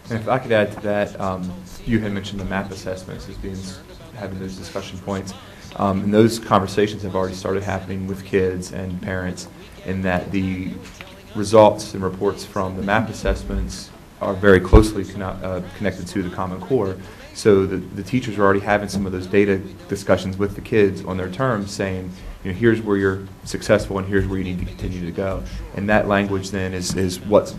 And if I could add to that, you had mentioned the MAP assessments as having those discussion points. And those conversations have already started happening with kids and parents, in that the results and reports from the MAP assessments are very closely connected to the Common Core. So the teachers are already having some of those data discussions with the kids on their terms, saying, here's where you're successful and here's where you need to continue to go. And that language then is what's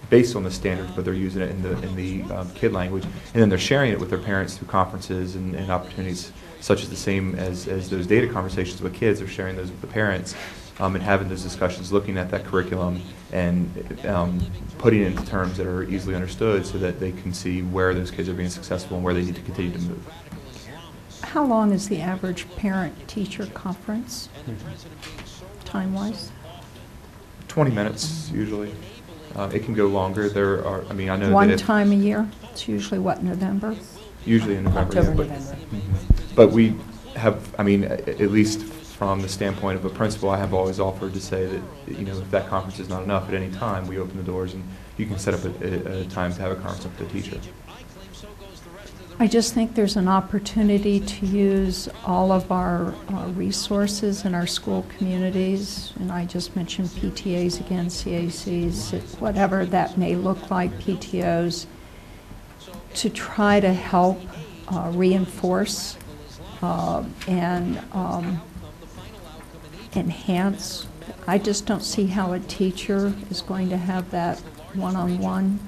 based on the standards, but they're using it in the kid language, and then they're sharing it with their parents through conferences and opportunities such as the same as those data conversations with kids. They're sharing those with the parents and having those discussions, looking at that curriculum and putting it into terms that are easily understood so that they can see where those kids are being successful and where they need to continue to move. How long is the average parent-teacher conference, time-wise? 20 minutes, usually. It can go longer. There are, I know one that time a year? It's usually what, November? Usually in November. October, yeah, November. But we have, at least from the standpoint of a principal, I have always offered to say that, if that conference is not enough at any time, we open the doors and you can set up a time to have a conference with the teacher. I just think there's an opportunity to use all of our resources in our school communities, and I just mentioned PTAs again, CACs, whatever that may look like, PTOs, to try to help reinforce and enhance. I just don't see how a teacher is going to have that one-on-one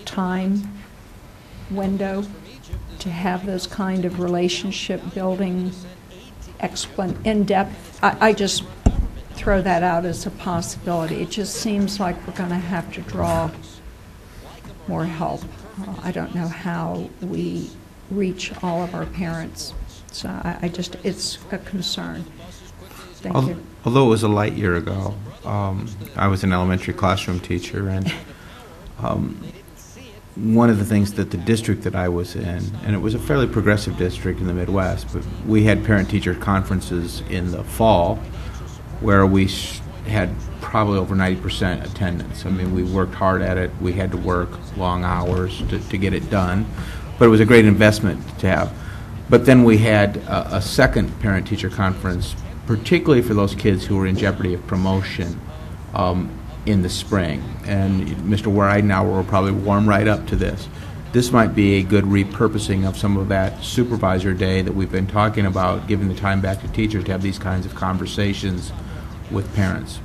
time window to have those kind of relationship building in-depth. I just throw that out as a possibility. It just seems like we're going to have to draw more help. I don't know how we reach all of our parents. So it's a concern. Thank you. Although it was a light year ago, I was an elementary classroom teacher, and one of the things that the district that I was in, and it was a fairly progressive district in the Midwest, but we had parent-teacher conferences in the fall where we had probably over 90% attendance. I mean, we worked hard at it. We had to work long hours to get it done, but it was a great investment to have. But then we had a second parent-teacher conference, particularly for those kids who were in jeopardy of promotion in the spring. And Mr. Weidenauer will probably warm right up to this. This might be a good repurposing of some of that supervisor day that we've been talking about, giving the time back to teachers to have these kinds of conversations with parents.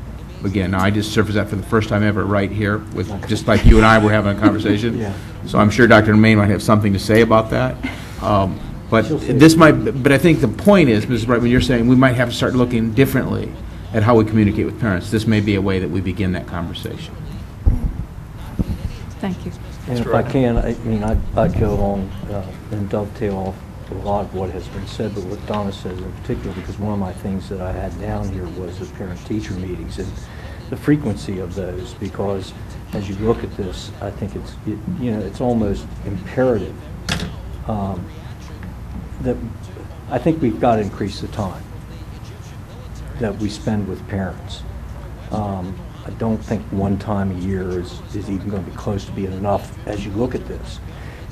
Again, I just surfaced that for the first time ever right here, with just like you and I were having a conversation. Yeah. So I'm sure Dr. Main might have something to say about that. But this might. But I think the point is, Mrs. Bright, when you're saying we might have to start looking differently at how we communicate with parents, this may be a way that we begin that conversation. Thank you. And if I can, I mean, I'd go on and dovetail off a lot of what has been said, but what Donna says in particular, because one of my things that I had down here was the parent-teacher meetings and the frequency of those, because as you look at this, I think it's almost imperative that I think we've got to increase the time that we spend with parents. I don't think one time a year is even going to be close to being enough as you look at this.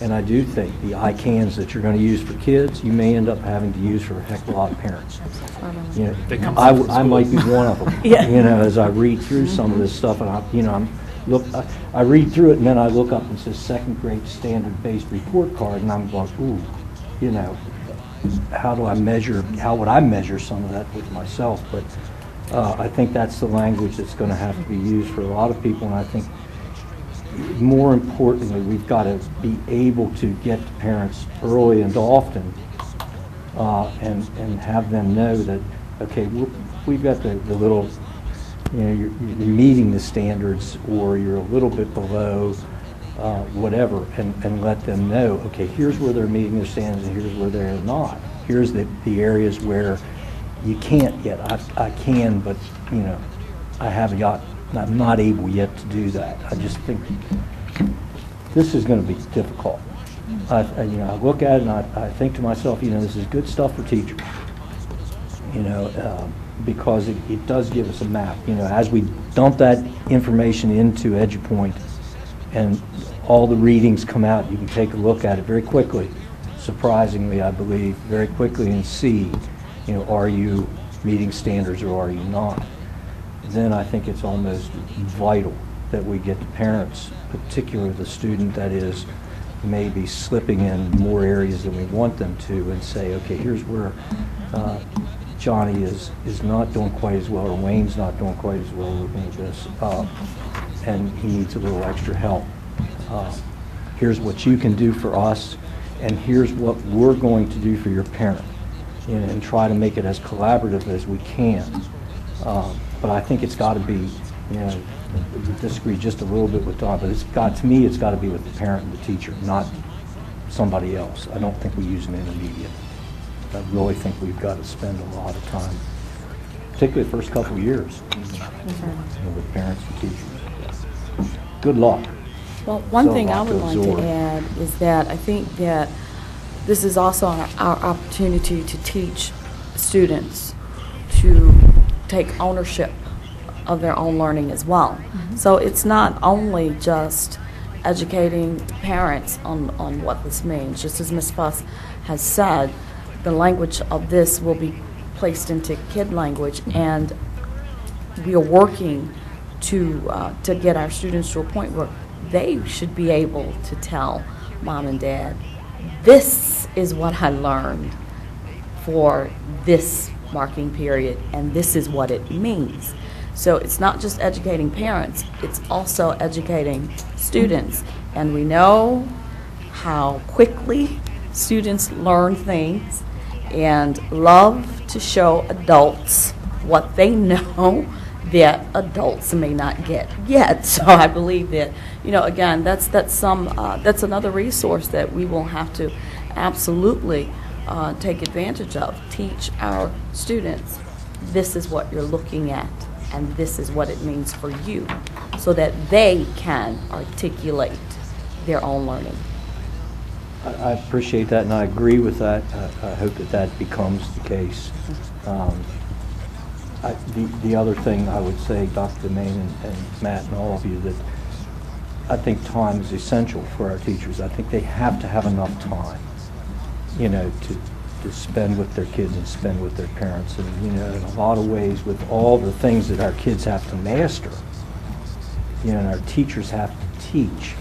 And I do think the I cans that you're going to use for kids, you may end up having to use for a heck of a lot of parents. You know, I might be one of them. Yeah. You know, as I read through some of this stuff, and I read through it, and then I look up and it says second grade standard-based report card, and I'm like, ooh, you know, how would I measure some of that with myself? But I think that's the language that's going to have to be used for a lot of people, and I think more importantly, we've got to be able to get to parents early and often and have them know that, okay, we've got the little, you know, you're meeting the standards or you're a little bit below whatever, and let them know, okay, here's where they're meeting their standards and here's where they're not. Here's the areas where you can't yet. I can, but, you know, I'm not able yet to do that. I just think this is going to be difficult. I look at it and I think to myself, you know, this is good stuff for teachers, you know, because it does give us a map. You know, as we dump that information into EduPoint and all the readings come out, you can take a look at it very quickly, surprisingly, I believe, very quickly, and see, you know, are you meeting standards or are you not? Then I think it's almost vital that we get the parents, particularly the student that is maybe slipping in more areas than we want them to, and say, okay, here's where Johnny is not doing quite as well, or Wayne's not doing quite as well looking at this, and he needs a little extra help. Here's what you can do for us, and here's what we're going to do for your parent, and try to make it as collaborative as we can. But I think it's got to be, you know, we disagree just a little bit with Don, but to me, it's got to be with the parent and the teacher, not somebody else. I don't think we use an intermediate. I really think we've got to spend a lot of time, particularly the first couple of years, with parents and teachers. Good luck. Well, one thing I would like to add is that I think that this is also our opportunity to teach students to take ownership of their own learning as well. Mm-hmm. So it's not only just educating parents on what this means. Just as Ms. Fuss has said, the language of this will be placed into kid language, and we are working to get our students to a point where they should be able to tell mom and dad, this is what I learned for this marking period, and this is what it means. So it's not just educating parents, it's also educating students. And we know how quickly students learn things and love to show adults what they know that adults may not get yet. So I believe that, you know, again, that's another resource that we will have to absolutely take advantage of. Teach our students, this is what you're looking at, and this is what it means for you, so that they can articulate their own learning. I appreciate that, and I agree with that. I hope that becomes the case. The other thing I would say, Dr. Demain and Matt and all of you, that I think time is essential for our teachers. I think they have to have enough time, you know, to spend with their kids and spend with their parents. And, you know, in a lot of ways, with all the things that our kids have to master, you know, and our teachers have to teach,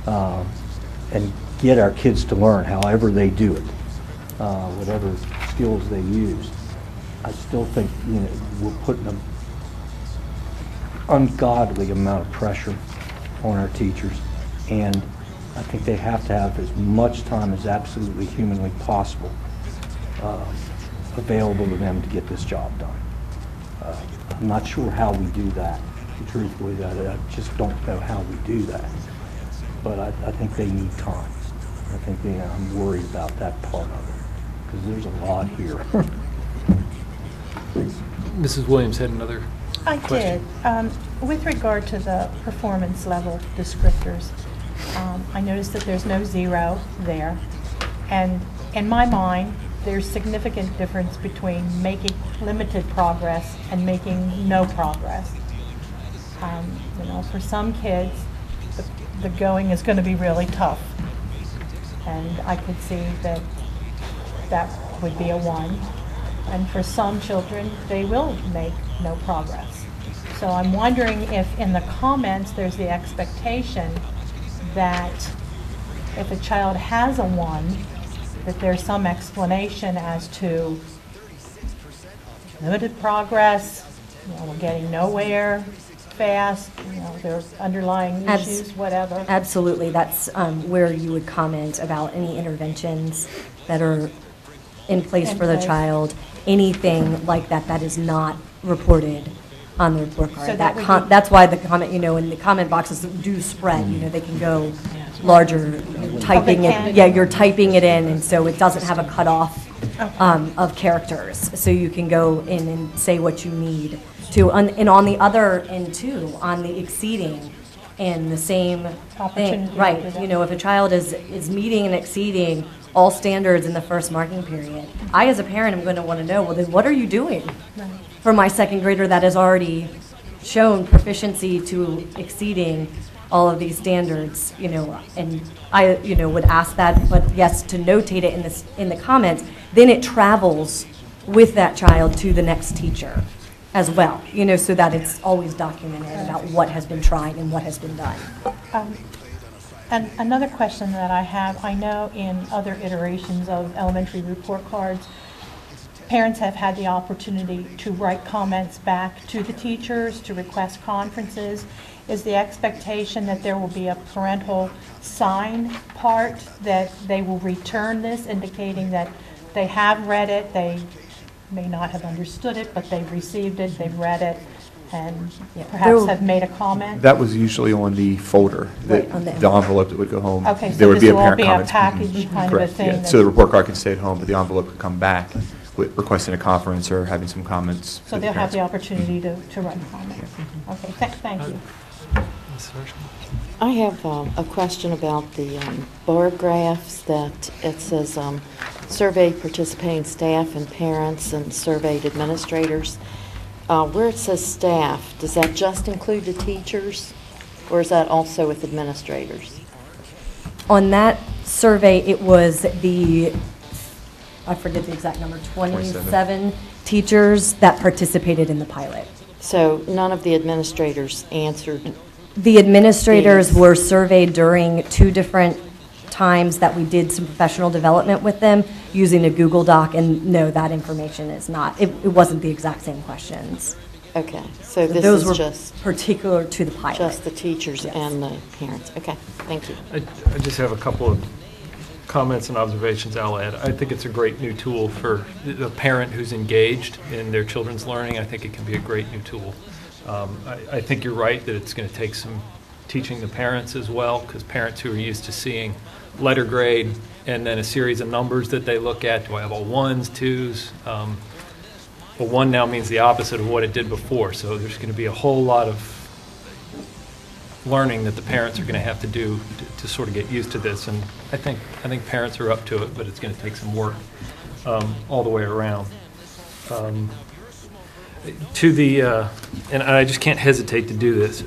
and get our kids to learn however they do it, whatever skills they use. I still think, you know, we're putting an ungodly amount of pressure on our teachers, and I think they have to have as much time as absolutely humanly possible available to them to get this job done. I'm not sure how we do that. Truthfully, I just don't know how we do that. But I think they need time. I think I'm worried about that part of it, because there's a lot here. Mrs. Williams had another question. I did. With regard to the performance level descriptors, I noticed that there's no 0 there. And in my mind, there's significant difference between making limited progress and making no progress. You know, for some kids, the going is going to be really tough. And I could see that that would be a 1. And for some children, they will make no progress. So I'm wondering if in the comments there's the expectation that if a child has a 1, that there's some explanation as to limited progress, you know, we're getting nowhere fast, you know, there's underlying issues, whatever. Absolutely. That's where you would comment about any interventions that are in place for the child, anything like that that is not reported on the report card. So that's why the comment, you know, in the comment boxes do spread, you know, they can go larger, typing it, yeah, you're typing it in, and so it doesn't have a cutoff of characters. So you can go in and say what you need to, and on the other end too, on the exceeding, and the same thing, right? You know, if a child is meeting and exceeding all standards in the first marking period, I as a parent am going to want to know, well then what are you doing for my second grader that has already shown proficiency to exceeding all of these standards, you know, and I, you know, would ask that, but yes, to notate it in the comments, then it travels with that child to the next teacher as well, you know, so that it's always documented about what has been tried and what has been done. And another question that I have, I know in other iterations of elementary report cards, parents have had the opportunity to write comments back to the teachers, to request conferences. Is the expectation that there will be a parental sign part, that they will return this, indicating that they have read it, they may not have understood it, but they've received it, they've read it, and perhaps have made a comment? That was usually on the folder, the envelope that would go home. Okay, so there would this be a will all parent be a comments. package kind of a thing? Yeah. So the report card could stay at home, but the envelope could come back with requesting a conference or having some comments. So they'll have the opportunity to write comments. Okay, thank you. I have a question about the bar graphs that it says surveyed participating staff and parents and surveyed administrators. Where it says staff, does that just include the teachers, or is that also with administrators? On that survey, it was I forget the exact number, 27 teachers that participated in the pilot. So none of the administrators answered? The administrators were surveyed during 2 different times that we did some professional development with them using a Google Doc, and no, that information is not, it wasn't the exact same questions. Okay, so this those is were just particular to the pilot. Just the teachers and the parents. Okay, thank you. I just have a couple of comments and observations I'll add. I think it's a great new tool for the parent who's engaged in their children's learning. I think it can be a great new tool. I think you're right that it's going to take some teaching the parents as well, because parents who are used to seeing letter grade and then a series of numbers that they look at, do I have all 1s, 2s? A 1 now means the opposite of what it did before, so there's going to be a whole lot of learning that the parents are going to have to do to sort of get used to this, and I think parents are up to it, but it's going to take some work all the way around. To the, and I just can't hesitate to do this,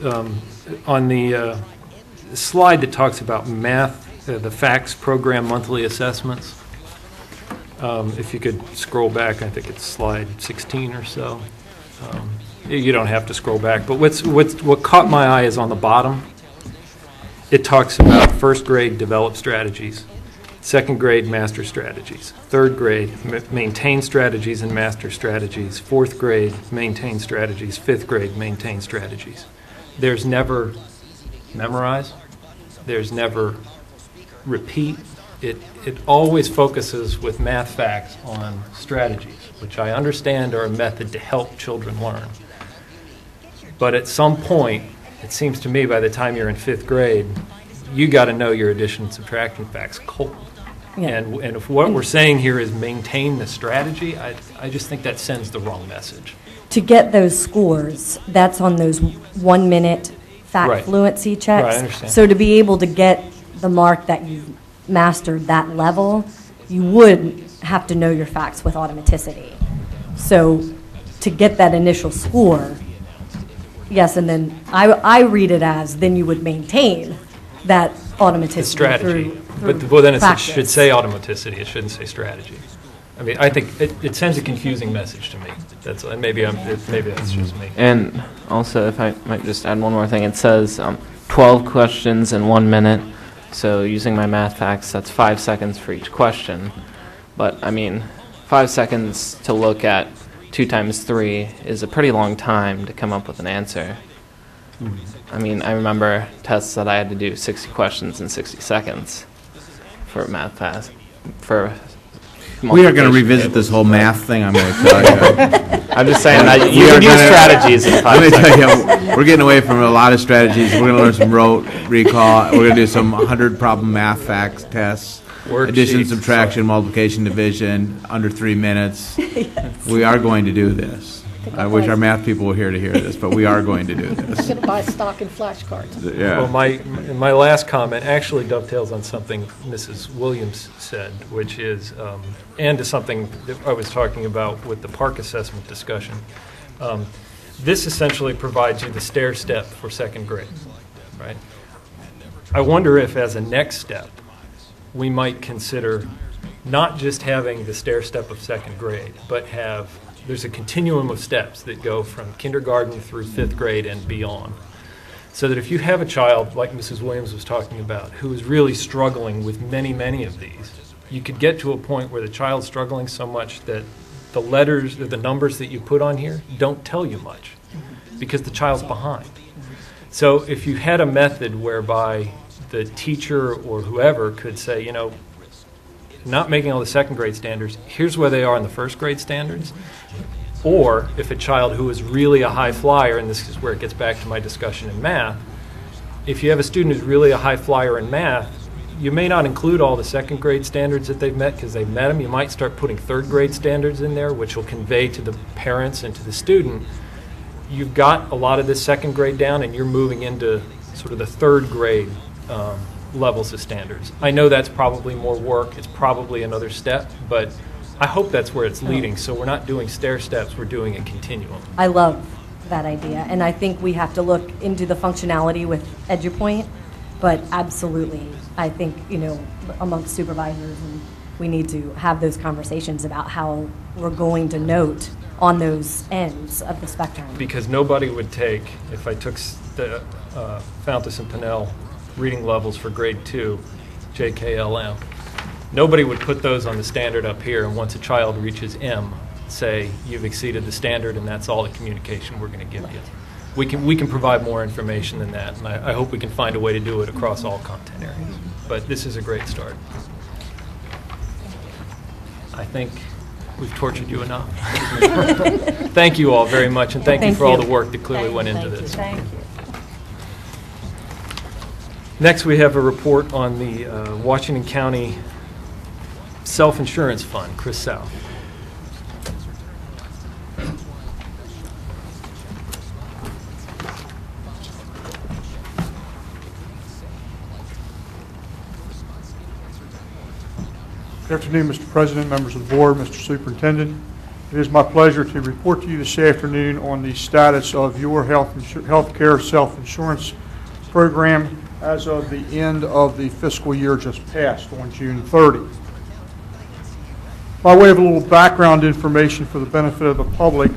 on the slide that talks about math, the FACTS program monthly assessments, if you could scroll back, I think it's slide 16 or so. You don't have to scroll back, but what caught my eye is on the bottom. It talks about first grade develop strategies, second grade master strategies, third grade maintain strategies and master strategies, fourth grade maintain strategies, fifth grade maintain strategies. There's never memorize, there's never repeat. It always focuses with math facts on strategies, which I understand are a method to help children learn. But at some point, it seems to me by the time you're in fifth grade, you got to know your addition and subtraction facts cold. Yeah. And if what we're saying here is maintain the strategy, I just think that sends the wrong message. To get those scores, that's on those 1 minute fact Right. fluency checks. Right, I understand. So to be able to get the mark that you've mastered that level, you would have to know your facts with automaticity. So to get that initial score, yes, and then I read it as then you would maintain that automaticity The strategy. through But well, then it practice. should say automaticity. It shouldn't say strategy. I mean, I think it sends a confusing message to me. That's and maybe that's just me. And also, if I might just add one more thing, it says 12 questions in 1 minute. So using my math facts, that's 5 seconds for each question. But I mean, 5 seconds to look at 2 times 3 is a pretty long time to come up with an answer. I mean, I remember tests that I had to do 60 questions in 60 seconds for math pass. We are going to revisit this whole math thing, I'm going to tell you. I'm just saying that you can use strategies in 5 Let me seconds. tell you, we're getting away from a lot of strategies. We're going to learn some rote, recall. We're going to do some 100 problem math facts tests. Addition, Worksheets. subtraction, multiplication, division, under 3 minutes. Yes. We are going to do this. I wish our math people were here to hear this, but we are going to do I'm this. going to buy stock in flashcards. Yeah. Well, my last comment actually dovetails on something Mrs. Williams said, which is, and to something that I was talking about with the park assessment discussion. This essentially provides you the stair step for second grade, right? I wonder if, as a next step, we might consider not just having the stair step of second grade, but there's a continuum of steps that go from kindergarten through fifth grade and beyond. So that if you have a child, like Mrs. Williams was talking about, who is really struggling with many, many of these, you could get to a point where the child's struggling so much that the letters or the numbers that you put on here don't tell you much because the child's behind. So if you had a method whereby the teacher or whoever could say, not making all the second grade standards, here's where they are in the first grade standards. Or if a child who is really a high flyer, and this is where it gets back to my discussion in math, if you have a student who's really a high flyer in math, you may not include all the second grade standards that they've met because they've met them. You might start putting third grade standards in there, which will convey to the parents and to the student, you've got a lot of this second grade down and you're moving into sort of the third grade levels of standards. I know that's probably more work, it's probably another step, but I hope that's where it's leading. So we're not doing stair steps, we're doing a continuum. I love that idea, and I think we have to look into the functionality with EduPoint, but absolutely, I think, amongst supervisors, and we need to have those conversations about how we're going to note on those ends of the spectrum. Because nobody would take, if I took the Fountas and Pinnell reading levels for grade 2, JKLM, nobody would put those on the standard up here, and once a child reaches M, say, you've exceeded the standard, and that's all the communication we're going to give you. We can provide more information than that, and I hope we can find a way to do it across all content areas. But this is a great start. I think we've tortured you enough. Thank you all very much, and thank you for all the work that clearly went into this. Thank you. Next, we have a report on the Washington County Self-Insurance Fund. Chris South. Good afternoon, Mr. President, members of the board, Mr. Superintendent. It is my pleasure to report to you this afternoon on the status of your health care self-insurance program as of the end of the fiscal year just passed on June 30. By way of a little background information for the benefit of the public,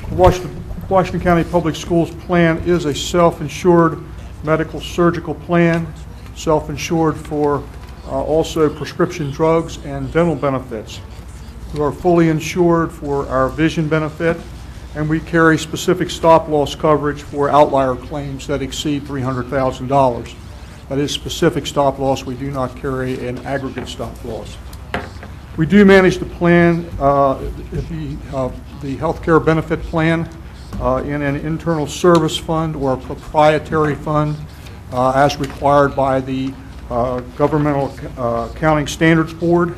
the Washington County Public Schools plan is a self-insured medical surgical plan, self-insured for also prescription drugs and dental benefits. We are fully insured for our vision benefit, and we carry specific stop-loss coverage for outlier claims that exceed $300,000. That is specific stop-loss. We do not carry an aggregate stop-loss. We do manage the plan, the health care benefit plan, in an internal service fund or a proprietary fund as required by the Governmental Accounting Standards Board.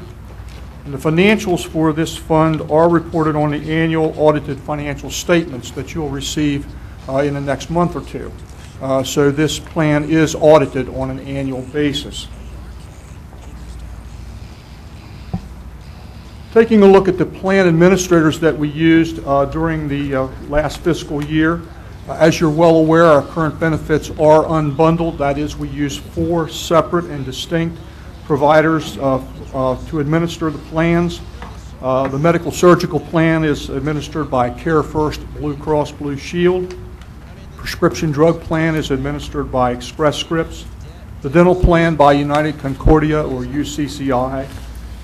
And the financials for this fund are reported on the annual audited financial statements that you'll receive in the next month or two. So this plan is audited on an annual basis. Taking a look at the plan administrators that we used during the last fiscal year, as you're well aware, our current benefits are unbundled. That is, we use 4 separate and distinct providers to administer the plans. The medical surgical plan is administered by Care First Blue Cross Blue Shield. Prescription drug plan is administered by Express Scripts. The dental plan by United Concordia or UCCI.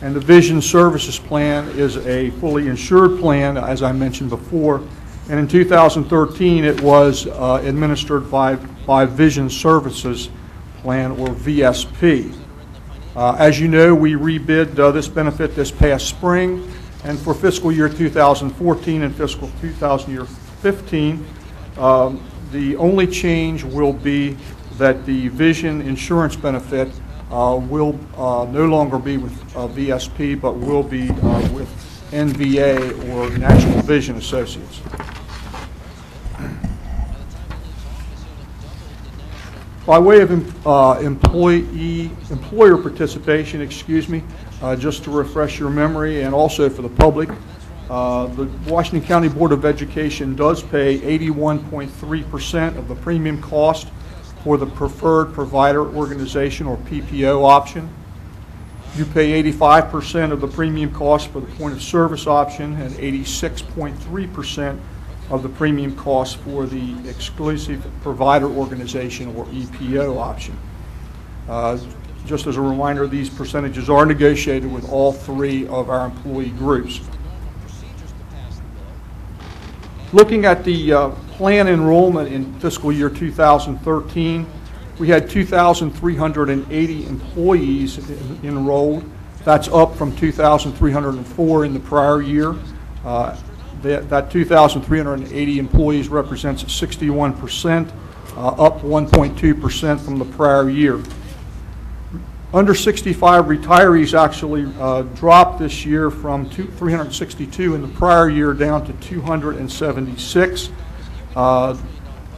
And the vision services plan is a fully insured plan, as I mentioned before. And in 2013, it was administered by Vision Services Plan, or VSP. As you know, we rebid this benefit this past spring, and for fiscal year 2014 and fiscal 2015, the only change will be that the vision insurance benefit will no longer be with VSP, but will be with NVA, or National Vision Associates. By way of employer participation, just to refresh your memory and also for the public, the Washington County Board of Education does pay 81.3% of the premium cost for the preferred provider organization or PPO option. You pay 85% of the premium cost for the point of service option and 86.3% of the premium cost for the exclusive provider organization or EPO option. Just as a reminder, these percentages are negotiated with all 3 of our employee groups. Looking at the plan enrollment in fiscal year 2013, we had 2,380 employees enrolled. That's up from 2,304 in the prior year. That 2,380 employees represents 61%, up 1.2% from the prior year. Under 65 retirees actually dropped this year from 362 in the prior year down to 276. The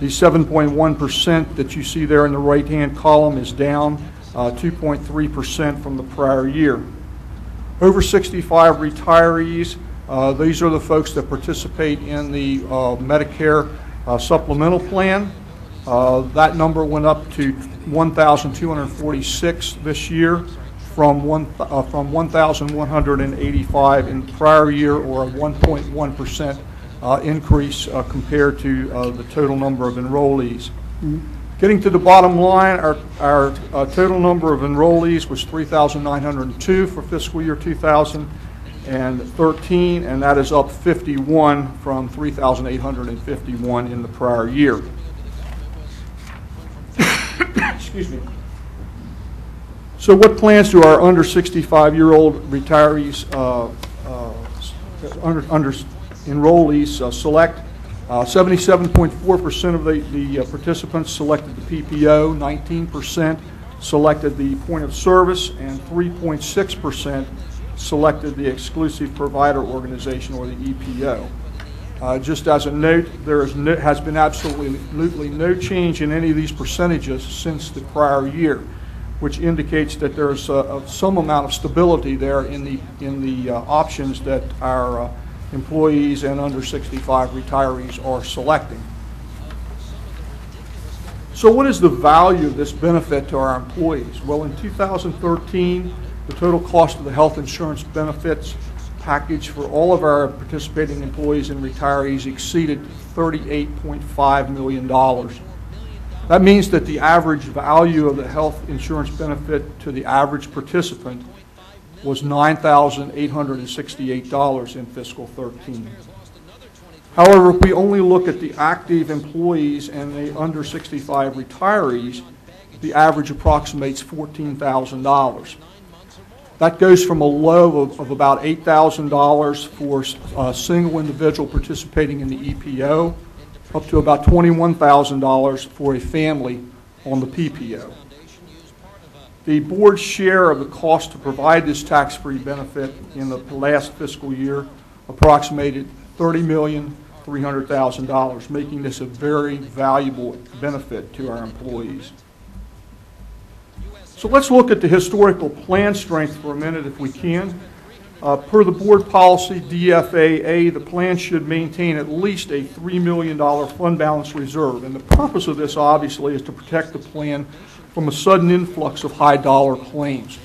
7.1% that you see there in the right-hand column is down 2.3% from the prior year. Over 65 retirees, these are the folks that participate in the Medicare supplemental plan. That number went up to 1,246 this year from 1,185 in the prior year, or a 1.1% increase compared to the total number of enrollees. Getting to the bottom line, our total number of enrollees was 3,902 for fiscal year 2013, and that is up 51 from 3,851 in the prior year. Excuse me. So what plans do our under 65-year-old retirees, under enrollees select? 77.4% of the participants selected the PPO, 19% selected the point of service, and 3.6% selected the exclusive provider organization, or the EPO. Just as a note, there has been absolutely no change in any of these percentages since the prior year, which indicates that there's some amount of stability there in the options that our employees and under 65 retirees are selecting. So what is the value of this benefit to our employees? Well, in 2013, the total cost of the health insurance benefits package for all of our participating employees and retirees exceeded $38.5 million. That means that the average value of the health insurance benefit to the average participant was $9,868 in fiscal 13. However, if we only look at the active employees and the under 65 retirees, the average approximates $14,000. That goes from a low of about $8,000 for a single individual participating in the EPO up to about $21,000 for a family on the PPO. The board's share of the cost to provide this tax-free benefit in the last fiscal year approximated $30,300,000, making this a very valuable benefit to our employees. So let's look at the historical plan strength for a minute if we can. Per the board policy DFAA, the plan should maintain at least a $3 million fund balance reserve. And the purpose of this, obviously, is to protect the plan from a sudden influx of high dollar claims.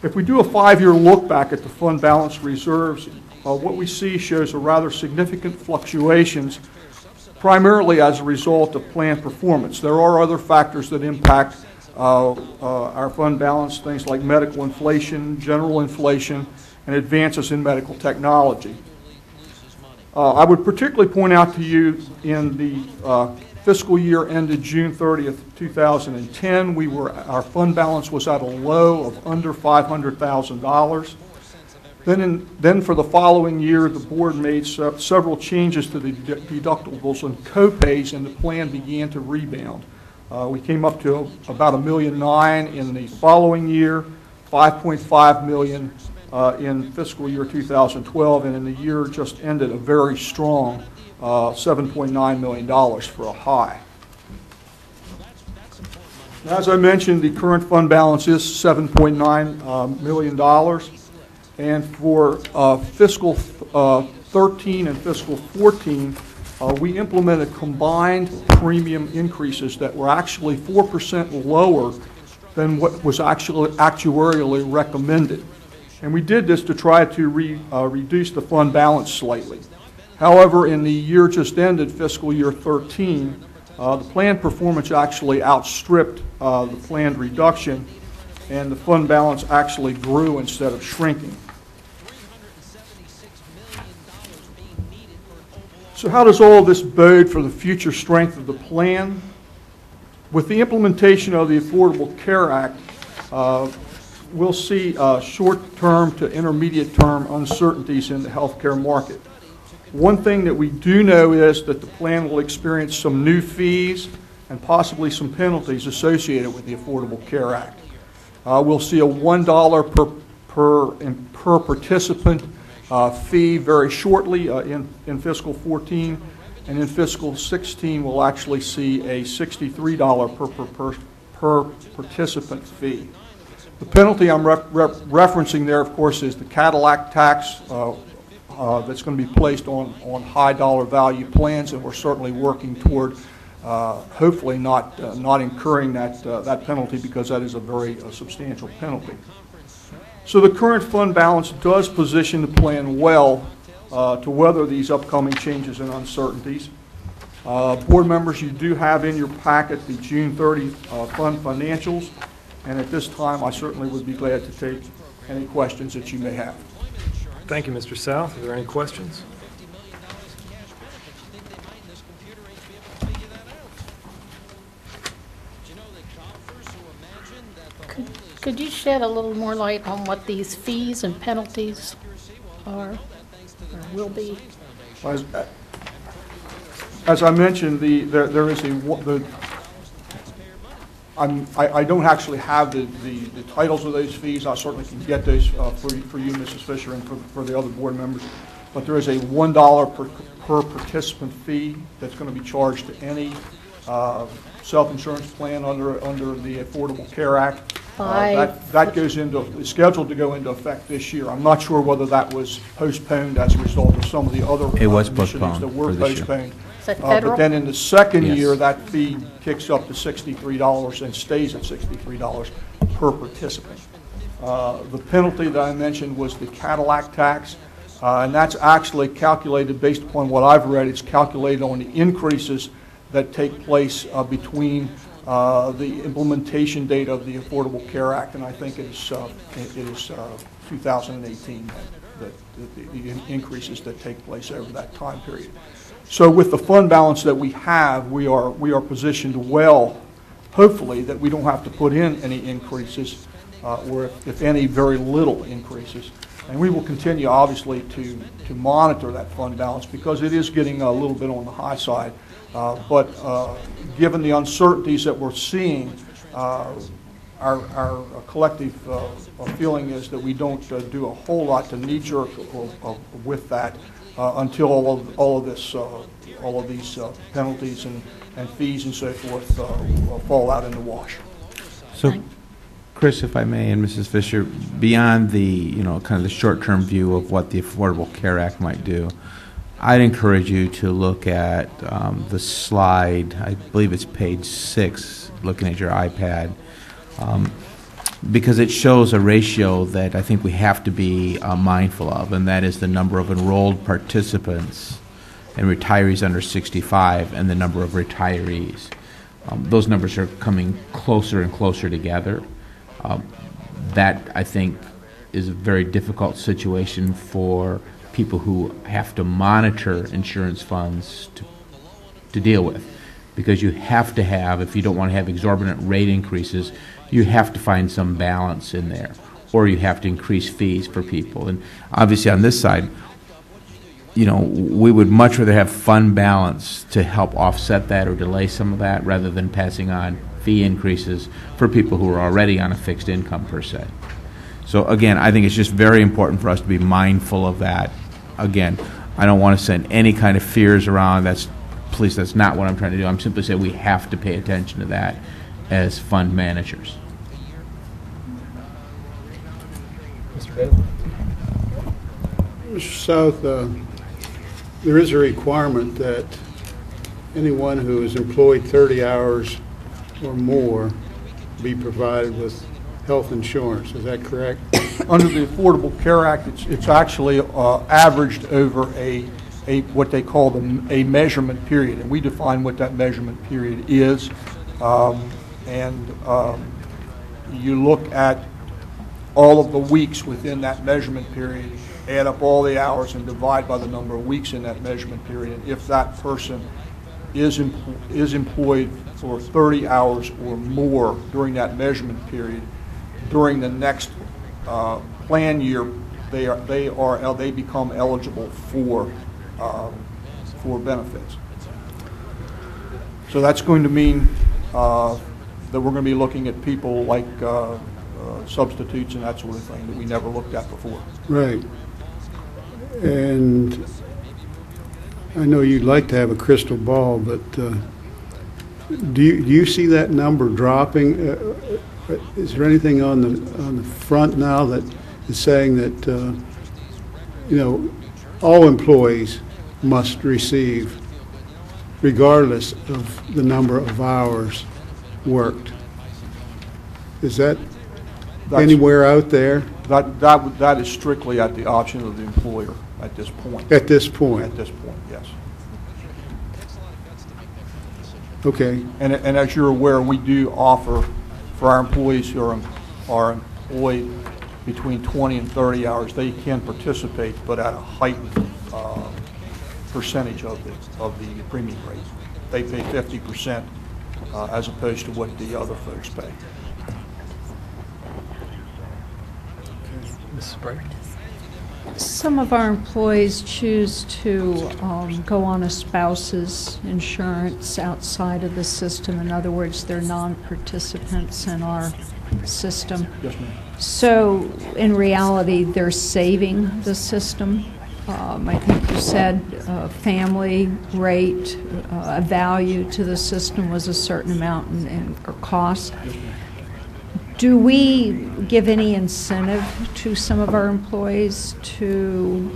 If we do a 5-year look back at the fund balance reserves, what we see shows a rather significant fluctuations, primarily as a result of plan performance. There are other factors that impact our fund balance, things like medical inflation, general inflation, and advances in medical technology. I would particularly point out to you in the fiscal year ended June 30th, 2010, our fund balance was at a low of under $500,000. Then for the following year, the board made several changes to the deductibles and copays, and the plan began to rebound. We came up to about $1.9 million in the following year, $5.5 million in fiscal year 2012, and in the year just ended, a very strong $7.9 million for a high. As I mentioned, the current fund balance is $7.9 million, and for fiscal 13 and fiscal 14, we implemented combined premium increases that were actually 4% lower than what was actually actuarially recommended. And we did this to try to reduce the fund balance slightly. However, in the year just ended, fiscal year 13, the plan performance actually outstripped the planned reduction, and the fund balance actually grew instead of shrinking. So how does all this bode for the future strength of the plan? With the implementation of the Affordable Care Act, we'll see short-term to intermediate-term uncertainties in the healthcare market. One thing that we do know is that the plan will experience some new fees and possibly some penalties associated with the Affordable Care Act. We'll see a $1 per participant fee very shortly in fiscal 14, and in fiscal 16 we'll actually see a $63 per participant fee. The penalty I'm referencing there, of course, is the Cadillac tax that's going to be placed on high dollar value plans, and we're certainly working toward hopefully not incurring that penalty, because that is a very substantial penalty. So the current fund balance does position the plan well to weather these upcoming changes and uncertainties. Board members, you do have in your packet the June 30 fund financials, and at this time I certainly would be glad to take any questions that you may have. Thank you, Mr. South. Are there any questions? Could you shed a little more light on what these fees and penalties are or will be? As I mentioned, there is I don't actually have the titles of those fees. I certainly can get those for you, Mrs. Fisher, and for the other board members. But there is a $1 per participant fee that's going to be charged to any self-insurance plan under the Affordable Care Act. That goes into, is scheduled to go into effect this year. I'm not sure whether that was postponed as a result of some of the other It was initiatives postponed that were for this year. postponed. Is that federal? But then in the second Yes. year, that fee kicks up to $63 and stays at $63 per participant. The penalty that I mentioned was the Cadillac tax, and that's actually calculated based upon what I've read. It's calculated on the increases that take place between the implementation date of the Affordable Care Act, and I think it is 2018, that the increases that take place over that time period. So with the fund balance that we have, we are positioned well, hopefully, that we don't have to put in any increases, or if any, very little increases. And we will continue, obviously, to monitor that fund balance because it is getting a little bit on the high side. But given the uncertainties that we're seeing, our collective feeling is that we don't do a whole lot to knee-jerk with that until all of these penalties and fees and so forth fall out in the wash. So, Chris, if I may, and Mrs. Fisher, beyond the kind of the short-term view of what the Affordable Care Act might do, I'd encourage you to look at the slide. I believe it's page 6, looking at your iPad, because it shows a ratio that I think we have to be mindful of, and that is the number of enrolled participants and retirees under 65 and the number of retirees. Those numbers are coming closer and closer together. That, I think, is a very difficult situation for people who have to monitor insurance funds to deal with, because you have to have, if you don't want to have exorbitant rate increases, you have to find some balance in there, or you have to increase fees for people. And obviously on this side, we would much rather have fund balance to help offset that or delay some of that rather than passing on fee increases for people who are already on a fixed income per se. So again, I think it's just very important for us to be mindful of that. Again, I don't want to send any kind of fears around. Please, that's not what I'm trying to do. I'm simply saying we have to pay attention to that as fund managers. Mr. Bailey? Mr. South, there is a requirement that anyone who is employed 30 hours or more be provided with health insurance. Is that correct? Under the Affordable Care Act, it's actually averaged over what they call a measurement period, and we define what that measurement period is. You look at all of the weeks within that measurement period, add up all the hours and divide by the number of weeks in that measurement period. And if that person is employed for 30 hours or more during that measurement period, during the next plan year, they become eligible for benefits. So that's going to mean that we're going to be looking at people like substitutes and that sort of thing that we never looked at before. Right. And I know you'd like to have a crystal ball, but do you see that number dropping? Is there anything on the front now that is saying that all employees must receive, regardless of the number of hours worked? Is that anywhere out there? That is strictly at the option of the employer at this point. At this point? At this point, yes. Okay. And as you're aware, we do offer for our employees who are employed between 20 and 30 hours, they can participate, but at a heightened percentage of the premium rate. They pay 50% as opposed to what the other folks pay. Mrs. Bright? Some of our employees choose to go on a spouse's insurance outside of the system. In other words, they're non-participants in our system. Yes, ma'am. So in reality, they're saving the system. I think you said family rate, value to the system was a certain amount or cost. Do we give any incentive to some of our employees to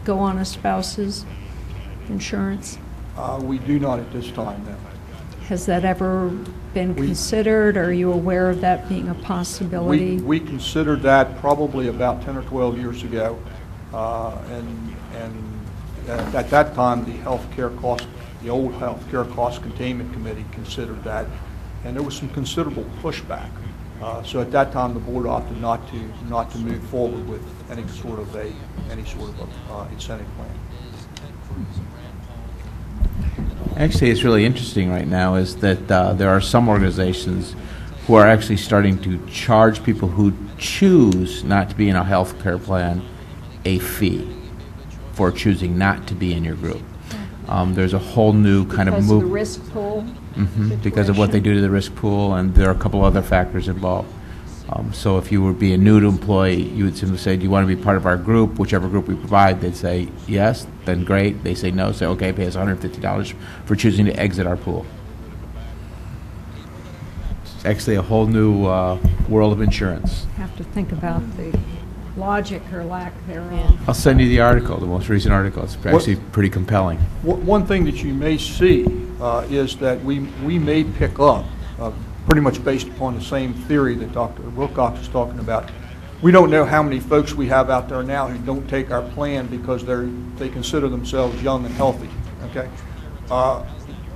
go on a spouse's insurance? We do not at this time, no. Has that ever been considered? Are you aware of that being a possibility? We considered that probably about 10 or 12 years ago, and at that time, the old healthcare cost containment committee considered that, and there was some considerable pushback. So at that time, the board opted not to move forward with any sort of incentive plan. Actually, it's really interesting right now is that there are some organizations who are actually starting to charge people who choose not to be in a health care plan a fee for choosing not to be in your group. There's a whole new kind of move. Because of the risk pool? Because of what they do to the risk pool, and there are a couple other factors involved. So if you would be a new employee, you would simply say, do you want to be part of our group, whichever group we provide? They'd say yes, then great. They say no, say okay, pay us $150 for choosing to exit our pool. It's actually a whole new world of insurance. Have to think about the logic or lack thereof. I'll send you the article, the most recent article. It's actually pretty compelling. One thing that you may see is that we may pick up, pretty much based upon the same theory that Dr. Wilcox is talking about. We don't know how many folks we have out there now who don't take our plan because they consider themselves young and healthy. Okay,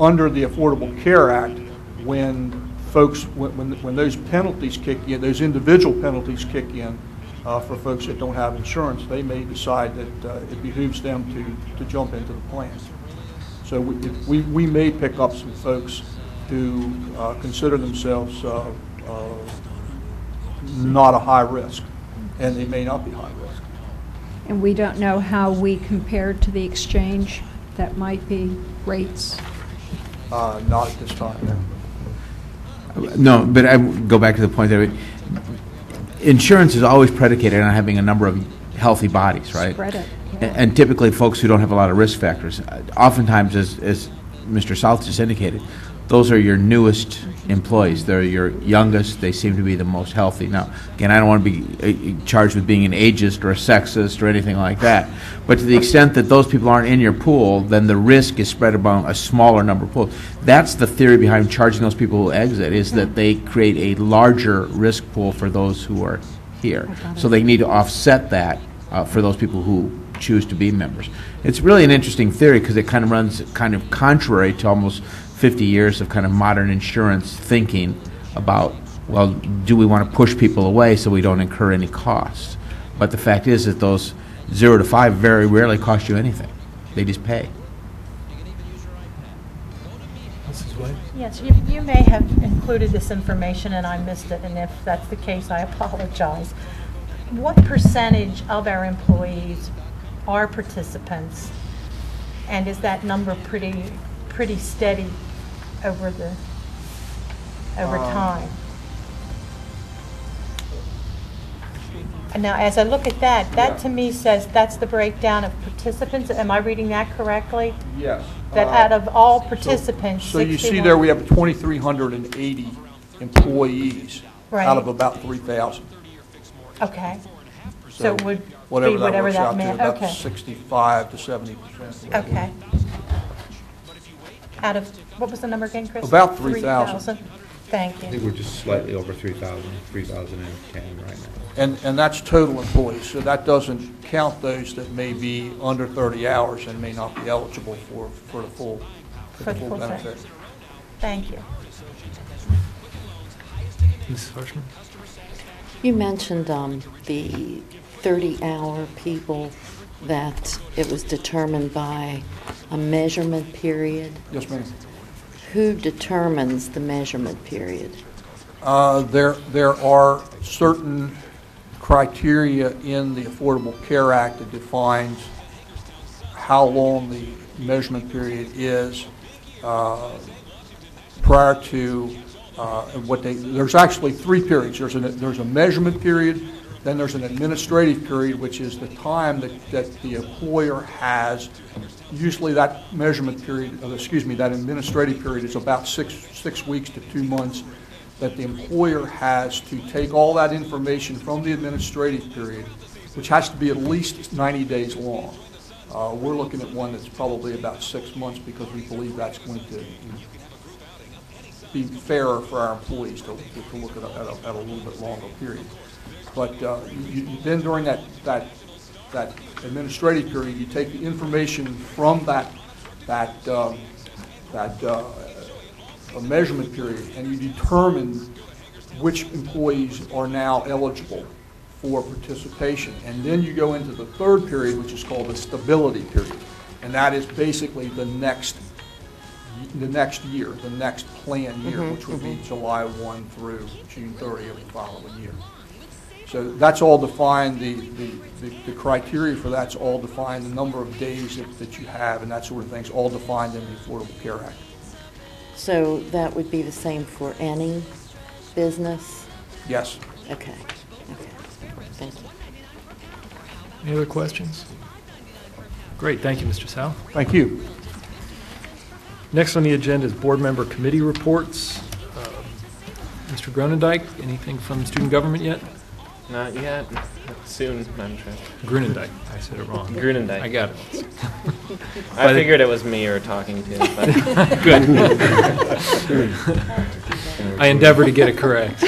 under the Affordable Care Act, when those penalties kick in, those individual penalties kick in for folks that don't have insurance, they may decide that it behooves them to jump into the plan. So we may pick up some folks who consider themselves not a high risk, and they may not be high risk. And we don't know how we compare to the exchange. That might be rates. Not at this time, no. No, but I go back to the point that insurance is always predicated on having a number of healthy bodies, right? Spread it. And typically folks who don't have a lot of risk factors. Oftentimes, as Mr. South just indicated, those are your newest employees. They're your youngest. They seem to be the most healthy. Now, again, I don't want to be charged with being an ageist or a sexist or anything like that. But to the extent that those people aren't in your pool, then the risk is spread among a smaller number of pools. That's the theory behind charging those people who exit, is that they create a larger risk pool for those who are here. So they need to offset that for those people who choose to be members. It's really an interesting theory because it kind of runs kind of contrary to almost 50 years of kind of modern insurance thinking about, well, do we want to push people away so we don't incur any costs? But the fact is that those 0 to 5 very rarely cost you anything. They just pay. Yes, you may have included this information and I missed it, and if that's the case, I apologize. What percentage of our employees are participants, and is that number pretty steady over time? And now, as I look at that to me says that's the breakdown of participants. Am I reading that correctly? Yes. That out of all participants, so you see there we have 2,380 employees out of about 3,000. Okay. So it would be whatever that meant. Okay. About 65 to 70%. Okay. Out of, what was the number again, Chris? About 3,000. Thank you. I think we're just slightly over 3,000, 3,010 right now. And that's total employees, so that doesn't count those that may be under 30 hours and may not be eligible for the full benefit. Thank you. Mrs. Hirschman? You mentioned the 30-hour people, that it was determined by a measurement period. Yes, ma'am. Who determines the measurement period? There are certain criteria in the Affordable Care Act that defines how long the measurement period is prior to there's actually 3 periods. There's a measurement period, then there's an administrative period, which is the time that the employer has. Usually that measurement period, that administrative period is about six weeks to 2 months. that the employer has to take all that information from the administrative period, which has to be at least 90 days long. We're looking at one that's probably about 6 months because we believe that's going to be fairer for our employees to look at a little bit longer period. But then during that administrative period, you take the information from that a measurement period, and you determine which employees are now eligible for participation. And then you go into the third period, which is called the stability period. And that is basically the next year, the next plan year, which would be July 1 through June 30 of the following year. So that's all defined, the criteria for that's all defined, the number of days that you have and that sort of thing's all defined in the Affordable Care Act. So that would be the same for any business? Yes. Okay. Thank you. Any other questions? Great, thank you, Mr. South. Thank you. Next on the agenda is board member committee reports. Mr. Gronendijk, anything from student government yet? Not yet. Soon, I'm sure. Grunendijk. I said it wrong. Grunendijk. I got it. I figured it was me you were talking to. But Good. I endeavor to get it correct.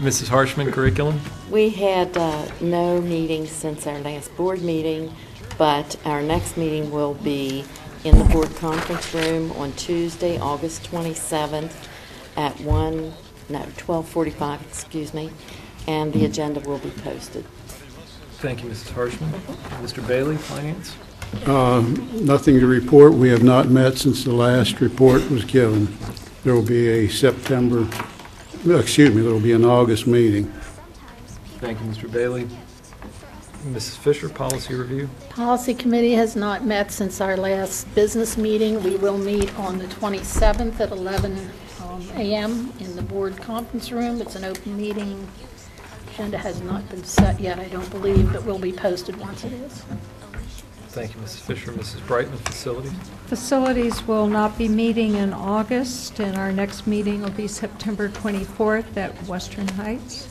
Mrs. Harshman, curriculum? We had no meetings since our last board meeting, but our next meeting will be in the board conference room on Tuesday, August 27th at 12:45, excuse me, and the agenda will be posted. Thank you, Mrs. Harshman. Mr. Bailey, finance? Nothing to report. We have not met since the last report was given. There will be a there will be an August meeting. Thank you, Mr. Bailey. Mrs. Fisher, policy review? Policy committee has not met since our last business meeting. We will meet on the 27th at 11 a.m. in the board conference room. It's an open meeting. Agenda has not been set yet, I don't believe, but will be posted once it is. Thank you, Mrs. Fisher. Mrs. Brightman, facilities? Facilities will not be meeting in August, and our next meeting will be September 24th at Western Heights.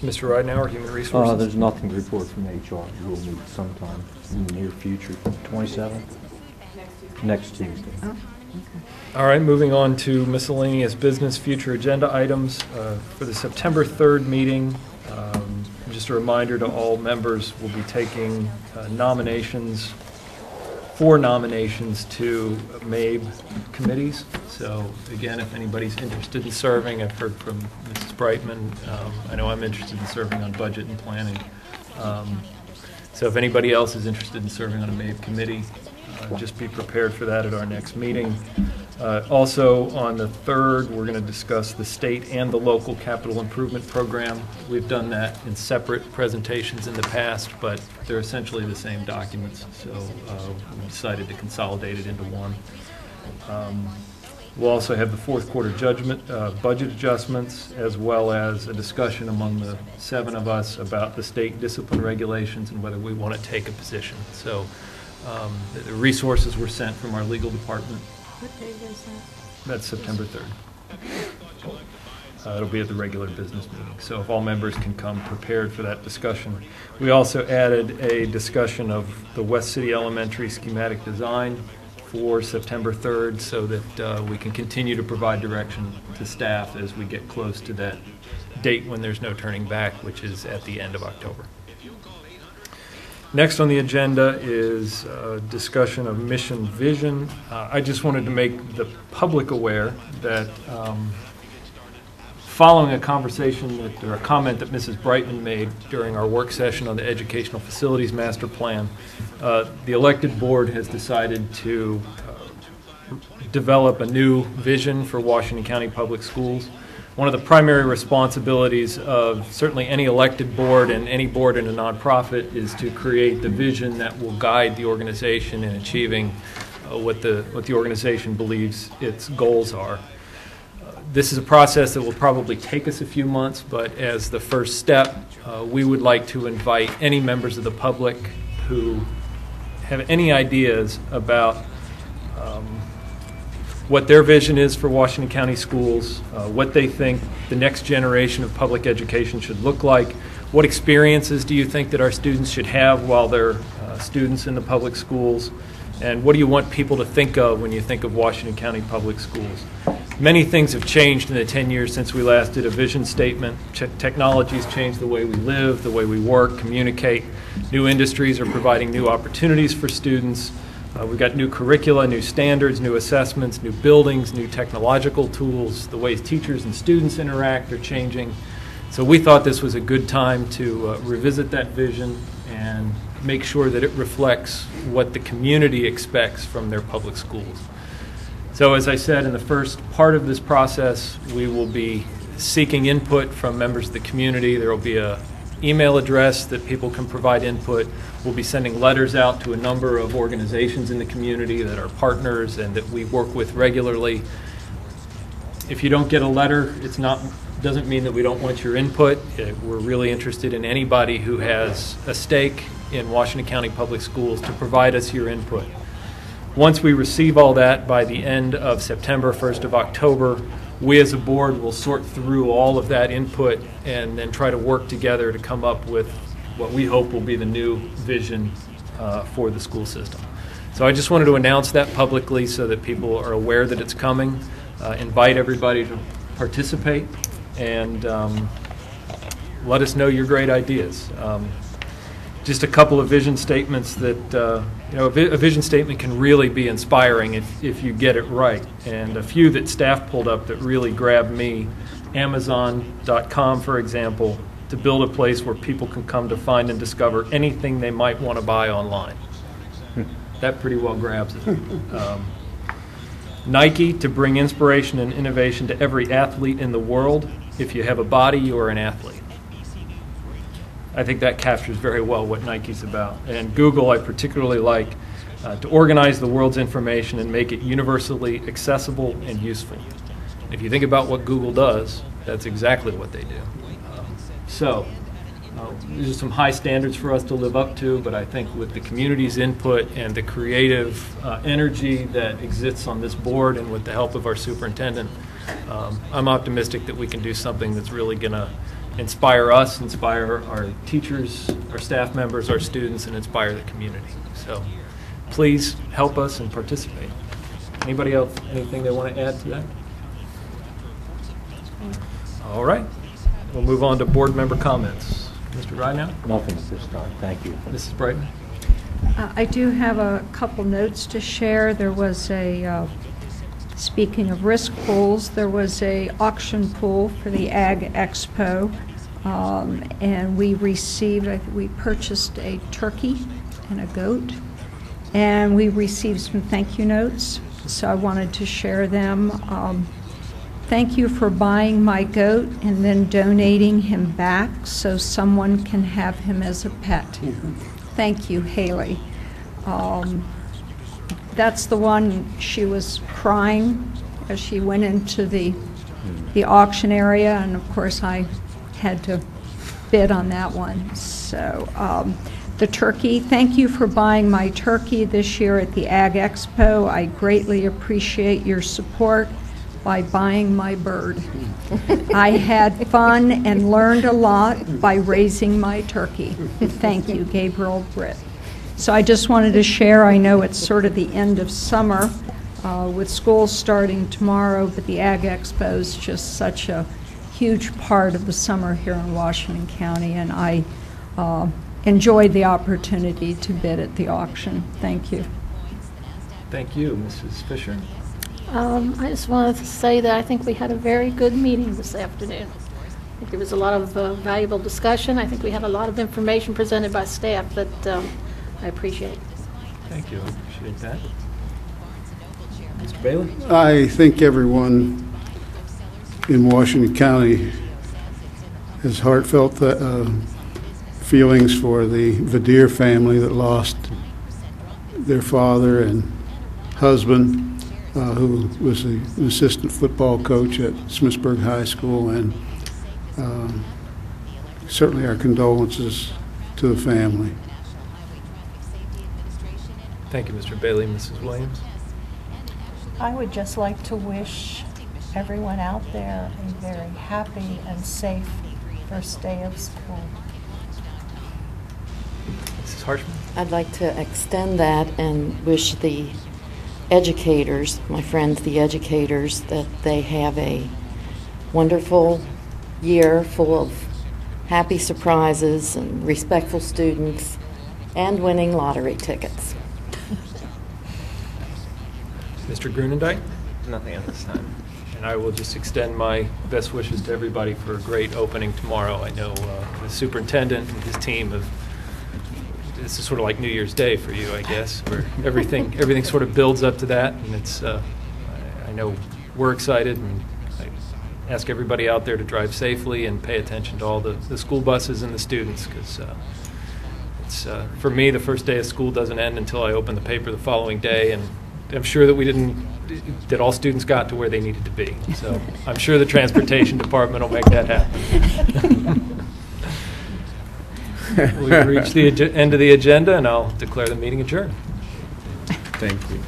Mr. Ridenhour, human resources? There's nothing to report from HR. We'll meet sometime in the near future, 27th? Next Tuesday. Oh, okay. All right, moving on to miscellaneous business future agenda items. For the September 3rd meeting, just a reminder to all members, we'll be taking nominations to MABE committees. So again, if anybody's interested in serving, I've heard from Mrs. Brightman. I know I'm interested in serving on budget and planning. So if anybody else is interested in serving on a MABE committee, just be prepared for that at our next meeting. Also, on the 3rd, we're going to discuss the state and the local capital improvement program. We've done that in separate presentations in the past, but they're essentially the same documents, so we decided to consolidate it into one. We'll also have the fourth quarter budget adjustments, as well as a discussion among the 7 of us about the state discipline regulations and whether we want to take a position. So the resources were sent from our legal department. What date is that? That's September 3rd. It'll be at the regular business meeting. So if all members can come prepared for that discussion. We also added a discussion of the West City Elementary schematic design for September 3rd so that we can continue to provide direction to staff as we get close to that date when there's no turning back, which is at the end of October. Next on the agenda is discussion of mission vision. I just wanted to make the public aware that following a conversation or a comment that Mrs. Brightman made during our work session on the Educational Facilities Master Plan, the elected board has decided to develop a new vision for Washington County Public Schools. One of the primary responsibilities of certainly any elected board and any board in a nonprofit is to create the vision that will guide the organization in achieving what the organization believes its goals are. This is a process that will probably take us a few months, but as the first step, we would like to invite any members of the public who have any ideas about what their vision is for Washington County schools, what they think the next generation of public education should look like. What experiences do you think that our students should have while they're students in the public schools? And what do you want people to think of when you think of Washington County Public Schools? Many things have changed in the 10 years since we last did a vision statement. Technology's changed the way we live, the way we work, communicate. New industries are providing new opportunities for students. We've got new curricula, new standards, new assessments, new buildings, new technological tools. The ways teachers and students interact are changing. So we thought this was a good time to revisit that vision and make sure that it reflects what the community expects from their public schools. So as I said, in the first part of this process, we will be seeking input from members of the community. There will be an email address that people can provide input. We'll be sending letters out to a number of organizations in the community that are partners and that we work with regularly. If you don't get a letter, doesn't mean that we don't want your input. We're really interested in anybody who has a stake in Washington County Public Schools to provide us your input. Once we receive all that by the end of September, 1st of October, we as a board will sort through all of that input and then try to work together to come up with what we hope will be the new vision for the school system. So I just wanted to announce that publicly so that people are aware that it's coming, invite everybody to participate, and let us know your great ideas. Just a couple of vision statements that, a vision statement can really be inspiring if you get it right. And a few that staff pulled up that really grabbed me. Amazon.com, for example, to build a place where people can come to find and discover anything they might want to buy online. That pretty well grabs it. Nike, to bring inspiration and innovation to every athlete in the world. If you have a body, you are an athlete. I think that captures very well what Nike's about. And Google, I particularly like to organize the world's information and make it universally accessible and useful. If you think about what Google does, that's exactly what they do. These are some high standards for us to live up to, but I think with the community's input and the creative energy that exists on this board and with the help of our superintendent, I'm optimistic that we can do something that's really going to inspire us, inspire our teachers, our staff members, our students, and inspire the community. So please help us and participate. Anybody else, anything they want to add to that? All right. We'll move on to board member comments. Mr. Rideout? Nothing at this time. Thank you. Mrs. Brightman? I do have a couple notes to share. There was speaking of risk pools, there was a auction pool for the Ag Expo, and we purchased a turkey and a goat, and we received some thank you notes, so I wanted to share them. Thank you for buying my goat and then donating him back so someone can have him as a pet. Thank you, Haley. That's the one, she was crying as she went into the auction area, and of course I had to bid on that one. So the turkey, thank you for buying my turkey this year at the Ag Expo. I greatly appreciate your support by buying my bird. I had fun and learned a lot by raising my turkey. Thank you, Gabriel Britt. So I just wanted to share, I know it's sort of the end of summer with school starting tomorrow, but the Ag Expo is just such a huge part of the summer here in Washington County, and I enjoyed the opportunity to bid at the auction. Thank you. Thank you, Mrs. Fisher. I just wanted to say that I think we had a very good meeting this afternoon. I think there was a lot of valuable discussion. I think we had a lot of information presented by staff that I appreciate. Thank you. I appreciate that. Mr. Bailey? I think everyone in Washington County has heartfelt feelings for the Vadיר family that lost their father and husband, who was an assistant football coach at Smithsburg High School, and certainly our condolences to the family. Thank you, Mr. Bailey. Mrs. Williams? I would just like to wish everyone out there a very happy and safe first day of school. Mrs. Harshman? I'd like to extend that and wish the educators, my friends, the educators, that they have a wonderful year full of happy surprises and respectful students and winning lottery tickets. Mr. Grunendijk? Nothing at this time. And I will just extend my best wishes to everybody for a great opening tomorrow. I know the superintendent and his team have, this is sort of like New Year's Day for you, I guess, where everything sort of builds up to that, and it's, I know we're excited, and I ask everybody out there to drive safely and pay attention to all the school buses and the students, because it's, for me, the first day of school doesn't end until I open the paper the following day, and I'm sure that all students got to where they needed to be. So I'm sure the transportation department will make that happen. We've reached the end of the agenda, and I'll declare the meeting adjourned. Thank you.